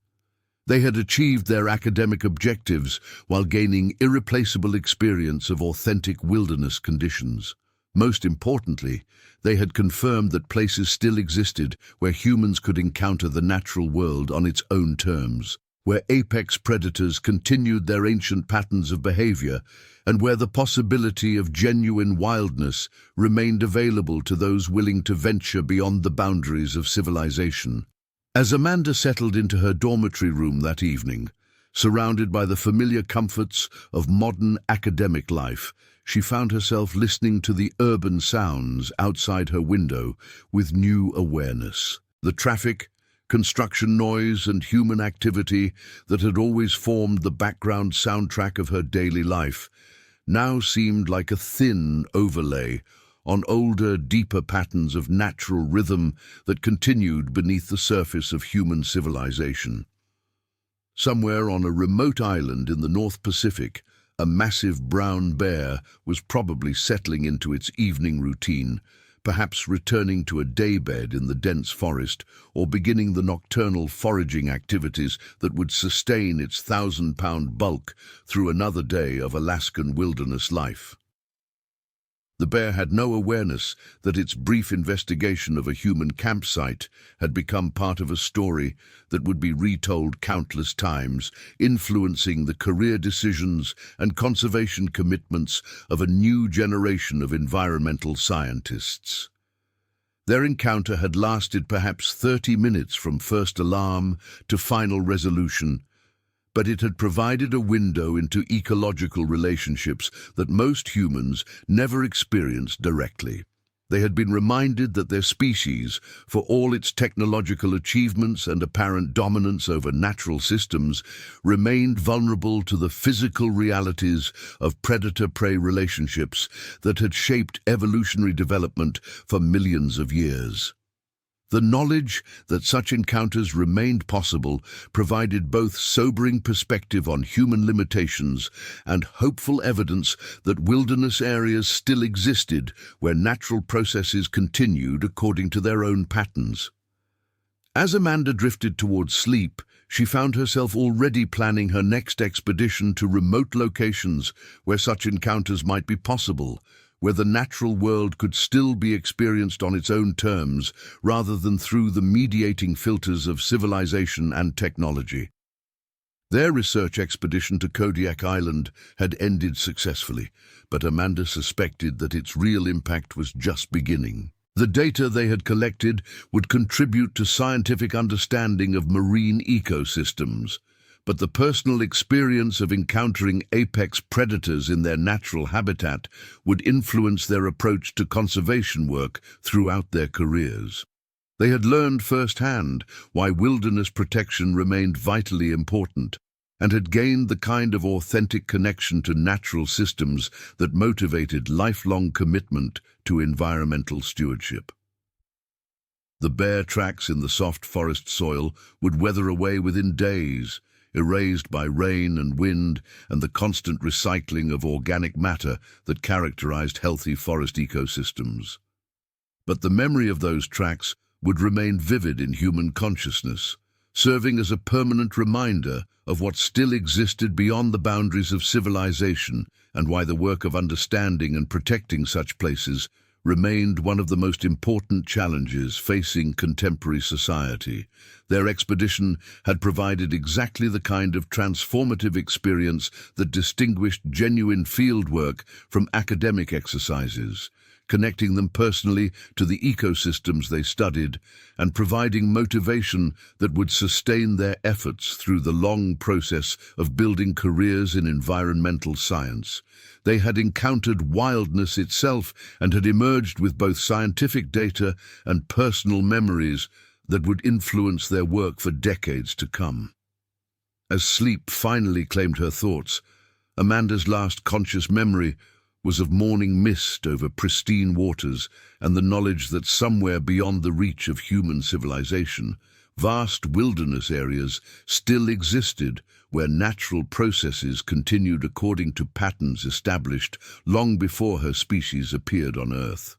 S1: They had achieved their academic objectives while gaining irreplaceable experience of authentic wilderness conditions. Most importantly, they had confirmed that places still existed where humans could encounter the natural world on its own terms, where apex predators continued their ancient patterns of behavior, and where the possibility of genuine wildness remained available to those willing to venture beyond the boundaries of civilization. As Amanda settled into her dormitory room that evening, surrounded by the familiar comforts of modern academic life, she found herself listening to the urban sounds outside her window with new awareness. The traffic, construction noise, and human activity that had always formed the background soundtrack of her daily life now seemed like a thin overlay on older, deeper patterns of natural rhythm that continued beneath the surface of human civilization. Somewhere on a remote island in the North Pacific, a massive brown bear was probably settling into its evening routine, perhaps returning to a daybed in the dense forest or beginning the nocturnal foraging activities that would sustain its 1,000-pound bulk through another day of Alaskan wilderness life. The bear had no awareness that its brief investigation of a human campsite had become part of a story that would be retold countless times, influencing the career decisions and conservation commitments of a new generation of environmental scientists. Their encounter had lasted perhaps 30 minutes from first alarm to final resolution, but it had provided a window into ecological relationships that most humans never experienced directly. They had been reminded that their species, for all its technological achievements and apparent dominance over natural systems, remained vulnerable to the physical realities of predator-prey relationships that had shaped evolutionary development for millions of years. The knowledge that such encounters remained possible provided both sobering perspective on human limitations and hopeful evidence that wilderness areas still existed where natural processes continued according to their own patterns. As Amanda drifted towards sleep, she found herself already planning her next expedition to remote locations where such encounters might be possible, where the natural world could still be experienced on its own terms rather than through the mediating filters of civilization and technology. Their research expedition to Kodiak Island had ended successfully, but Amanda suspected that its real impact was just beginning. The data they had collected would contribute to scientific understanding of marine ecosystems, but the personal experience of encountering apex predators in their natural habitat would influence their approach to conservation work throughout their careers. They had learned firsthand why wilderness protection remained vitally important, and had gained the kind of authentic connection to natural systems that motivated lifelong commitment to environmental stewardship. The bear tracks in the soft forest soil would weather away within days, erased by rain and wind and the constant recycling of organic matter that characterized healthy forest ecosystems. But the memory of those tracks would remain vivid in human consciousness, serving as a permanent reminder of what still existed beyond the boundaries of civilization and why the work of understanding and protecting such places remained one of the most important challenges facing contemporary society. Their expedition had provided exactly the kind of transformative experience that distinguished genuine fieldwork from academic exercises, connecting them personally to the ecosystems they studied and providing motivation that would sustain their efforts through the long process of building careers in environmental science. They had encountered wildness itself and had emerged with both scientific data and personal memories that would influence their work for decades to come. As sleep finally claimed her thoughts, Amanda's last conscious memory was of morning mist over pristine waters and the knowledge that somewhere beyond the reach of human civilization, vast wilderness areas still existed where natural processes continued according to patterns established long before her species appeared on Earth.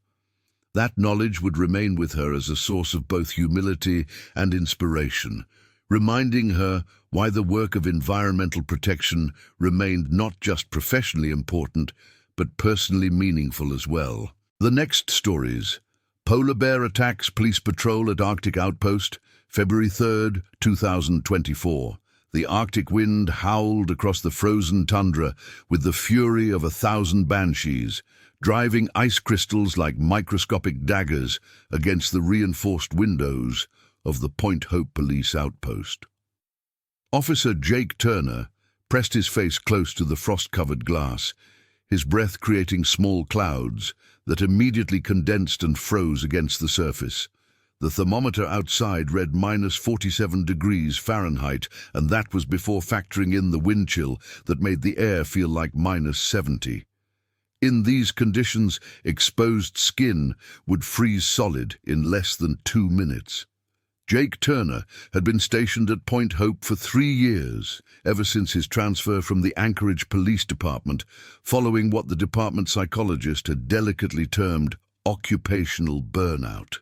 S1: That knowledge would remain with her as a source of both humility and inspiration, reminding her why the work of environmental protection remained not just professionally important, but personally meaningful as well. The next stories: Polar bear attacks police patrol at Arctic outpost, February 3, 2024. The Arctic wind howled across the frozen tundra with the fury of 1,000 banshees, driving ice crystals like microscopic daggers against the reinforced windows of the Point Hope police outpost. Officer Jake Turner pressed his face close to the frost-covered glass, his breath creating small clouds that immediately condensed and froze against the surface. The thermometer outside read -47 degrees Fahrenheit, and that was before factoring in the wind chill that made the air feel like -70. In these conditions, exposed skin would freeze solid in less than 2 minutes. Jake Turner had been stationed at Point Hope for 3 years, ever since his transfer from the Anchorage Police Department, following what the department psychologist had delicately termed occupational burnout.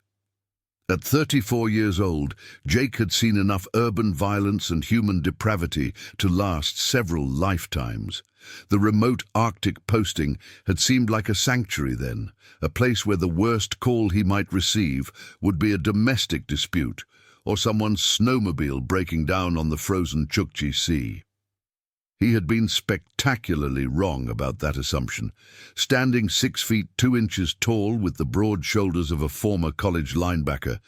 S1: At 34 years old, Jake had seen enough urban violence and human depravity to last several lifetimes. The remote Arctic posting had seemed like a sanctuary then, a place where the worst call he might receive would be a domestic dispute or someone's snowmobile breaking down on the frozen Chukchi Sea. He had been spectacularly wrong about that assumption. Standing 6 feet 2 inches tall with the broad shoulders of a former college linebacker,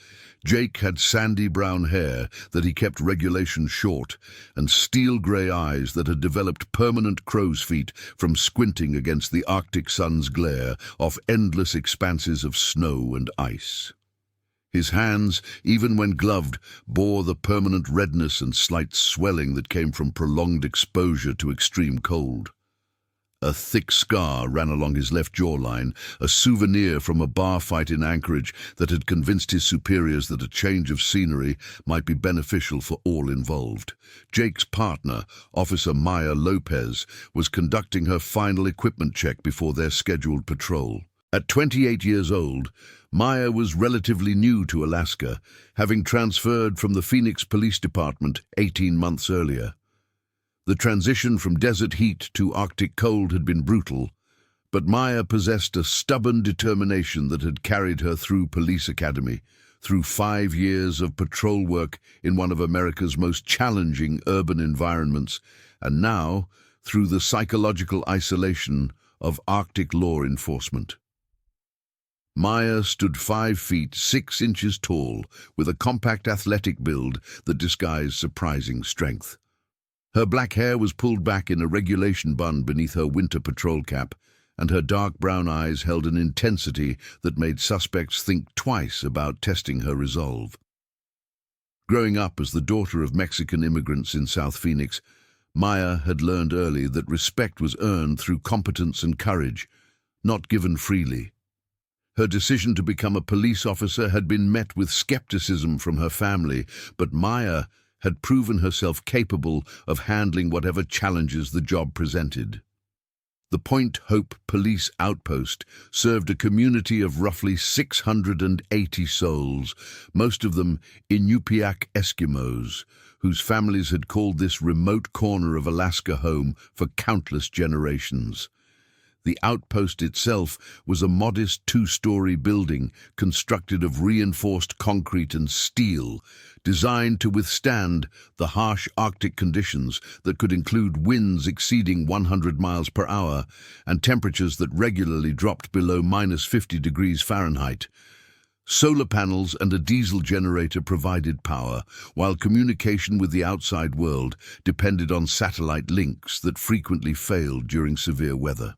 S1: Jake had sandy brown hair that he kept regulation short and steel-gray eyes that had developed permanent crow's feet from squinting against the Arctic sun's glare off endless expanses of snow and ice. His hands, even when gloved, bore the permanent redness and slight swelling that came from prolonged exposure to extreme cold. A thick scar ran along his left jawline, a souvenir from a bar fight in Anchorage that had convinced his superiors that a change of scenery might be beneficial for all involved. Jake's partner, Officer Maya Lopez, was conducting her final equipment check before their scheduled patrol. At 28 years old, Maya was relatively new to Alaska, having transferred from the Phoenix Police Department 18 months earlier. The transition from desert heat to Arctic cold had been brutal, but Maya possessed a stubborn determination that had carried her through police academy, through 5 years of patrol work in one of America's most challenging urban environments, and now through the psychological isolation of Arctic law enforcement. Maya stood 5 feet 6 inches tall, with a compact athletic build that disguised surprising strength. Her black hair was pulled back in a regulation bun beneath her winter patrol cap, and her dark brown eyes held an intensity that made suspects think twice about testing her resolve. Growing up as the daughter of Mexican immigrants in South Phoenix, Maya had learned early that respect was earned through competence and courage, not given freely. Her decision to become a police officer had been met with skepticism from her family, but Maya had proven herself capable of handling whatever challenges the job presented. The Point Hope Police Outpost served a community of roughly 680 souls, most of them Inupiaq Eskimos, whose families had called this remote corner of Alaska home for countless generations. The outpost itself was a modest 2-story building constructed of reinforced concrete and steel, designed to withstand the harsh Arctic conditions that could include winds exceeding 100 miles per hour and temperatures that regularly dropped below -50 degrees Fahrenheit. Solar panels and a diesel generator provided power, while communication with the outside world depended on satellite links that frequently failed during severe weather.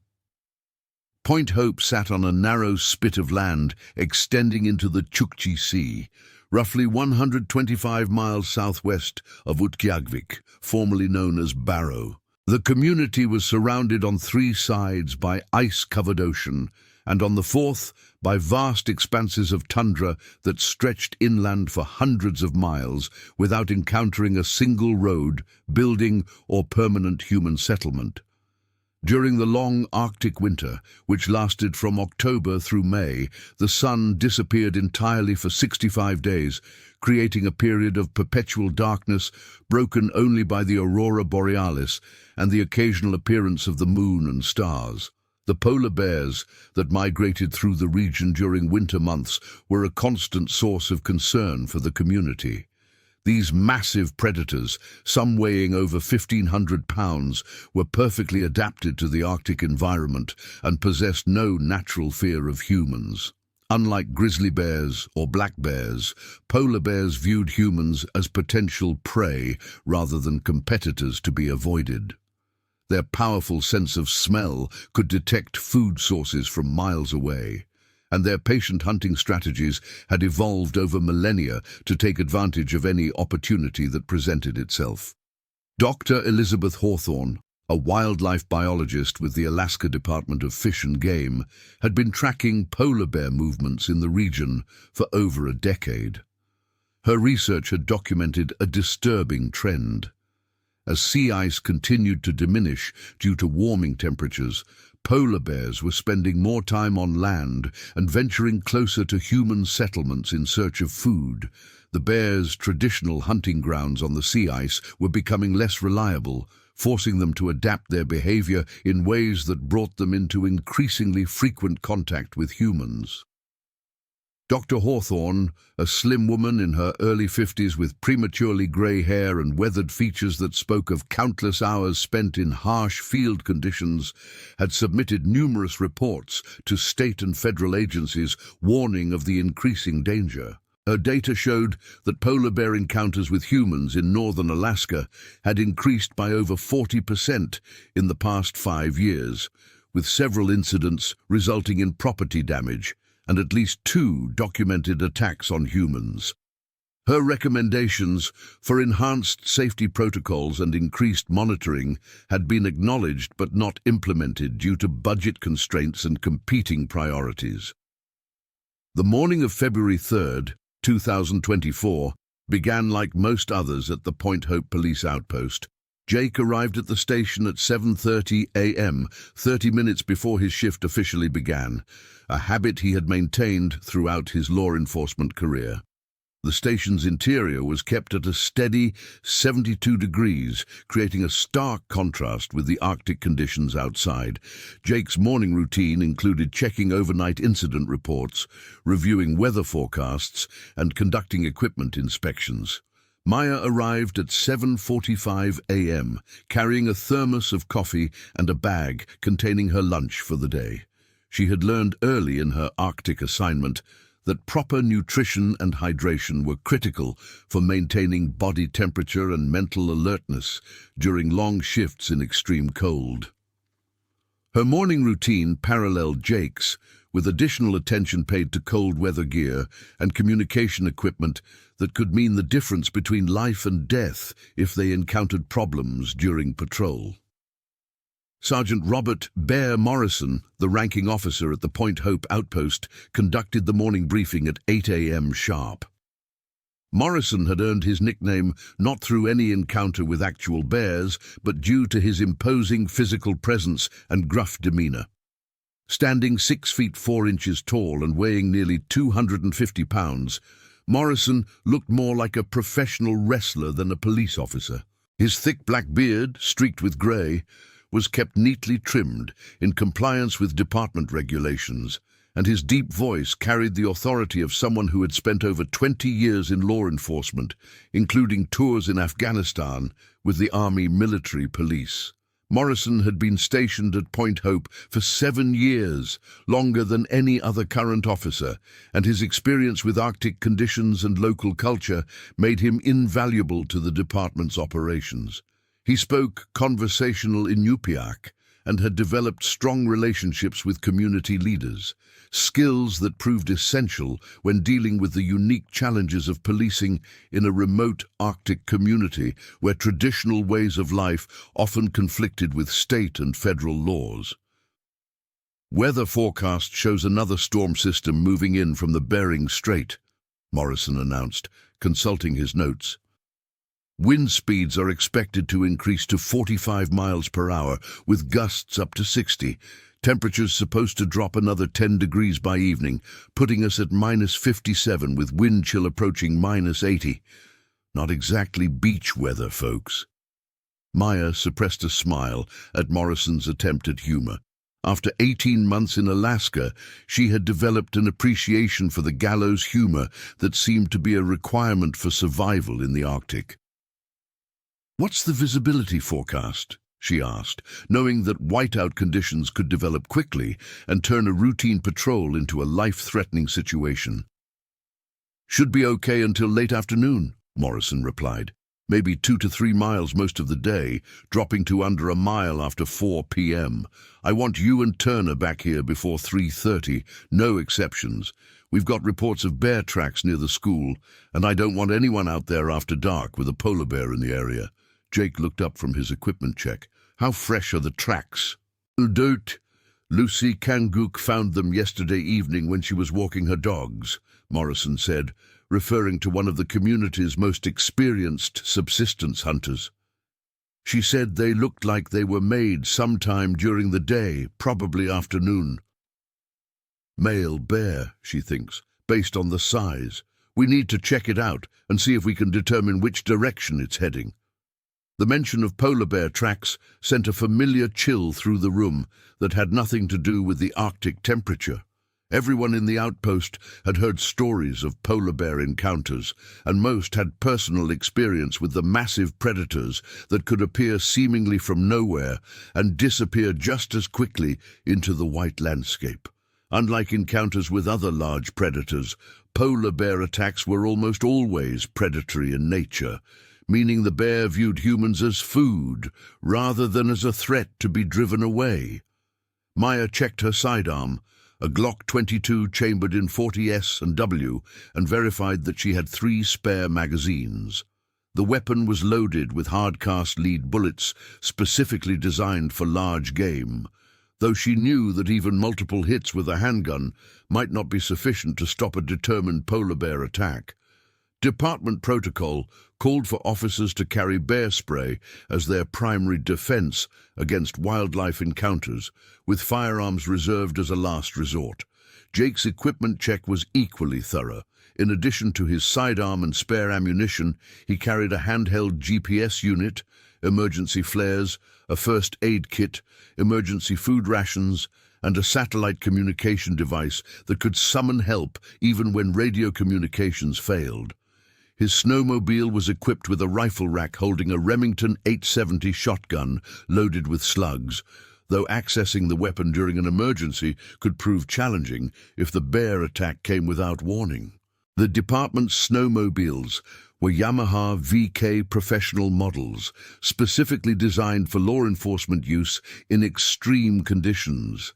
S1: Point Hope sat on a narrow spit of land extending into the Chukchi Sea, roughly 125 miles southwest of Utqiagvik, formerly known as Barrow. The community was surrounded on three sides by ice-covered ocean, and on the fourth by vast expanses of tundra that stretched inland for hundreds of miles without encountering a single road, building, or permanent human settlement. During the long Arctic winter, which lasted from October through May, the sun disappeared entirely for 65 days, creating a period of perpetual darkness broken only by the aurora borealis and the occasional appearance of the moon and stars. The polar bears that migrated through the region during winter months were a constant source of concern for the community. These massive predators, some weighing over 1,500 pounds, were perfectly adapted to the Arctic environment and possessed no natural fear of humans. Unlike grizzly bears or black bears, polar bears viewed humans as potential prey rather than competitors to be avoided. Their powerful sense of smell could detect food sources from miles away, and their patient hunting strategies had evolved over millennia to take advantage of any opportunity that presented itself. Dr. Elizabeth Hawthorne, a wildlife biologist with the Alaska Department of Fish and Game, had been tracking polar bear movements in the region for over a decade. Her research had documented a disturbing trend. As sea ice continued to diminish due to warming temperatures, polar bears were spending more time on land and venturing closer to human settlements in search of food. The bears' traditional hunting grounds on the sea ice were becoming less reliable, forcing them to adapt their behavior in ways that brought them into increasingly frequent contact with humans. Dr. Hawthorne, a slim woman in her early 50s with prematurely grey hair and weathered features that spoke of countless hours spent in harsh field conditions, had submitted numerous reports to state and federal agencies warning of the increasing danger. Her data showed that polar bear encounters with humans in northern Alaska had increased by over 40% in the past 5 years, with several incidents resulting in property damage and at least 2 documented attacks on humans. Her recommendations for enhanced safety protocols and increased monitoring had been acknowledged but not implemented due to budget constraints and competing priorities. The morning of February 3rd, 2024, began like most others at the Point Hope police outpost. Jake arrived at the station at 7:30 a.m., 30 minutes before his shift officially began, a habit he had maintained throughout his law enforcement career. The station's interior was kept at a steady 72 degrees, creating a stark contrast with the Arctic conditions outside. Jake's morning routine included checking overnight incident reports, reviewing weather forecasts, and conducting equipment inspections. Maya arrived at 7:45 a.m., carrying a thermos of coffee and a bag containing her lunch for the day. She had learned early in her Arctic assignment that proper nutrition and hydration were critical for maintaining body temperature and mental alertness during long shifts in extreme cold. Her morning routine paralleled Jake's, with additional attention paid to cold weather gear and communication equipment that could mean the difference between life and death if they encountered problems during patrol. Sergeant Robert Bear Morrison, the ranking officer at the Point Hope outpost, conducted the morning briefing at 8 a.m. sharp. Morrison had earned his nickname not through any encounter with actual bears, but due to his imposing physical presence and gruff demeanor. Standing 6 feet 4 inches tall and weighing nearly 250 pounds, Morrison looked more like a professional wrestler than a police officer. His thick black beard, streaked with grey, was kept neatly trimmed in compliance with department regulations, and his deep voice carried the authority of someone who had spent over 20 years in law enforcement, including tours in Afghanistan with the Army Military Police. Morrison had been stationed at Point Hope for 7 years, longer than any other current officer, and his experience with Arctic conditions and local culture made him invaluable to the department's operations. He spoke conversational Inupiaq, and had developed strong relationships with community leaders, skills that proved essential when dealing with the unique challenges of policing in a remote Arctic community where traditional ways of life often conflicted with state and federal laws. Weather forecast shows another storm system moving in from the Bering Strait, Morrison announced, consulting his notes. Wind speeds are expected to increase to 45 miles per hour, with gusts up to 60. Temperatures supposed to drop another 10 degrees by evening, putting us at -57 with wind chill approaching -80. Not exactly beach weather, folks. Maya suppressed a smile at Morrison's attempt at humor. After 18 months in Alaska, she had developed an appreciation for the gallows humor that seemed to be a requirement for survival in the Arctic. "What's the visibility forecast?" she asked, knowing that whiteout conditions could develop quickly and turn a routine patrol into a life-threatening situation. "Should be okay until late afternoon," Morrison replied. "Maybe 2 to 3 miles most of the day, dropping to under a mile after 4 p.m. I want you and Turner back here before 3:30, no exceptions. We've got reports of bear tracks near the school, and I don't want anyone out there after dark with a polar bear in the area." Jake looked up from his equipment check. "How fresh are the tracks?" "Don't. Lucy Kanguk found them yesterday evening when she was walking her dogs," Morrison said, referring to one of the community's most experienced subsistence hunters. "She said they looked like they were made sometime during the day, probably afternoon. Male bear, she thinks, based on the size. We need to check it out and see if we can determine which direction it's heading." The mention of polar bear tracks sent a familiar chill through the room that had nothing to do with the Arctic temperature. Everyone in the outpost had heard stories of polar bear encounters, and most had personal experience with the massive predators that could appear seemingly from nowhere and disappear just as quickly into the white landscape. Unlike encounters with other large predators, polar bear attacks were almost always predatory in nature, meaning the bear viewed humans as food rather than as a threat to be driven away. Maya checked her sidearm, a Glock 22 chambered in 40S and W, and verified that she had 3 spare magazines. The weapon was loaded with hard-cast lead bullets specifically designed for large game, though she knew that even multiple hits with a handgun might not be sufficient to stop a determined polar bear attack. Department protocol called for officers to carry bear spray as their primary defense against wildlife encounters, with firearms reserved as a last resort. Jake's equipment check was equally thorough. In addition to his sidearm and spare ammunition, he carried a handheld GPS unit, emergency flares, a first aid kit, emergency food rations, and a satellite communication device that could summon help even when radio communications failed. His snowmobile was equipped with a rifle rack holding a Remington 870 shotgun loaded with slugs, though accessing the weapon during an emergency could prove challenging if the bear attack came without warning. The department's snowmobiles were Yamaha VK professional models, specifically designed for law enforcement use in extreme conditions.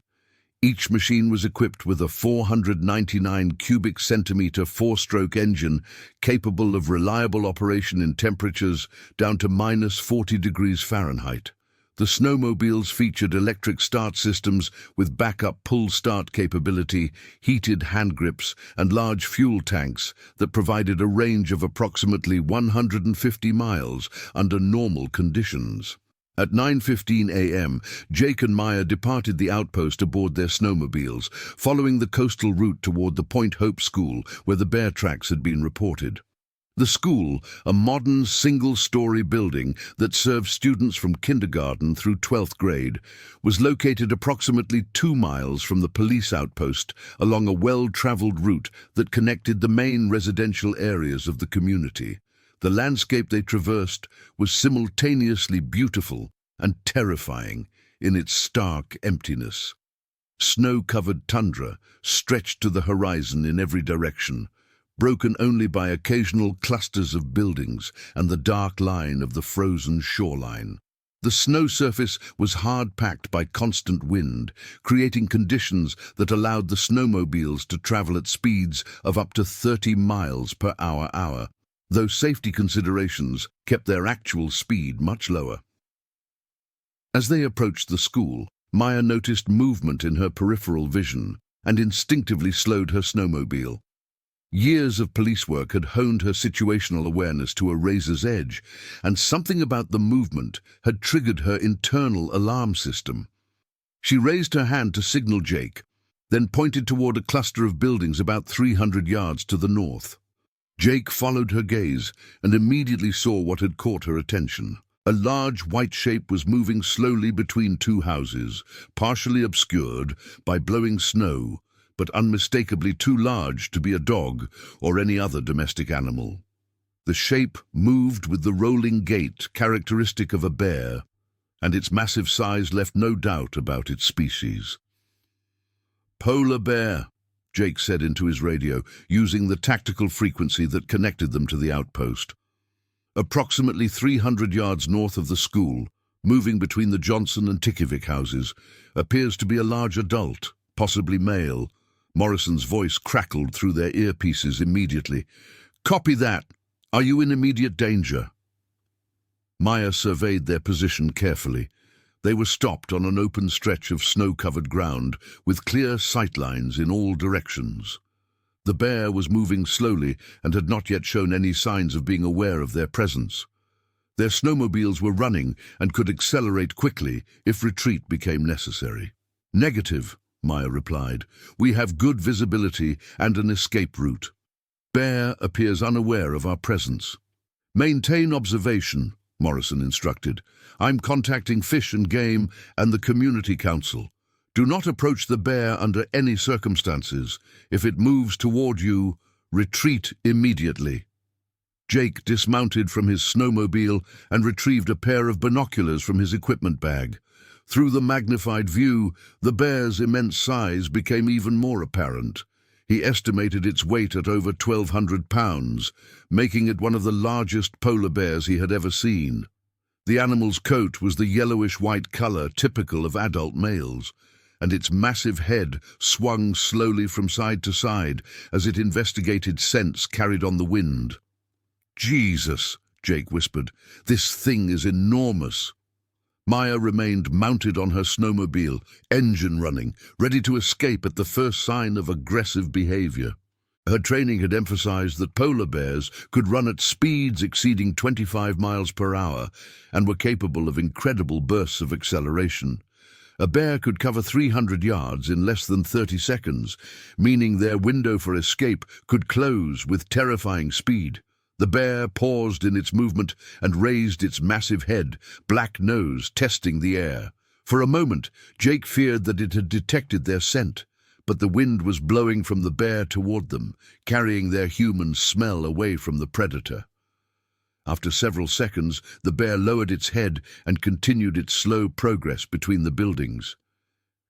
S1: Each machine was equipped with a 499 cubic centimeter 4-stroke engine capable of reliable operation in temperatures down to -40 degrees Fahrenheit. The snowmobiles featured electric start systems with backup pull start capability, heated hand grips, and large fuel tanks that provided a range of approximately 150 miles under normal conditions. At 9:15 a.m., Jake and Maya departed the outpost aboard their snowmobiles, following the coastal route toward the Point Hope School, where the bear tracks had been reported. The school, a modern single-story building that served students from kindergarten through 12th grade, was located approximately 2 miles from the police outpost along a well-traveled route that connected the main residential areas of the community. The landscape they traversed was simultaneously beautiful and terrifying in its stark emptiness. Snow-covered tundra stretched to the horizon in every direction, broken only by occasional clusters of buildings and the dark line of the frozen shoreline. The snow surface was hard-packed by constant wind, creating conditions that allowed the snowmobiles to travel at speeds of up to 30 miles per hour, though safety considerations kept their actual speed much lower. As they approached the school, Maya noticed movement in her peripheral vision and instinctively slowed her snowmobile. Years of police work had honed her situational awareness to a razor's edge, and something about the movement had triggered her internal alarm system. She raised her hand to signal Jake, then pointed toward a cluster of buildings about 300 yards to the north. Jake followed her gaze and immediately saw what had caught her attention. A large white shape was moving slowly between two houses, partially obscured by blowing snow, but unmistakably too large to be a dog or any other domestic animal. The shape moved with the rolling gait characteristic of a bear, and its massive size left no doubt about its species. "Polar bear," Jake said into his radio, using the tactical frequency that connected them to the outpost. Approximately 300 yards north of the school, moving between the Johnson and Tikivik houses, appears to be a large adult, possibly male. Morrison's voice crackled through their earpieces immediately. "Copy that. Are you in immediate danger?" Maya surveyed their position carefully. They were stopped on an open stretch of snow-covered ground with clear sightlines in all directions. The bear was moving slowly and had not yet shown any signs of being aware of their presence. Their snowmobiles were running and could accelerate quickly if retreat became necessary. "Negative," Maya replied. "We have good visibility and an escape route. Bear appears unaware of our presence." "Maintain observation," Morrison instructed. "I'm contacting Fish and Game and the Community Council. Do not approach the bear under any circumstances. If it moves toward you, retreat immediately." Jake dismounted from his snowmobile and retrieved a pair of binoculars from his equipment bag. Through the magnified view, the bear's immense size became even more apparent. He estimated its weight at over 1,200 pounds, making it one of the largest polar bears he had ever seen. The animal's coat was the yellowish-white color typical of adult males, and its massive head swung slowly from side to side as it investigated scents carried on the wind. "Jesus," Jake whispered, "this thing is enormous." Maya remained mounted on her snowmobile, engine running, ready to escape at the first sign of aggressive behavior. Her training had emphasized that polar bears could run at speeds exceeding 25 miles per hour and were capable of incredible bursts of acceleration. A bear could cover 300 yards in less than 30 seconds, meaning their window for escape could close with terrifying speed. The bear paused in its movement and raised its massive head, black nose testing the air. For a moment, Jake feared that it had detected their scent, but the wind was blowing from the bear toward them, carrying their human smell away from the predator. After several seconds, the bear lowered its head and continued its slow progress between the buildings.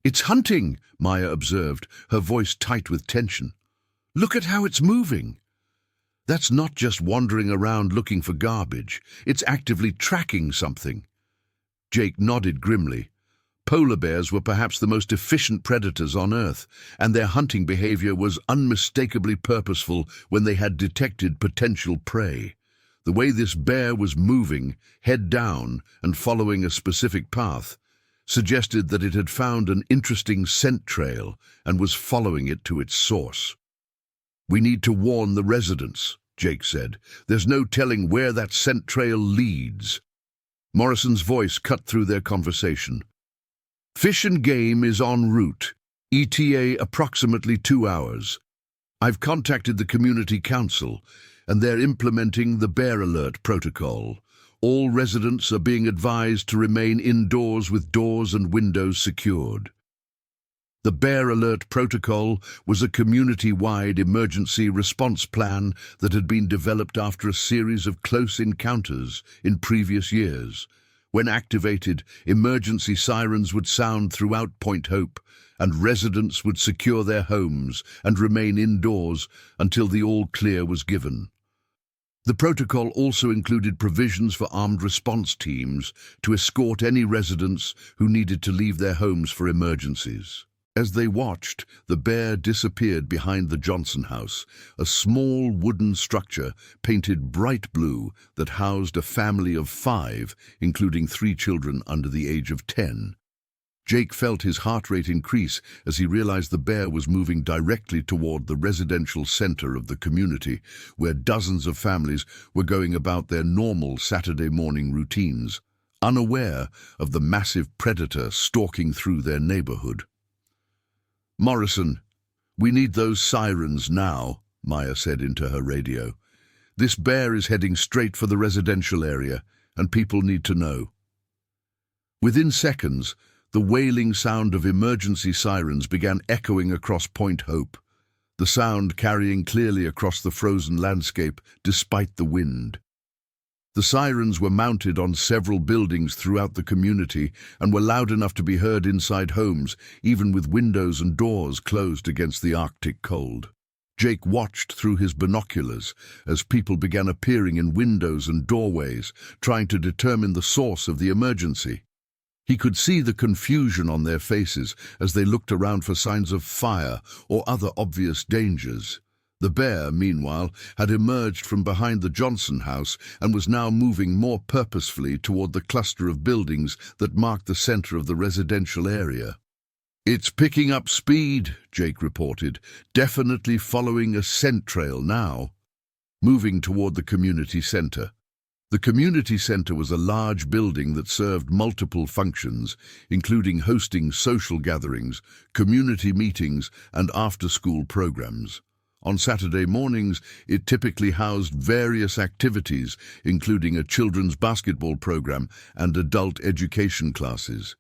S1: "It's hunting," Maya observed, her voice tight with tension. "Look at how it's moving." "That's not just wandering around looking for garbage. It's actively tracking something." Jake nodded grimly. Polar bears were perhaps the most efficient predators on Earth, and their hunting behavior was unmistakably purposeful when they had detected potential prey. The way this bear was moving, head down and following a specific path, suggested that it had found an interesting scent trail and was following it to its source. "We need to warn the residents," Jake said. "There's no telling where that scent trail leads." Morrison's voice cut through their conversation. "Fish and Game is en route. ETA approximately 2 hours. I've contacted the Community Council, and they're implementing the Bear Alert protocol. All residents are being advised to remain indoors with doors and windows secured." The Bear Alert Protocol was a community-wide emergency response plan that had been developed after a series of close encounters in previous years. When activated, emergency sirens would sound throughout Point Hope, and residents would secure their homes and remain indoors until the all-clear was given. The protocol also included provisions for armed response teams to escort any residents who needed to leave their homes for emergencies. As they watched, the bear disappeared behind the Johnson house, a small wooden structure painted bright blue that housed a family of 5, including 3 children under the age of 10. Jake felt his heart rate increase as he realized the bear was moving directly toward the residential center of the community, where dozens of families were going about their normal Saturday morning routines, unaware of the massive predator stalking through their neighborhood. "Morrison, we need those sirens now," Maya said into her radio. "This bear is heading straight for the residential area, and people need to know." Within seconds, the wailing sound of emergency sirens began echoing across Point Hope, the sound carrying clearly across the frozen landscape despite the wind. The sirens were mounted on several buildings throughout the community and were loud enough to be heard inside homes, even with windows and doors closed against the Arctic cold. Jake watched through his binoculars as people began appearing in windows and doorways, trying to determine the source of the emergency. He could see the confusion on their faces as they looked around for signs of fire or other obvious dangers. The bear, meanwhile, had emerged from behind the Johnson house and was now moving more purposefully toward the cluster of buildings that marked the center of the residential area. "It's picking up speed," Jake reported, "definitely following a scent trail now." Moving toward the community center. The community center was a large building that served multiple functions, including hosting social gatherings, community meetings, and after-school programs. On Saturday mornings, it typically housed various activities, including a children's basketball program and adult education classes.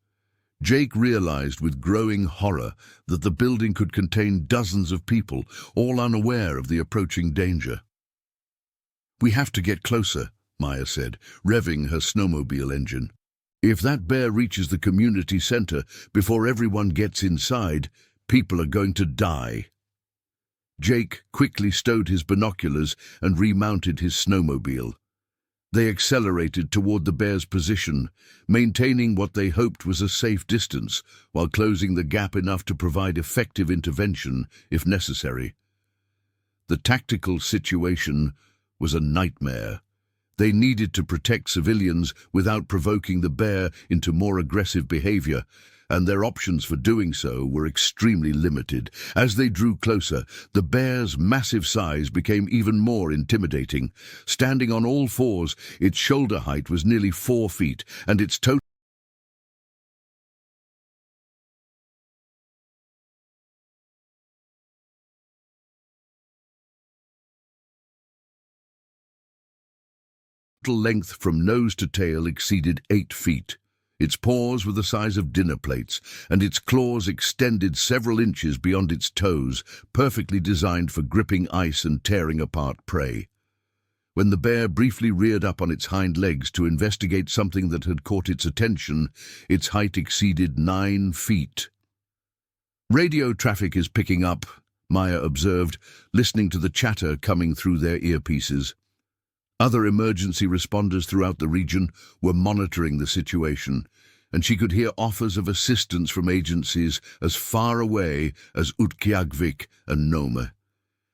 S1: Jake realized with growing horror that the building could contain dozens of people, all unaware of the approaching danger. "We have to get closer," Maya said, revving her snowmobile engine. "If that bear reaches the community center before everyone gets inside, people are going to die." Jake quickly stowed his binoculars and remounted his snowmobile. They accelerated toward the bear's position, maintaining what they hoped was a safe distance, while closing the gap enough to provide effective intervention if necessary. The tactical situation was a nightmare. They needed to protect civilians without provoking the bear into more aggressive behavior, and their options for doing so were extremely limited. As they drew closer, the bear's massive size became even more intimidating. Standing on all fours, its shoulder height was nearly 4 feet, and its total length from nose to tail exceeded 8 feet. Its paws were the size of dinner plates, and its claws extended several inches beyond its toes, perfectly designed for gripping ice and tearing apart prey. When the bear briefly reared up on its hind legs to investigate something that had caught its attention, its height exceeded 9 feet. "Radio traffic is picking up," Maya observed, listening to the chatter coming through their earpieces. Other emergency responders throughout the region were monitoring the situation, and she could hear offers of assistance from agencies as far away as Utqiagvik and Nome.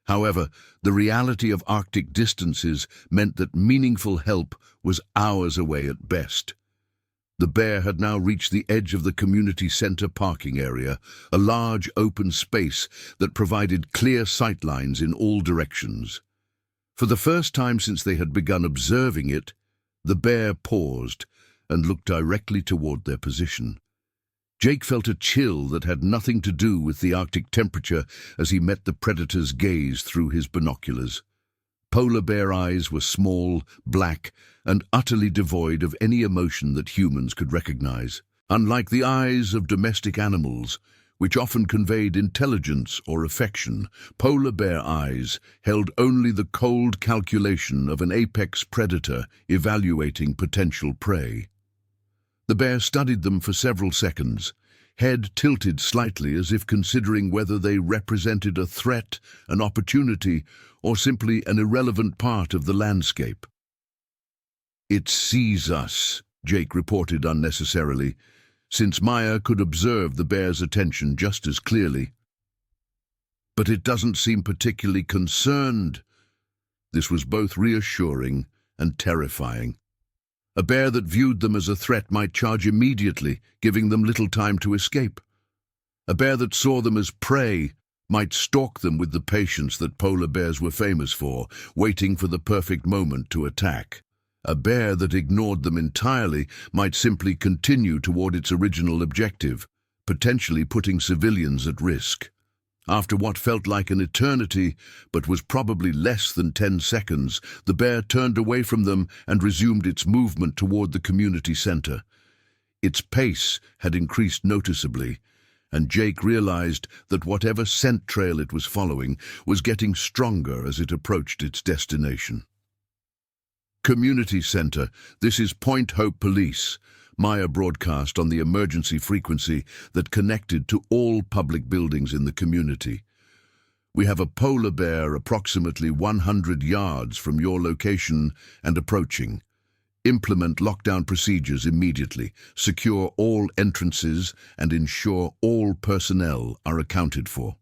S1: However, the reality of Arctic distances meant that meaningful help was hours away at best. The bear had now reached the edge of the community center parking area, a large open space that provided clear sightlines in all directions. For the first time since they had begun observing it, the bear paused and looked directly toward their position. Jake felt a chill that had nothing to do with the Arctic temperature as he met the predator's gaze through his binoculars. Polar bear eyes were small, black, and utterly devoid of any emotion that humans could recognize. Unlike the eyes of domestic animals, which often conveyed intelligence or affection, polar bear eyes held only the cold calculation of an apex predator evaluating potential prey. The bear studied them for several seconds, head tilted slightly as if considering whether they represented a threat, an opportunity, or simply an irrelevant part of the landscape. "It sees us," Jake reported unnecessarily, since Maya could observe the bear's attention just as clearly. "But it doesn't seem particularly concerned." This was both reassuring and terrifying. A bear that viewed them as a threat might charge immediately, giving them little time to escape. A bear that saw them as prey might stalk them with the patience that polar bears were famous for, waiting for the perfect moment to attack. A bear that ignored them entirely might simply continue toward its original objective, potentially putting civilians at risk. After what felt like an eternity, but was probably less than 10 seconds, the bear turned away from them and resumed its movement toward the community center. Its pace had increased noticeably, and Jake realized that whatever scent trail it was following was getting stronger as it approached its destination. "Community Center, this is Point Hope Police," Maya broadcast on the emergency frequency that connected to all public buildings in the community. "We have a polar bear approximately 100 yards from your location and approaching. Implement lockdown procedures immediately, secure all entrances, and ensure all personnel are accounted for."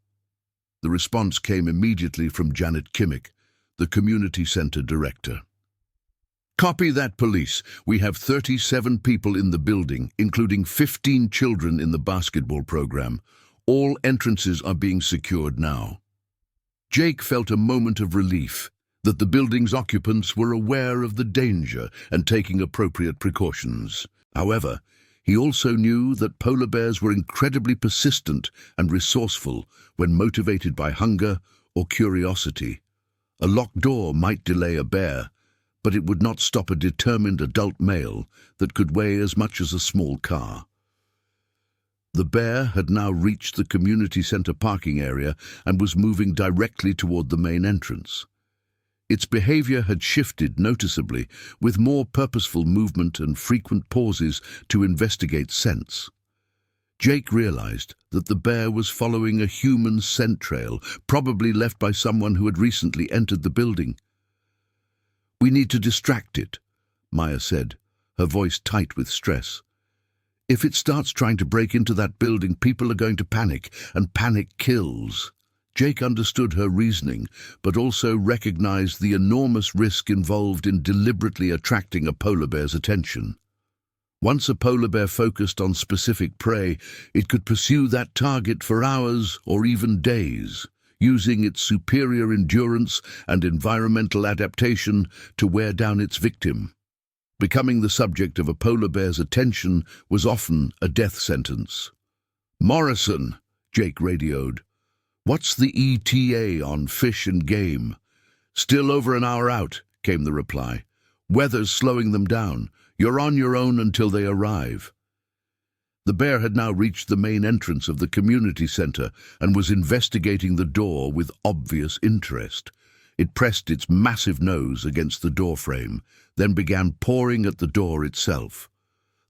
S1: The response came immediately from Janet Kimmick, the community center director. "Copy that, police. We have 37 people in the building, including 15 children in the basketball program. All entrances are being secured now." Jake felt a moment of relief that the building's occupants were aware of the danger and taking appropriate precautions. However, he also knew that polar bears were incredibly persistent and resourceful when motivated by hunger or curiosity. A locked door might delay a bear, but it would not stop a determined adult male that could weigh as much as a small car. The bear had now reached the community center parking area and was moving directly toward the main entrance. Its behavior had shifted noticeably, with more purposeful movement and frequent pauses to investigate scents. Jake realized that the bear was following a human scent trail, probably left by someone who had recently entered the building. "We need to distract it," Maya said, her voice tight with stress. "If it starts trying to break into that building, people are going to panic, and panic kills." Jake understood her reasoning, but also recognized the enormous risk involved in deliberately attracting a polar bear's attention. Once a polar bear focused on specific prey, it could pursue that target for hours or even days, using its superior endurance and environmental adaptation to wear down its victim. Becoming the subject of a polar bear's attention was often a death sentence. "Morrison," Jake radioed. "What's the ETA on fish and game?" "Still over an hour out," came the reply. "Weather's slowing them down. You're on your own until they arrive." The bear had now reached the main entrance of the community center and was investigating the door with obvious interest. It pressed its massive nose against the doorframe, then began pawing at the door itself.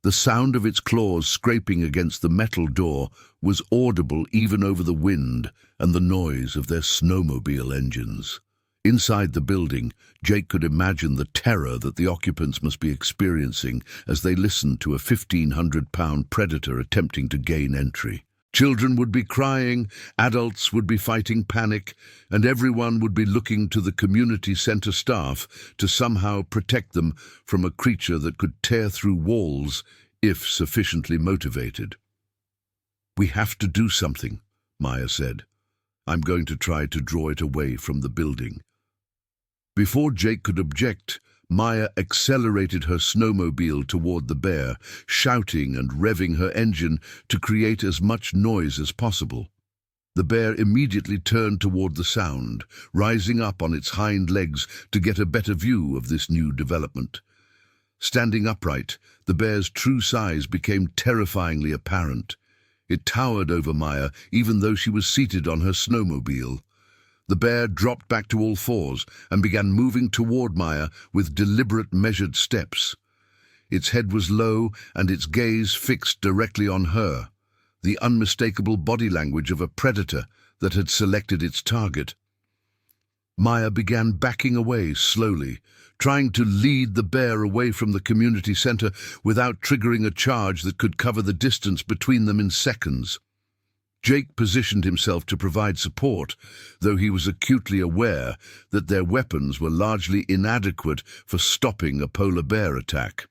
S1: The sound of its claws scraping against the metal door was audible even over the wind and the noise of their snowmobile engines. Inside the building, Jake could imagine the terror that the occupants must be experiencing as they listened to a 1,500-pound predator attempting to gain entry. Children would be crying, adults would be fighting panic, and everyone would be looking to the community center staff to somehow protect them from a creature that could tear through walls if sufficiently motivated. "We have to do something," Maya said. "I'm going to try to draw it away from the building." Before Jake could object, Maya accelerated her snowmobile toward the bear, shouting and revving her engine to create as much noise as possible. The bear immediately turned toward the sound, rising up on its hind legs to get a better view of this new development. Standing upright, the bear's true size became terrifyingly apparent. It towered over Maya, even though she was seated on her snowmobile. The bear dropped back to all fours and began moving toward Maya with deliberate, measured steps. Its head was low and its gaze fixed directly on her, the unmistakable body language of a predator that had selected its target. Maya began backing away slowly, trying to lead the bear away from the community center without triggering a charge that could cover the distance between them in seconds. Jake positioned himself to provide support, though he was acutely aware that their weapons were largely inadequate for stopping a polar bear attack.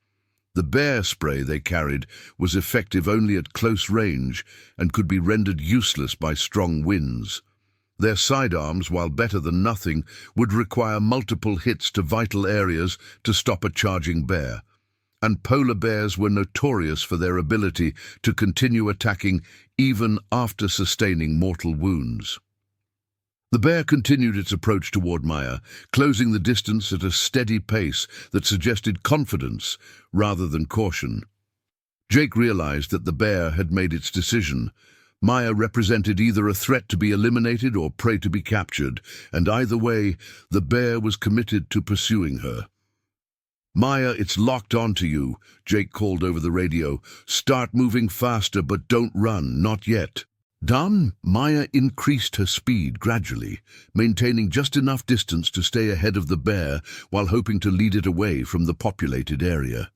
S1: The bear spray they carried was effective only at close range and could be rendered useless by strong winds. Their sidearms, while better than nothing, would require multiple hits to vital areas to stop a charging bear. And polar bears were notorious for their ability to continue attacking even after sustaining mortal wounds. The bear continued its approach toward Maya, closing the distance at a steady pace that suggested confidence rather than caution. Jake realized that the bear had made its decision. Maya represented either a threat to be eliminated or prey to be captured, and either way, the bear was committed to pursuing her. "Maya, it's locked onto you," Jake called over the radio. "Start moving faster, but don't run, not yet." Done. Maya increased her speed gradually, maintaining just enough distance to stay ahead of the bear while hoping to lead it away from the populated area.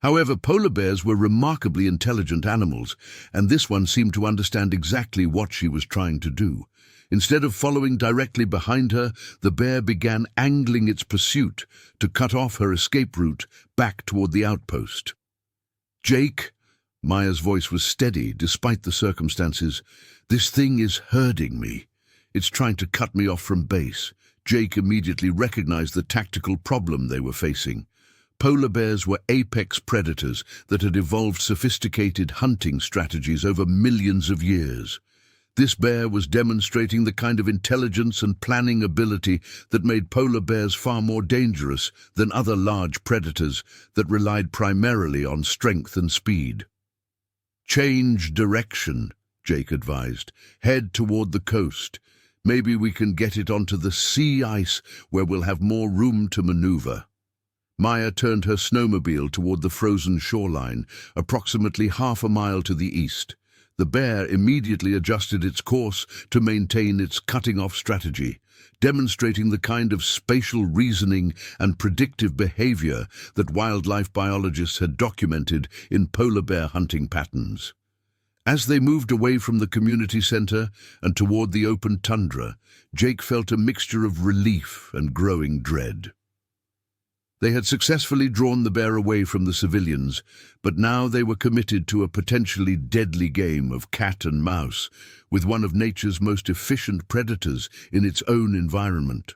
S1: However, polar bears were remarkably intelligent animals, and this one seemed to understand exactly what she was trying to do. Instead of following directly behind her, the bear began angling its pursuit to cut off her escape route back toward the outpost. "Jake," Maya's voice was steady despite the circumstances, "this thing is herding me. It's trying to cut me off from base." Jake immediately recognized the tactical problem they were facing. Polar bears were apex predators that had evolved sophisticated hunting strategies over millions of years. This bear was demonstrating the kind of intelligence and planning ability that made polar bears far more dangerous than other large predators that relied primarily on strength and speed. "Change direction," Jake advised. "Head toward the coast. Maybe we can get it onto the sea ice where we'll have more room to maneuver." Maya turned her snowmobile toward the frozen shoreline, approximately half a mile to the east. The bear immediately adjusted its course to maintain its cutting-off strategy, demonstrating the kind of spatial reasoning and predictive behavior that wildlife biologists had documented in polar bear hunting patterns. As they moved away from the community center and toward the open tundra, Jake felt a mixture of relief and growing dread. They had successfully drawn the bear away from the civilians, but now they were committed to a potentially deadly game of cat and mouse with one of nature's most efficient predators in its own environment.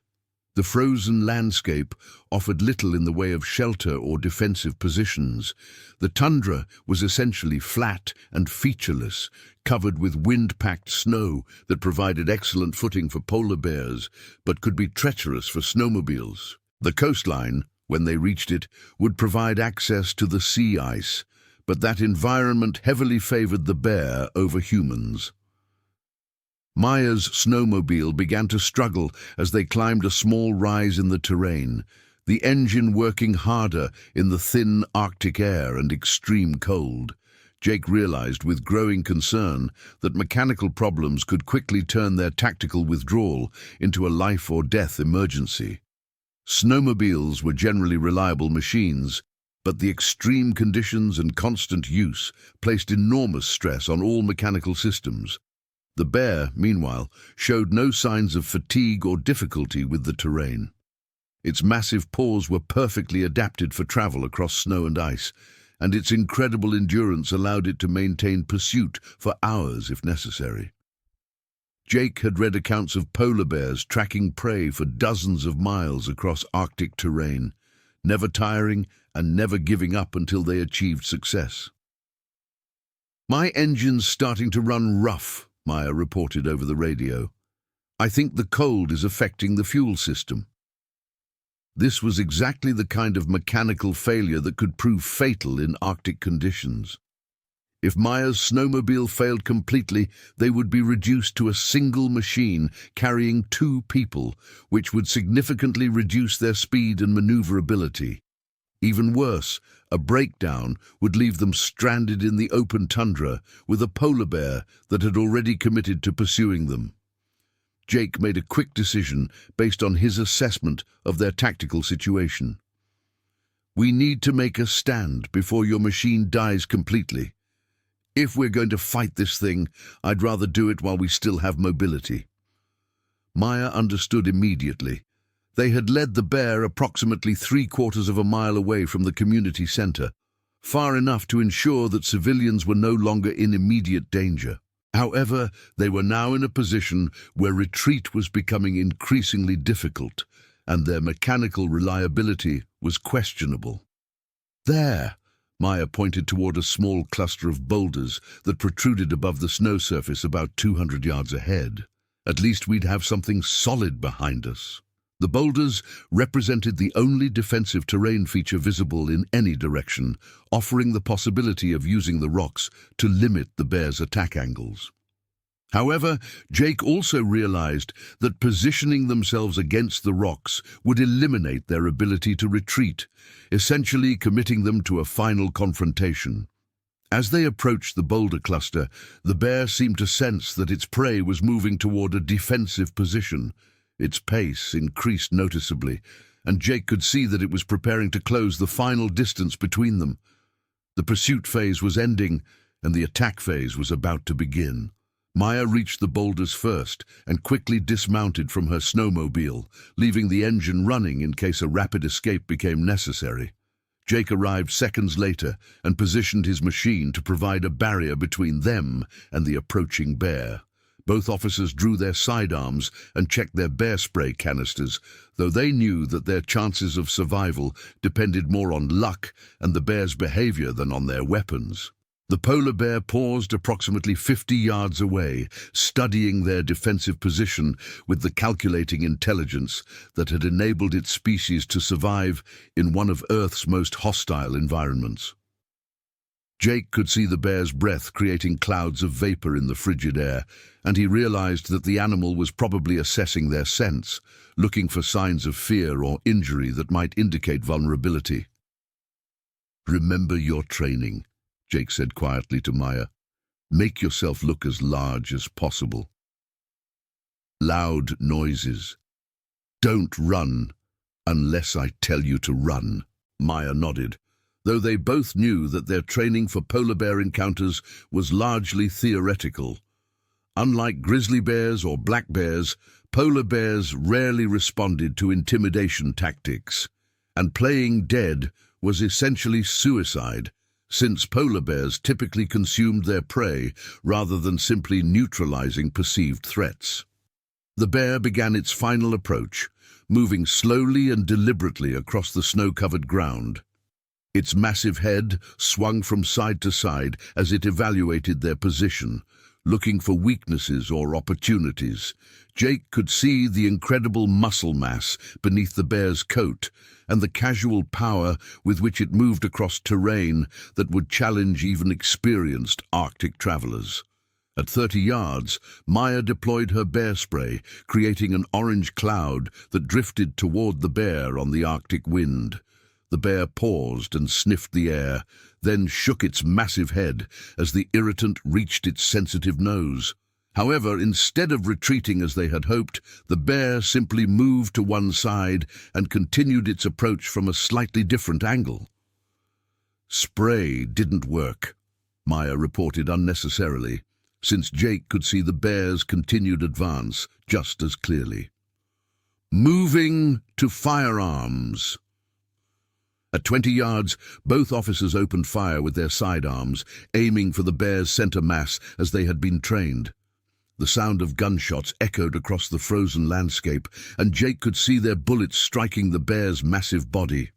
S1: The frozen landscape offered little in the way of shelter or defensive positions. The tundra was essentially flat and featureless, covered with wind-packed snow that provided excellent footing for polar bears, but could be treacherous for snowmobiles. The coastline, when they reached it, would provide access to the sea ice, but that environment heavily favored the bear over humans. Maya's snowmobile began to struggle as they climbed a small rise in the terrain, the engine working harder in the thin Arctic air and extreme cold. Jake realized with growing concern that mechanical problems could quickly turn their tactical withdrawal into a life-or-death emergency. Snowmobiles were generally reliable machines, but the extreme conditions and constant use placed enormous stress on all mechanical systems. The bear, meanwhile, showed no signs of fatigue or difficulty with the terrain. Its massive paws were perfectly adapted for travel across snow and ice, and its incredible endurance allowed it to maintain pursuit for hours if necessary. Jake had read accounts of polar bears tracking prey for dozens of miles across Arctic terrain, never tiring and never giving up until they achieved success. "My engine's starting to run rough," Maya reported over the radio. "I think the cold is affecting the fuel system." This was exactly the kind of mechanical failure that could prove fatal in Arctic conditions. If Maya's snowmobile failed completely, they would be reduced to a single machine carrying 2 people, which would significantly reduce their speed and maneuverability. Even worse, a breakdown would leave them stranded in the open tundra with a polar bear that had already committed to pursuing them. Jake made a quick decision based on his assessment of their tactical situation. We need to make a stand before your machine dies completely. If we're going to fight this thing, I'd rather do it while we still have mobility. Maya understood immediately. They had led the bear approximately 3/4 of a mile away from the community center, far enough to ensure that civilians were no longer in immediate danger. However, they were now in a position where retreat was becoming increasingly difficult, and their mechanical reliability was questionable. There, Maya pointed toward a small cluster of boulders that protruded above the snow surface about 200 yards ahead. At least we'd have something solid behind us. The boulders represented the only defensive terrain feature visible in any direction, offering the possibility of using the rocks to limit the bear's attack angles. However, Jake also realized that positioning themselves against the rocks would eliminate their ability to retreat, essentially committing them to a final confrontation. As they approached the boulder cluster, the bear seemed to sense that its prey was moving toward a defensive position. Its pace increased noticeably, and Jake could see that it was preparing to close the final distance between them. The pursuit phase was ending, and the attack phase was about to begin. Maya reached the boulders first and quickly dismounted from her snowmobile, leaving the engine running in case a rapid escape became necessary. Jake arrived seconds later and positioned his machine to provide a barrier between them and the approaching bear. Both officers drew their sidearms and checked their bear spray canisters, though they knew that their chances of survival depended more on luck and the bear's behavior than on their weapons. The polar bear paused approximately 50 yards away, studying their defensive position with the calculating intelligence that had enabled its species to survive in one of Earth's most hostile environments. Jake could see the bear's breath creating clouds of vapor in the frigid air, and he realized that the animal was probably assessing their sense, looking for signs of fear or injury that might indicate vulnerability. "Remember your training," Jake said quietly to Maya. "Make yourself look as large as possible. Loud noises. Don't run unless I tell you to run." Maya nodded, though they both knew that their training for polar bear encounters was largely theoretical. Unlike grizzly bears or black bears, polar bears rarely responded to intimidation tactics, and playing dead was essentially suicide, since polar bears typically consumed their prey rather than simply neutralizing perceived threats. The bear began its final approach, moving slowly and deliberately across the snow-covered ground. Its massive head swung from side to side as it evaluated their position, looking for weaknesses or opportunities. Jake could see the incredible muscle mass beneath the bear's coat and the casual power with which it moved across terrain that would challenge even experienced Arctic travelers. At 30 yards, Maya deployed her bear spray, creating an orange cloud that drifted toward the bear on the Arctic wind. The bear paused and sniffed the air, then shook its massive head as the irritant reached its sensitive nose. However, instead of retreating as they had hoped, the bear simply moved to one side and continued its approach from a slightly different angle. Spray didn't work, Maya reported unnecessarily, since Jake could see the bear's continued advance just as clearly. Moving to firearms. At 20 yards, both officers opened fire with their sidearms, aiming for the bear's center mass as they had been trained. The sound of gunshots echoed across the frozen landscape, and Jake could see their bullets striking the bear's massive body.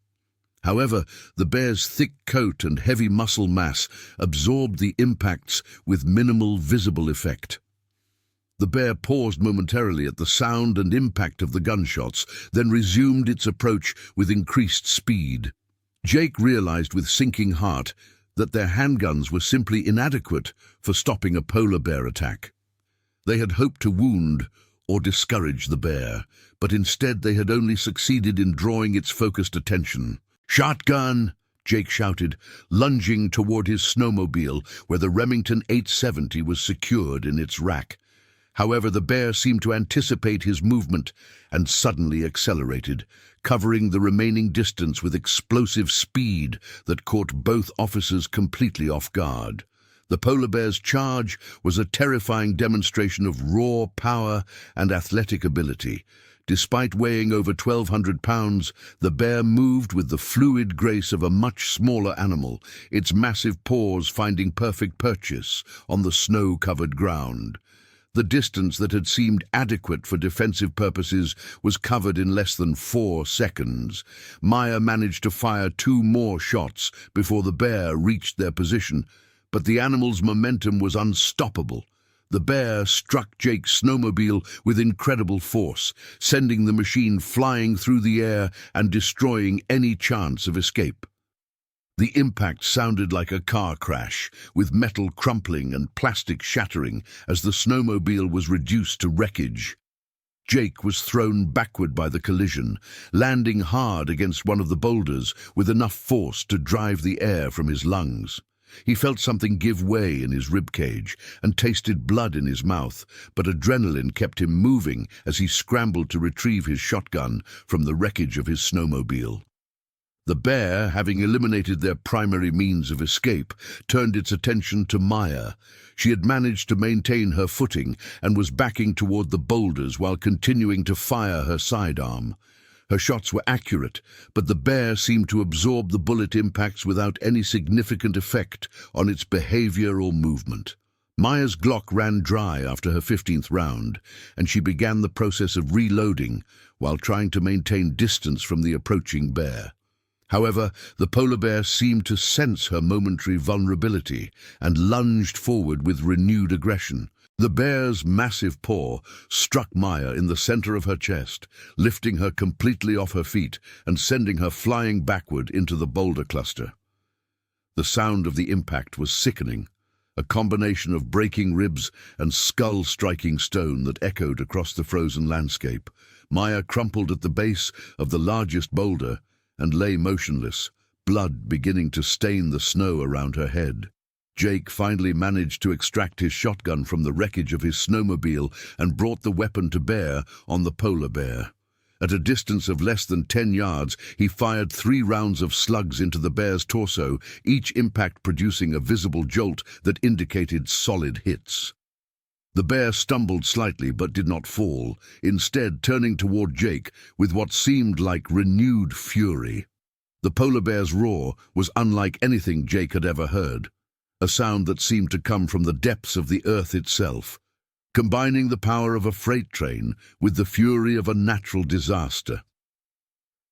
S1: However, the bear's thick coat and heavy muscle mass absorbed the impacts with minimal visible effect. The bear paused momentarily at the sound and impact of the gunshots, then resumed its approach with increased speed. Jake realized with sinking heart that their handguns were simply inadequate for stopping a polar bear attack. They had hoped to wound or discourage the bear, but instead they had only succeeded in drawing its focused attention. "Shotgun!" Jake shouted, lunging toward his snowmobile where the Remington 870 was secured in its rack. However, the bear seemed to anticipate his movement and suddenly accelerated, covering the remaining distance with explosive speed that caught both officers completely off guard. The polar bear's charge was a terrifying demonstration of raw power and athletic ability. Despite weighing over 1,200 pounds, the bear moved with the fluid grace of a much smaller animal, its massive paws finding perfect purchase on the snow-covered ground. The distance that had seemed adequate for defensive purposes was covered in less than 4 seconds. Maya managed to fire 2 more shots before the bear reached their position, but the animal's momentum was unstoppable. The bear struck Jake's snowmobile with incredible force, sending the machine flying through the air and destroying any chance of escape. The impact sounded like a car crash, with metal crumpling and plastic shattering as the snowmobile was reduced to wreckage. Jake was thrown backward by the collision, landing hard against one of the boulders with enough force to drive the air from his lungs. He felt something give way in his ribcage and tasted blood in his mouth, but adrenaline kept him moving as he scrambled to retrieve his shotgun from the wreckage of his snowmobile. The bear, having eliminated their primary means of escape, turned its attention to Maya. She had managed to maintain her footing and was backing toward the boulders while continuing to fire her sidearm. Her shots were accurate, but the bear seemed to absorb the bullet impacts without any significant effect on its behavior or movement. Maya's Glock ran dry after her 15th round, and she began the process of reloading while trying to maintain distance from the approaching bear. However, the polar bear seemed to sense her momentary vulnerability and lunged forward with renewed aggression. The bear's massive paw struck Maya in the center of her chest, lifting her completely off her feet and sending her flying backward into the boulder cluster. The sound of the impact was sickening, a combination of breaking ribs and skull-striking stone that echoed across the frozen landscape. Maya crumpled at the base of the largest boulder and lay motionless, blood beginning to stain the snow around her head. Jake finally managed to extract his shotgun from the wreckage of his snowmobile and brought the weapon to bear on the polar bear. At a distance of less than 10 yards, he fired 3 rounds of slugs into the bear's torso, each impact producing a visible jolt that indicated solid hits. The bear stumbled slightly but did not fall, instead turning toward Jake with what seemed like renewed fury. The polar bear's roar was unlike anything Jake had ever heard, a sound that seemed to come from the depths of the earth itself, combining the power of a freight train with the fury of a natural disaster.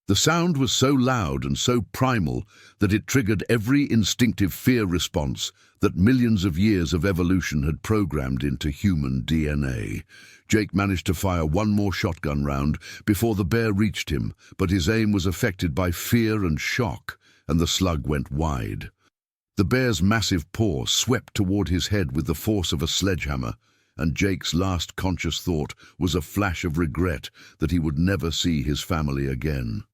S1: The sound was so loud and so primal that it triggered every instinctive fear response that millions of years of evolution had programmed into human DNA. Jake managed to fire 1 more shotgun round before the bear reached him, but his aim was affected by fear and shock, and the slug went wide. The bear's massive paw swept toward his head with the force of a sledgehammer, and Jake's last conscious thought was a flash of regret that he would never see his family again.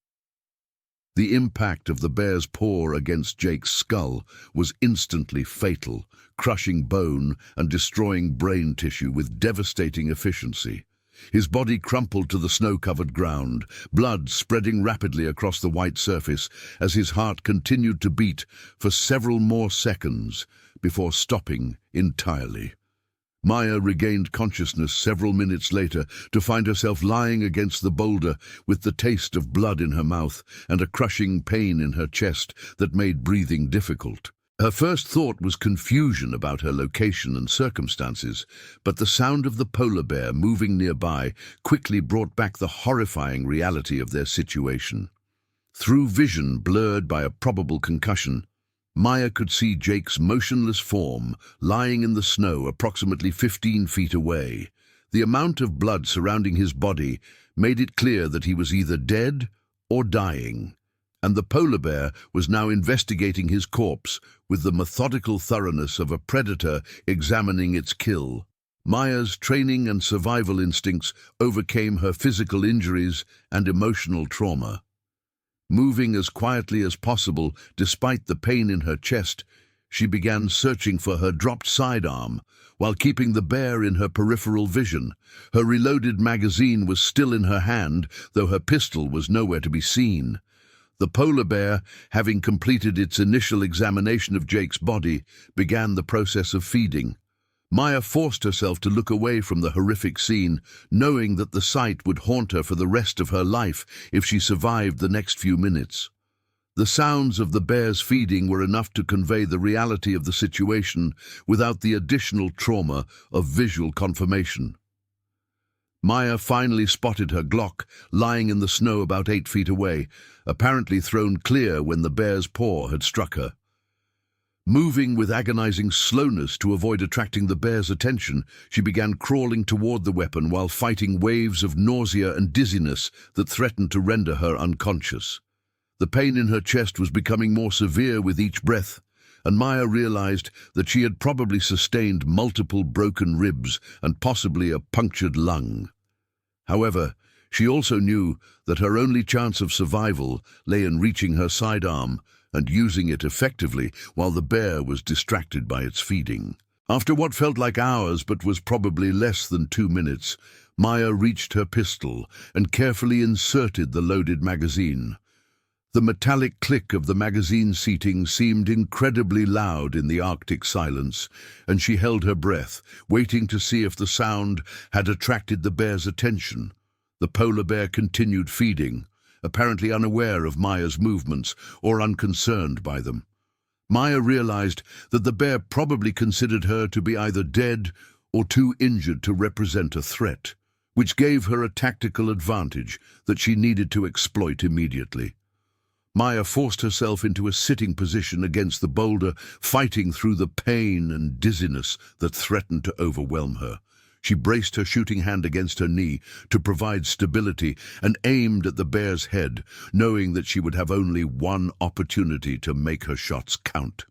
S1: The impact of the bear's paw against Jake's skull was instantly fatal, crushing bone and destroying brain tissue with devastating efficiency. His body crumpled to the snow-covered ground, blood spreading rapidly across the white surface as his heart continued to beat for several more seconds before stopping entirely. Maya regained consciousness several minutes later to find herself lying against the boulder with the taste of blood in her mouth and a crushing pain in her chest that made breathing difficult. Her first thought was confusion about her location and circumstances, but the sound of the polar bear moving nearby quickly brought back the horrifying reality of their situation. Through vision blurred by a probable concussion, Maya could see Jake's motionless form lying in the snow approximately 15 feet away. The amount of blood surrounding his body made it clear that he was either dead or dying, and the polar bear was now investigating his corpse with the methodical thoroughness of a predator examining its kill. Maya's training and survival instincts overcame her physical injuries and emotional trauma. Moving as quietly as possible despite the pain in her chest, She began searching for her dropped sidearm, while keeping the bear in her peripheral vision. Her reloaded magazine was still in her hand, though her pistol was nowhere to be seen. The polar bear, having completed its initial examination of Jake's body, began the process of feeding. Maya forced herself to look away from the horrific scene, knowing that the sight would haunt her for the rest of her life if she survived the next few minutes. The sounds of the bear's feeding were enough to convey the reality of the situation without the additional trauma of visual confirmation. Maya finally spotted her Glock lying in the snow about 8 feet away, apparently thrown clear when the bear's paw had struck her. Moving with agonizing slowness to avoid attracting the bear's attention, she began crawling toward the weapon while fighting waves of nausea and dizziness that threatened to render her unconscious. The pain in her chest was becoming more severe with each breath, and Maya realized that she had probably sustained multiple broken ribs and possibly a punctured lung. However, she also knew that her only chance of survival lay in reaching her sidearm and using it effectively while the bear was distracted by its feeding. After what felt like hours but was probably less than 2 minutes, Maya reached her pistol and carefully inserted the loaded magazine. The metallic click of the magazine seating seemed incredibly loud in the Arctic silence, and she held her breath, waiting to see if the sound had attracted the bear's attention. The polar bear continued feeding, apparently unaware of Maya's movements or unconcerned by them. Maya realized that the bear probably considered her to be either dead or too injured to represent a threat, which gave her a tactical advantage that she needed to exploit immediately. Maya forced herself into a sitting position against the boulder, fighting through the pain and dizziness that threatened to overwhelm her. She braced her shooting hand against her knee to provide stability and aimed at the bear's head, knowing that she would have only one opportunity to make her shots count.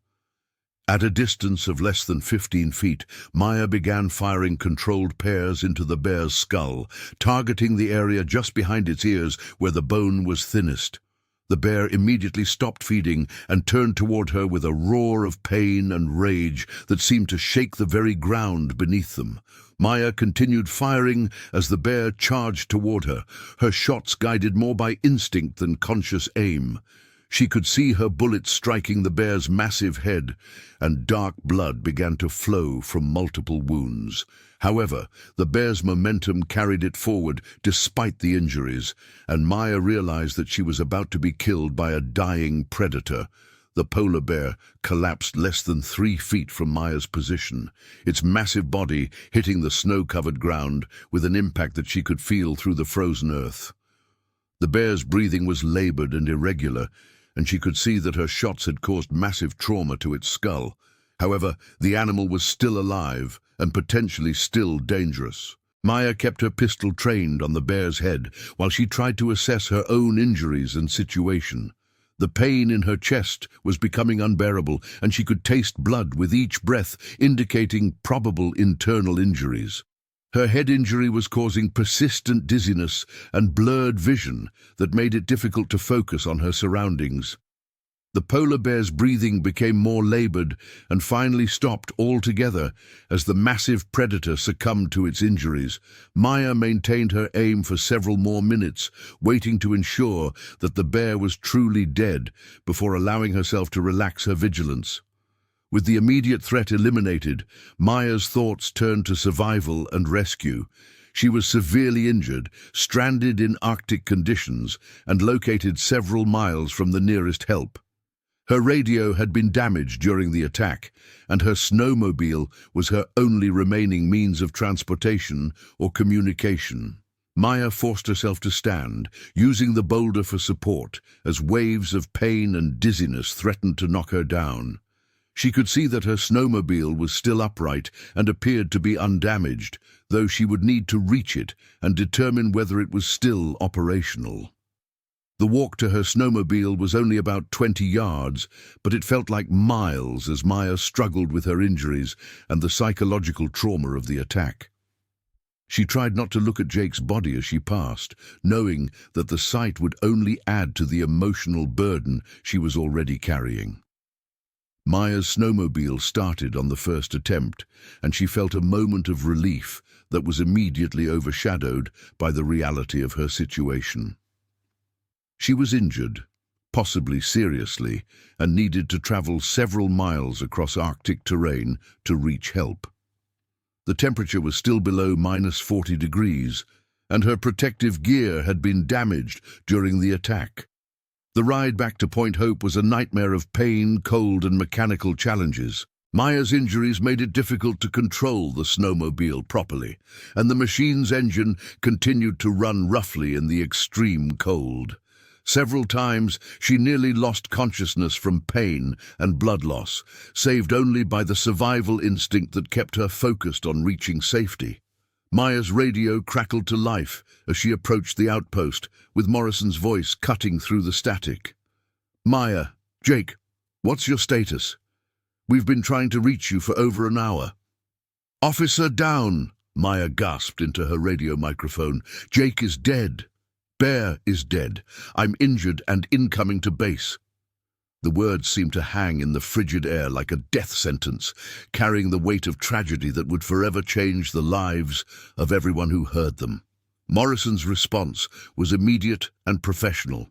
S1: At a distance of less than 15 feet, Maya began firing controlled pairs into the bear's skull, targeting the area just behind its ears where the bone was thinnest. The bear immediately stopped feeding and turned toward her with a roar of pain and rage that seemed to shake the very ground beneath them. Maya continued firing as the bear charged toward her, her shots guided more by instinct than conscious aim. She could see her bullets striking the bear's massive head, and dark blood began to flow from multiple wounds. However, the bear's momentum carried it forward despite the injuries, and Maya realized that she was about to be killed by a dying predator. The polar bear collapsed less than 3 feet from Maya's position, its massive body hitting the snow-covered ground with an impact that she could feel through the frozen earth. The bear's breathing was labored and irregular, and she could see that her shots had caused massive trauma to its skull. However, the animal was still alive and potentially still dangerous. Maya kept her pistol trained on the bear's head while she tried to assess her own injuries and situation. The pain in her chest was becoming unbearable, and she could taste blood with each breath, indicating probable internal injuries. Her head injury was causing persistent dizziness and blurred vision that made it difficult to focus on her surroundings. The polar bear's breathing became more labored and finally stopped altogether as the massive predator succumbed to its injuries. Maya maintained her aim for several more minutes, waiting to ensure that the bear was truly dead before allowing herself to relax her vigilance. With the immediate threat eliminated, Maya's thoughts turned to survival and rescue. She was severely injured, stranded in Arctic conditions, and located several miles from the nearest help. Her radio had been damaged during the attack, and her snowmobile was her only remaining means of transportation or communication. Maya forced herself to stand, using the boulder for support, as waves of pain and dizziness threatened to knock her down. She could see that her snowmobile was still upright and appeared to be undamaged, though she would need to reach it and determine whether it was still operational. The walk to her snowmobile was only about 20 yards, but it felt like miles as Maya struggled with her injuries and the psychological trauma of the attack. She tried not to look at Jake's body as she passed, knowing that the sight would only add to the emotional burden she was already carrying. Maya's snowmobile started on the first attempt, and she felt a moment of relief that was immediately overshadowed by the reality of her situation. She was injured, possibly seriously, and needed to travel several miles across Arctic terrain to reach help. The temperature was still below -40 degrees, and her protective gear had been damaged during the attack. The ride back to Point Hope was a nightmare of pain, cold, and mechanical challenges. Maya's injuries made it difficult to control the snowmobile properly, and the machine's engine continued to run roughly in the extreme cold. Several times, she nearly lost consciousness from pain and blood loss, saved only by the survival instinct that kept her focused on reaching safety. Maya's radio crackled to life as she approached the outpost, with Morrison's voice cutting through the static. "Maya, Jake, what's your status? We've been trying to reach you for over an hour." "Officer down," Maya gasped into her radio microphone. "Jake is dead. Bear is dead. I'm injured and incoming to base." The words seemed to hang in the frigid air like a death sentence, carrying the weight of tragedy that would forever change the lives of everyone who heard them. Morrison's response was immediate and professional,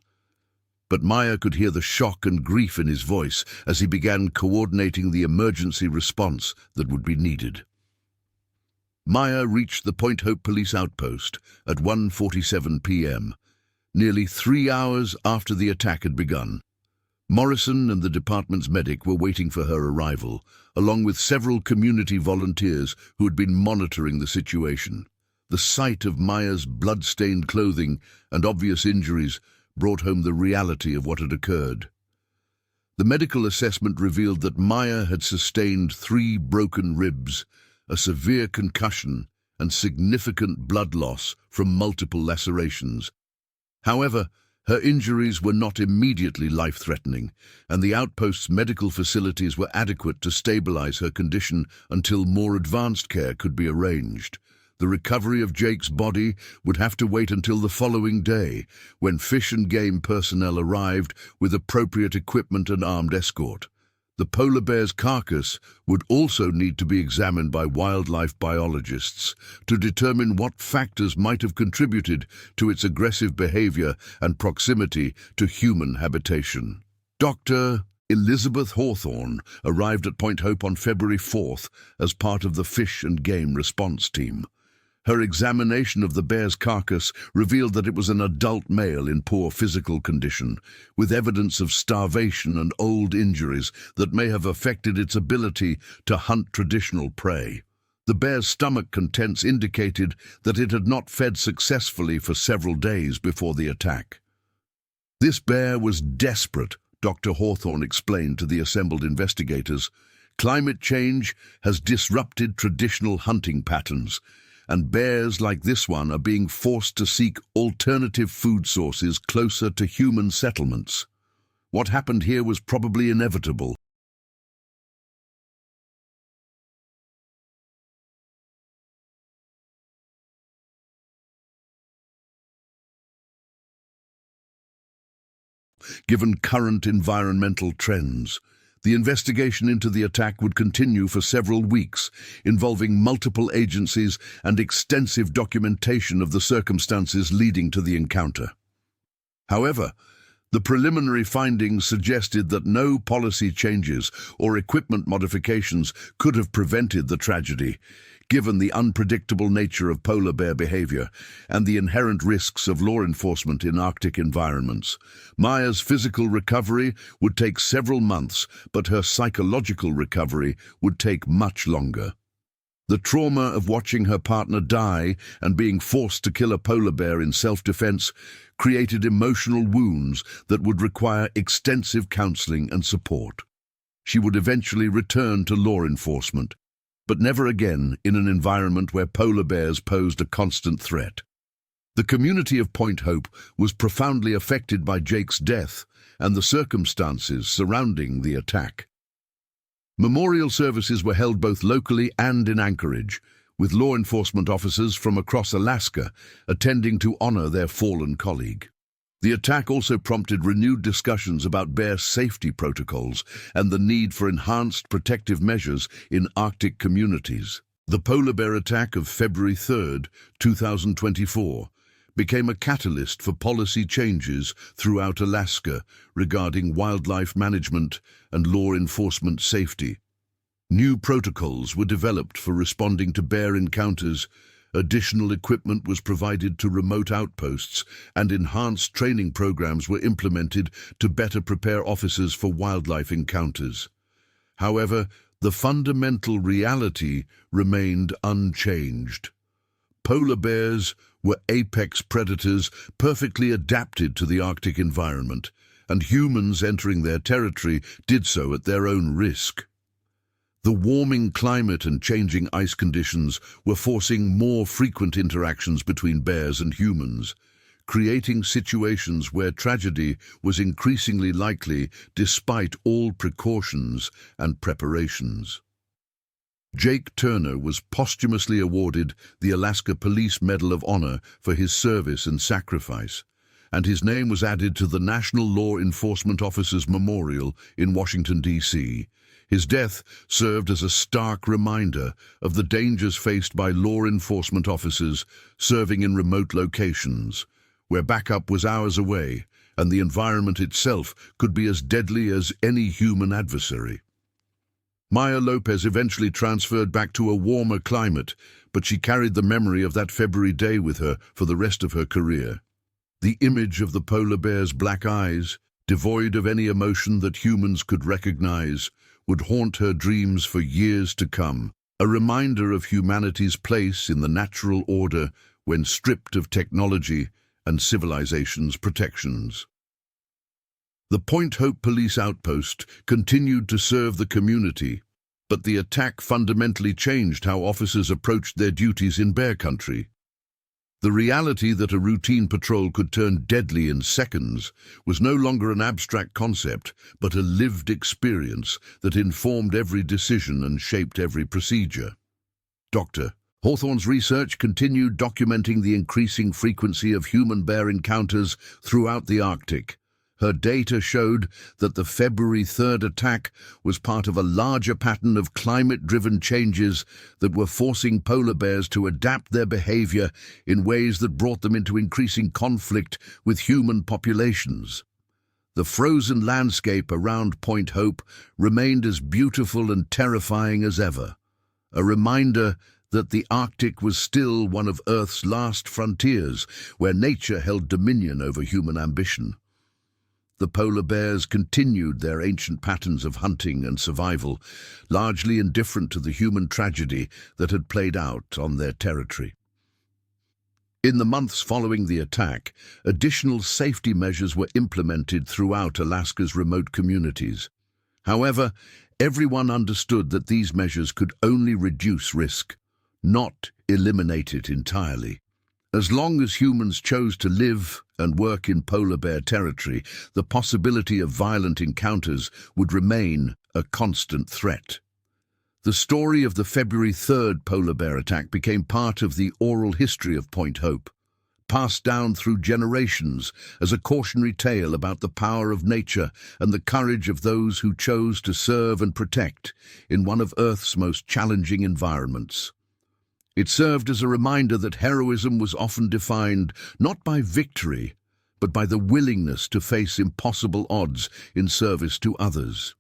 S1: but Maya could hear the shock and grief in his voice as he began coordinating the emergency response that would be needed. Maya reached the Point Hope police outpost at 1:47 p.m., nearly 3 hours after the attack had begun. Morrison and the department's medic were waiting for her arrival, along with several community volunteers who had been monitoring the situation. The sight of Maya's blood-stained clothing and obvious injuries brought home the reality of what had occurred. The medical assessment revealed that Maya had sustained 3 broken ribs, a severe concussion, and significant blood loss from multiple lacerations. However, her injuries were not immediately life-threatening, and the outpost's medical facilities were adequate to stabilize her condition until more advanced care could be arranged. The recovery of Jake's body would have to wait until the following day, when Fish and Game personnel arrived with appropriate equipment and armed escort. The polar bear's carcass would also need to be examined by wildlife biologists to determine what factors might have contributed to its aggressive behavior and proximity to human habitation. Dr. Elizabeth Hawthorne arrived at Point Hope on February 4th as part of the Fish and Game response team. Her examination of the bear's carcass revealed that it was an adult male in poor physical condition, with evidence of starvation and old injuries that may have affected its ability to hunt traditional prey. The bear's stomach contents indicated that it had not fed successfully for several days before the attack. "This bear was desperate," Dr. Hawthorne explained to the assembled investigators. "Climate change has disrupted traditional hunting patterns, and bears like this one are being forced to seek alternative food sources closer to human settlements. What happened here was probably inevitable." Given current environmental trends, the investigation into the attack would continue for several weeks, involving multiple agencies and extensive documentation of the circumstances leading to the encounter. However, the preliminary findings suggested that no policy changes or equipment modifications could have prevented the tragedy, given the unpredictable nature of polar bear behavior and the inherent risks of law enforcement in Arctic environments. Maya's physical recovery would take several months, but her psychological recovery would take much longer. The trauma of watching her partner die and being forced to kill a polar bear in self-defense created emotional wounds that would require extensive counseling and support. She would eventually return to law enforcement, but never again in an environment where polar bears posed a constant threat. The community of Point Hope was profoundly affected by Jake's death and the circumstances surrounding the attack. Memorial services were held both locally and in Anchorage, with law enforcement officers from across Alaska attending to honor their fallen colleague. The attack also prompted renewed discussions about bear safety protocols and the need for enhanced protective measures in Arctic communities. The polar bear attack of February 3, 2024, became a catalyst for policy changes throughout Alaska regarding wildlife management and law enforcement safety. New protocols were developed for responding to bear encounters, additional equipment was provided to remote outposts, and enhanced training programs were implemented to better prepare officers for wildlife encounters. However, the fundamental reality remained unchanged. Polar bears were apex predators perfectly adapted to the Arctic environment, and humans entering their territory did so at their own risk. The warming climate and changing ice conditions were forcing more frequent interactions between bears and humans, creating situations where tragedy was increasingly likely despite all precautions and preparations. Jake Turner was posthumously awarded the Alaska Police Medal of Honor for his service and sacrifice, and his name was added to the National Law Enforcement Officers Memorial in Washington, D.C. His death served as a stark reminder of the dangers faced by law enforcement officers serving in remote locations, where backup was hours away and the environment itself could be as deadly as any human adversary. Maya Lopez eventually transferred back to a warmer climate, but she carried the memory of that February day with her for the rest of her career. The image of the polar bear's black eyes, devoid of any emotion that humans could recognize, would haunt her dreams for years to come, a reminder of humanity's place in the natural order when stripped of technology and civilization's protections. The Point Hope police outpost continued to serve the community, but the attack fundamentally changed how officers approached their duties in bear country. The reality that a routine patrol could turn deadly in seconds was no longer an abstract concept, but a lived experience that informed every decision and shaped every procedure. Dr. Hawthorne's research continued documenting the increasing frequency of human-bear encounters throughout the Arctic. Her data showed that the February 3rd attack was part of a larger pattern of climate-driven changes that were forcing polar bears to adapt their behavior in ways that brought them into increasing conflict with human populations. The frozen landscape around Point Hope remained as beautiful and terrifying as ever, a reminder that the Arctic was still one of Earth's last frontiers, where nature held dominion over human ambition. The polar bears continued their ancient patterns of hunting and survival, largely indifferent to the human tragedy that had played out on their territory. In the months following the attack, additional safety measures were implemented throughout Alaska's remote communities. However, everyone understood that these measures could only reduce risk, not eliminate it entirely. As long as humans chose to live and work in polar bear territory, the possibility of violent encounters would remain a constant threat. The story of the February 3rd polar bear attack became part of the oral history of Point Hope, passed down through generations as a cautionary tale about the power of nature and the courage of those who chose to serve and protect in one of Earth's most challenging environments. It served as a reminder that heroism was often defined not by victory, but by the willingness to face impossible odds in service to others.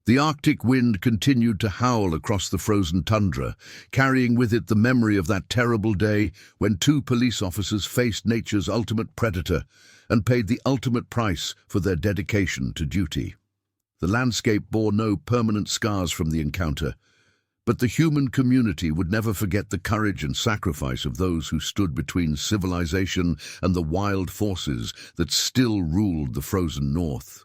S1: The Arctic wind continued to howl across the frozen tundra, carrying with it the memory of that terrible day when two police officers faced nature's ultimate predator and paid the ultimate price for their dedication to duty. The landscape bore no permanent scars from the encounter, but the human community would never forget the courage and sacrifice of those who stood between civilization and the wild forces that still ruled the frozen north.